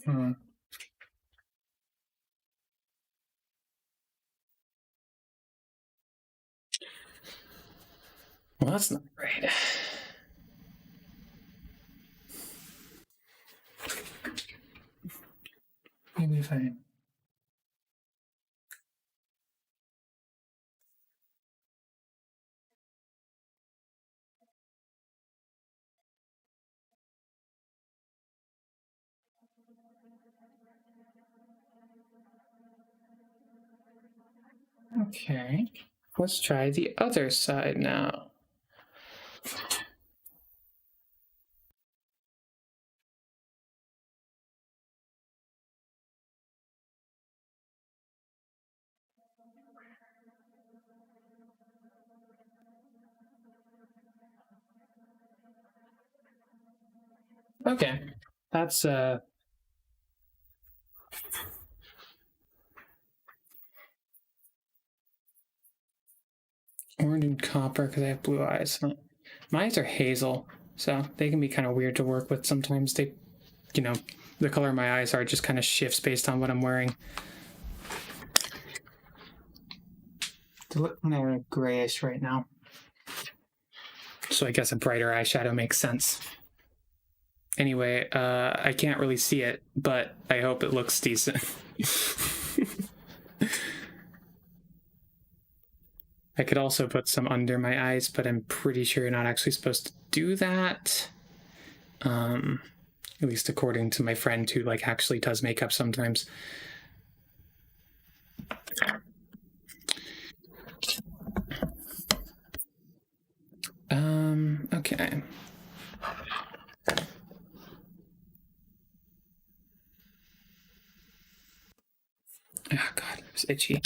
Hmm. Well, that's not right. Maybe if I. Okay. Let's try the other side now. Okay. That's orange and copper because I have blue eyes. My eyes are hazel, so they can be kind of weird to work with sometimes. They, the color of my eyes are just kind of shifts based on what I'm wearing. They look kind of grayish right now. So I guess a brighter eyeshadow makes sense. Anyway, I can't really see it, but I hope it looks decent. I could also put some under my eyes, but I'm pretty sure you're not actually supposed to do that. At least according to my friend who like actually does makeup sometimes. Okay. Oh god, it's itchy.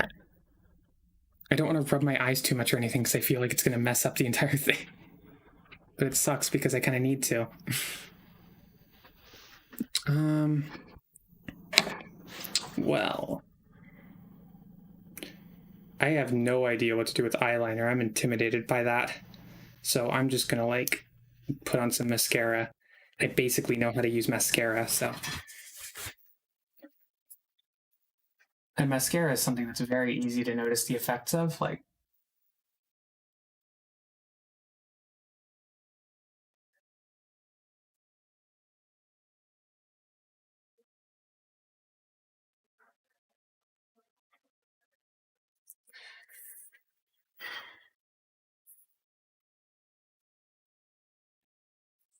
I don't want to rub my eyes too much or anything because I feel like it's going to mess up the entire thing. But it sucks because I kind of need to. Well, I have no idea what to do with eyeliner. I'm intimidated by that. So I'm just going to like put on some mascara. I basically know how to use mascara, so. And mascara is something that's very easy to notice the effects of. Like,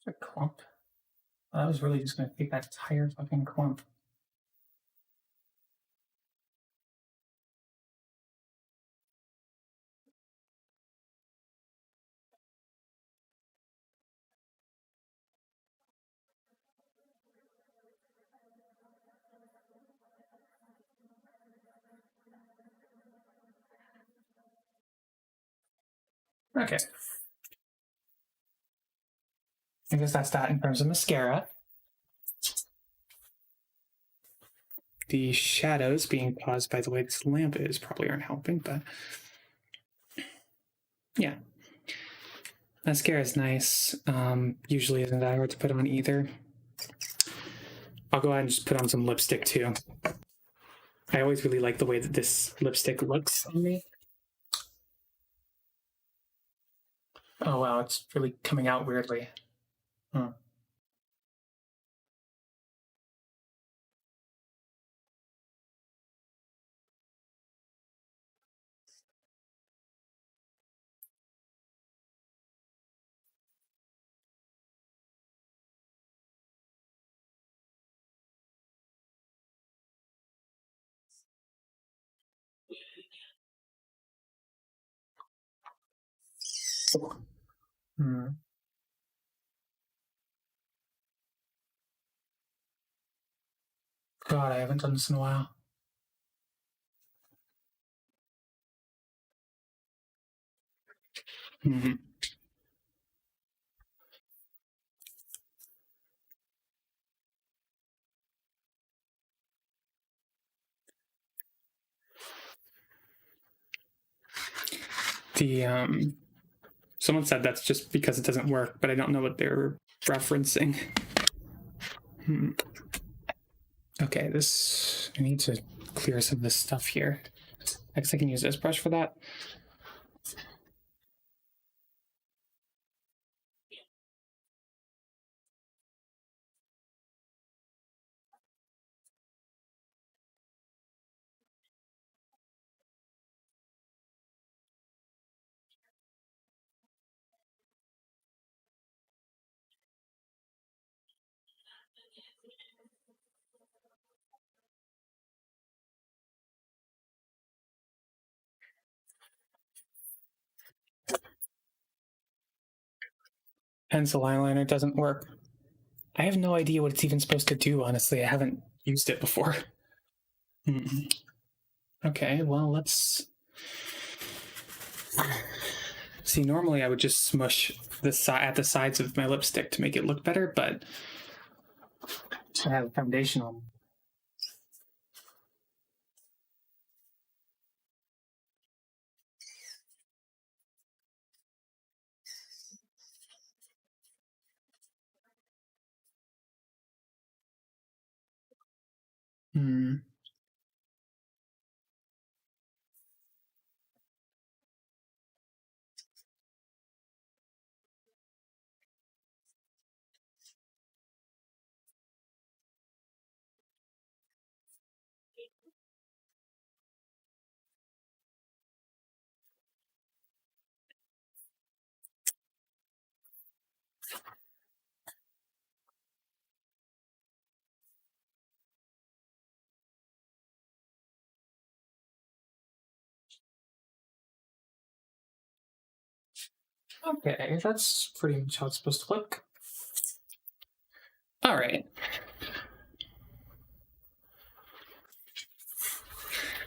a clump. I was really just going to take that entire fucking clump. Okay. I guess that's that in terms of mascara. The shadows being caused by the way this lamp is probably aren't helping, but yeah. Mascara is nice. Usually isn't that hard to put on either. I'll go ahead and just put on some lipstick too. I always really like the way that this lipstick looks on me. Oh wow, it's really coming out weirdly. Hmm. God, I haven't done this in a while. Hmm. The someone said that's just because it doesn't work, but I don't know what they're referencing. Okay, this, I need to clear some of this stuff here. I guess I can use this brush for that. Pencil eyeliner doesn't work. I have no idea what it's even supposed to do, honestly. I haven't used it before. Okay, well, let's see. Normally I would just smush the at the sides of my lipstick to make it look better, but I have a foundation on. Okay, that's pretty much how it's supposed to look. All right.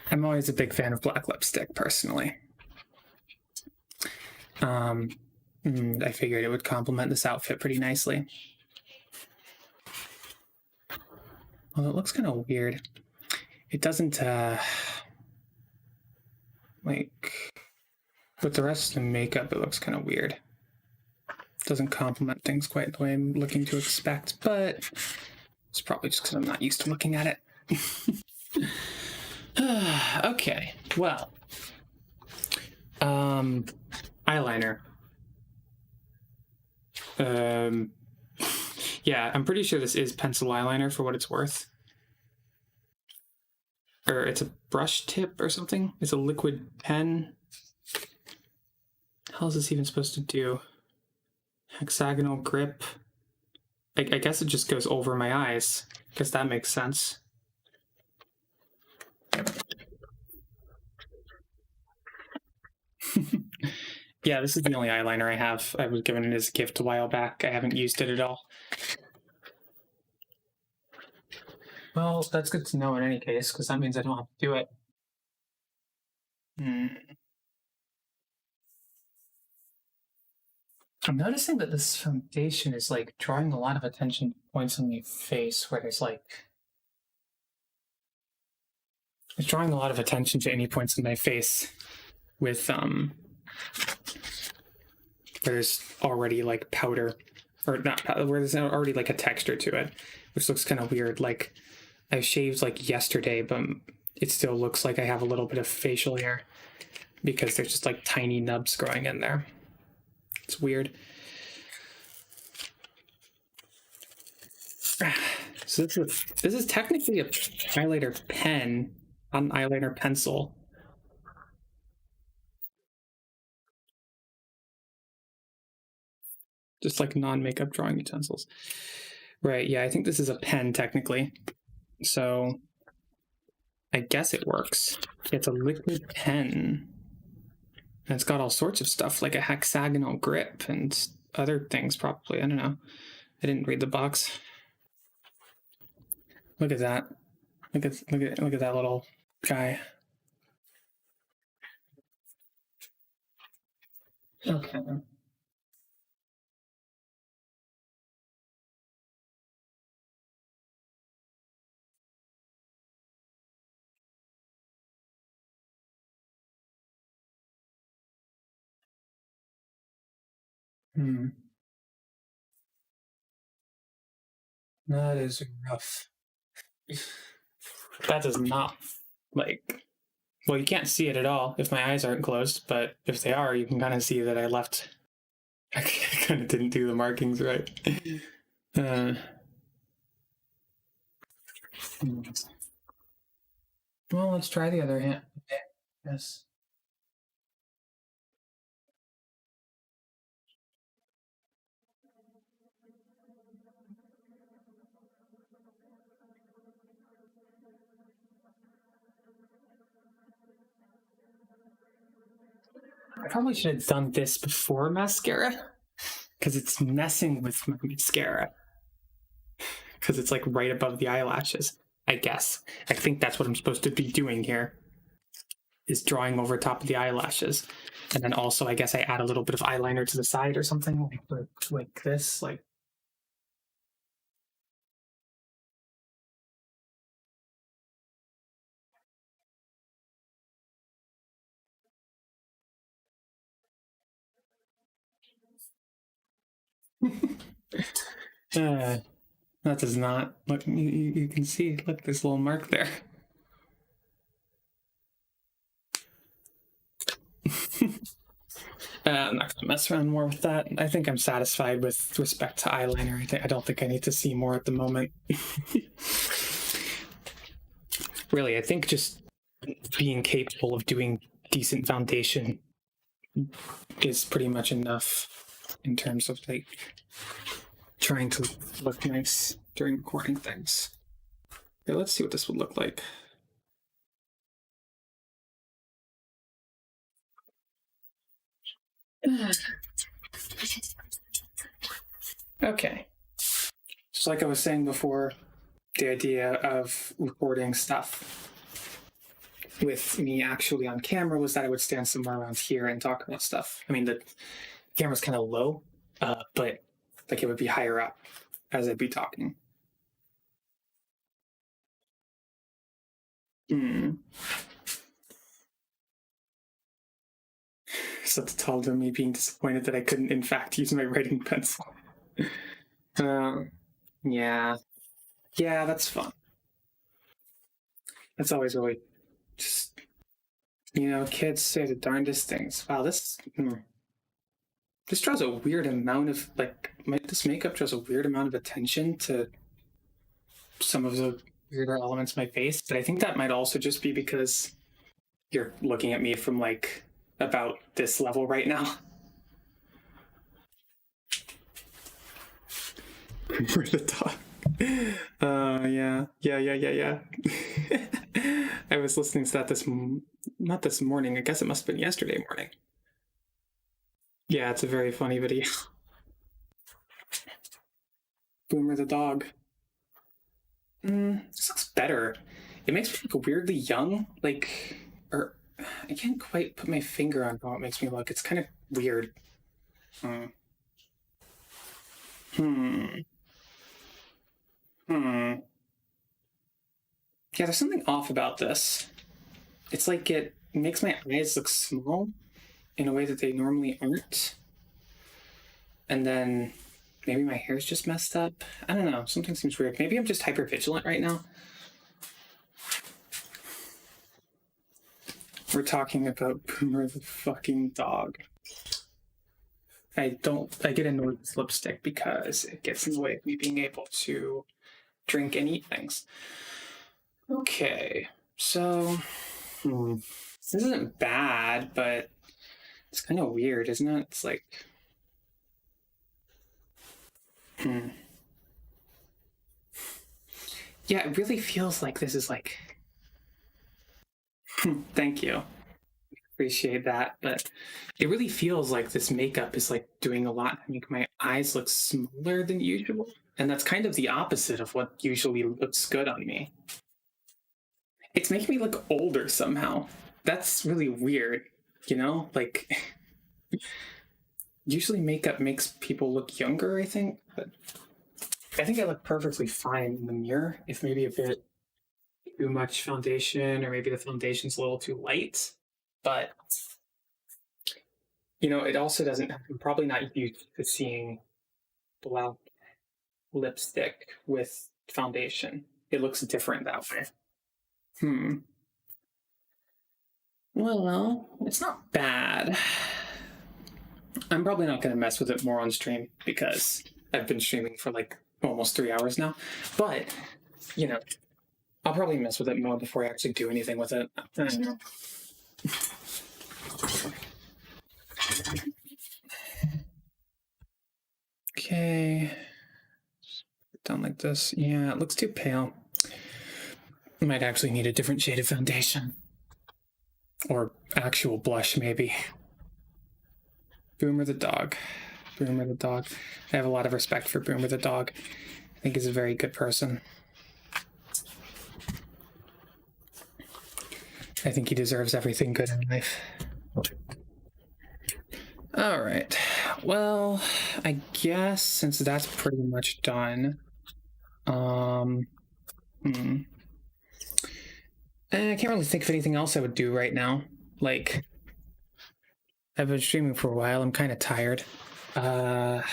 I'm always a big fan of black lipstick, personally. I figured it would complement this outfit pretty nicely. Well, it looks kind of weird. It doesn't, like, with the rest of the makeup, it looks kind of weird. It doesn't complement things quite the way I'm looking to expect, but it's probably just because I'm not used to looking at it. Okay, well, eyeliner. Yeah, I'm pretty sure this is pencil eyeliner for what it's worth. Or it's a brush tip or something. It's a liquid pen. How is this even supposed to do? Hexagonal grip. I guess it just goes over my eyes. I guess that makes sense. Yeah, this is the only eyeliner I have. I was given it as a gift a while back. I haven't used it at all. Well, that's good to know in any case, because that means I don't have to do it. I'm noticing that this foundation is like drawing a lot of attention to points on my face where there's like. It's drawing a lot of attention to any points in my face with where there's already like powder, or not powder, where there's already like a texture to it, which looks kind of weird. Like I shaved like yesterday, but it still looks like I have a little bit of facial hair because there's just like tiny nubs growing in there. It's weird. So this is technically a highlighter pen on eyeliner pencil. Just like non-makeup drawing utensils. Right, yeah, I think this is a pen technically. So I guess it works. It's a liquid pen. And it's got all sorts of stuff, like a hexagonal grip and other things, probably. I don't know. I didn't read the box. Look at that. Look at that little guy. Okay. That is rough. That does not, like, well, you can't see it at all if my eyes aren't closed, but if they are, you can kind of see that I kind of didn't do the markings right. Well, let's try the other hand. Yes. I probably should have done this before mascara because it's messing with my mascara because it's like right above the eyelashes. I guess. I think that's what I'm supposed to be doing here is drawing over top of the eyelashes. And then also, I guess I add a little bit of eyeliner to the side or something like this. Like, that does not look. You can see. Look, this little mark there. I'm not gonna mess around more with that. I think I'm satisfied with respect to eyeliner. I don't think I need to see more at the moment. Really, I think just being capable of doing decent foundation is pretty much enough in terms of like trying to look nice during recording things. Okay, let's see what this would look like. Okay. Just like I was saying before, the idea of recording stuff with me actually on camera was that I would stand somewhere around here and talk about stuff. I mean, the camera's kind of low, but like it would be higher up as I'd be talking. So to tell them me being disappointed that I couldn't, in fact, use my writing pencil. Yeah. Yeah, that's fun. That's always really just, kids say the darndest things. Wow, this draws a weird amount of, this makeup draws a weird amount of attention to some of the weirder elements of my face, but I think that might also just be because you're looking at me from, like, about this level right now. For the dog. Yeah. I was listening to that not this morning. I guess it must have been yesterday morning. Yeah, it's a very funny video. Boomer the dog. This looks better. It makes me look weirdly young. Or I can't quite put my finger on how it makes me look. It's kind of weird. Yeah, there's something off about this. It's like it makes my eyes look small in a way that they normally aren't. And then maybe my hair's just messed up. I don't know. Something seems weird. Maybe I'm just hypervigilant right now. We're talking about Boomer the fucking dog. I get annoyed with lipstick because it gets in the way of me being able to drink and eat things. Okay, so this isn't bad, but it's kind of weird, isn't it? It's like, yeah, it really feels like this is like, thank you. appreciate that, but it really feels like this makeup is like doing a lot to make my eyes look smaller than usual. And that's kind of the opposite of what usually looks good on me. It's making me look older somehow. That's really weird, you know? Like, usually makeup makes people look younger, I think. But I think I look perfectly fine in the mirror, if maybe a bit too much foundation, or maybe the foundation's a little too light. But, you know, it also doesn't, I'm probably not used to seeing black lipstick with foundation. It looks different that way. Well, it's not bad. I'm probably not going to mess with it more on stream because I've been streaming for like almost 3 hours now. But, you know, I'll probably mess with it more before I actually do anything with it. Okay. Done like this. Yeah, it looks too pale. I might actually need a different shade of foundation. Or actual blush, maybe. Boomer the dog. Boomer the dog. I have a lot of respect for Boomer the dog. I think he's a very good person. I think he deserves everything good in life. All right. Well, I guess since that's pretty much done, I can't really think of anything else I would do right now. Like, I've been streaming for a while. I'm kind of tired. Look.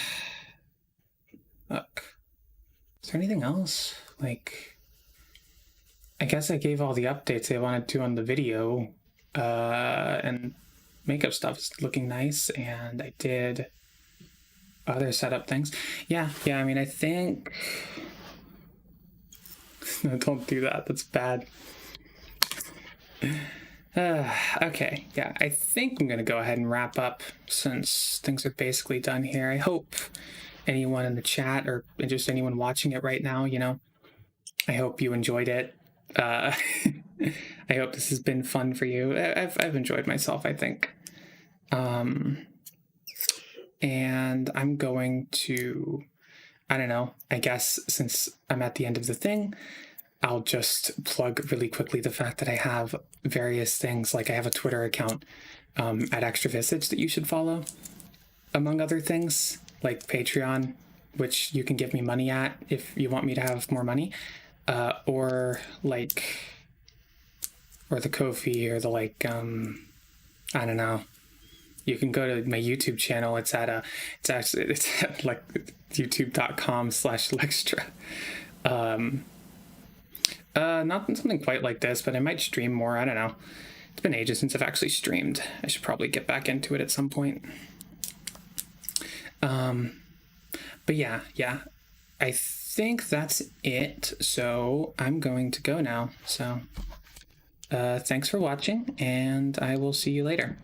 Is there anything else? Like, I guess I gave all the updates I wanted to on the video. And makeup stuff is looking nice. And I did other setup things. Yeah, I mean, I think... No, don't do that. That's bad. Okay, yeah, I think I'm going to go ahead and wrap up since things are basically done here. I hope anyone in the chat or just anyone watching it right now, you know, I hope you enjoyed it. I hope this has been fun for you. I've enjoyed myself, I think. And I'm going to, I don't know, I guess since I'm at the end of the thing, I'll just plug really quickly the fact that I have various things, like I have a Twitter account at Extra Visage that you should follow, among other things, like Patreon, which you can give me money at if you want me to have more money, or the Ko-fi, or the I don't know. You can go to my YouTube channel. It's at like youtube.com/Lextra. Not something quite like this, but I might stream more. I don't know. It's been ages since I've actually streamed. I should probably get back into it at some point. But yeah, I think that's it. So I'm going to go now. So thanks for watching, and I will see you later.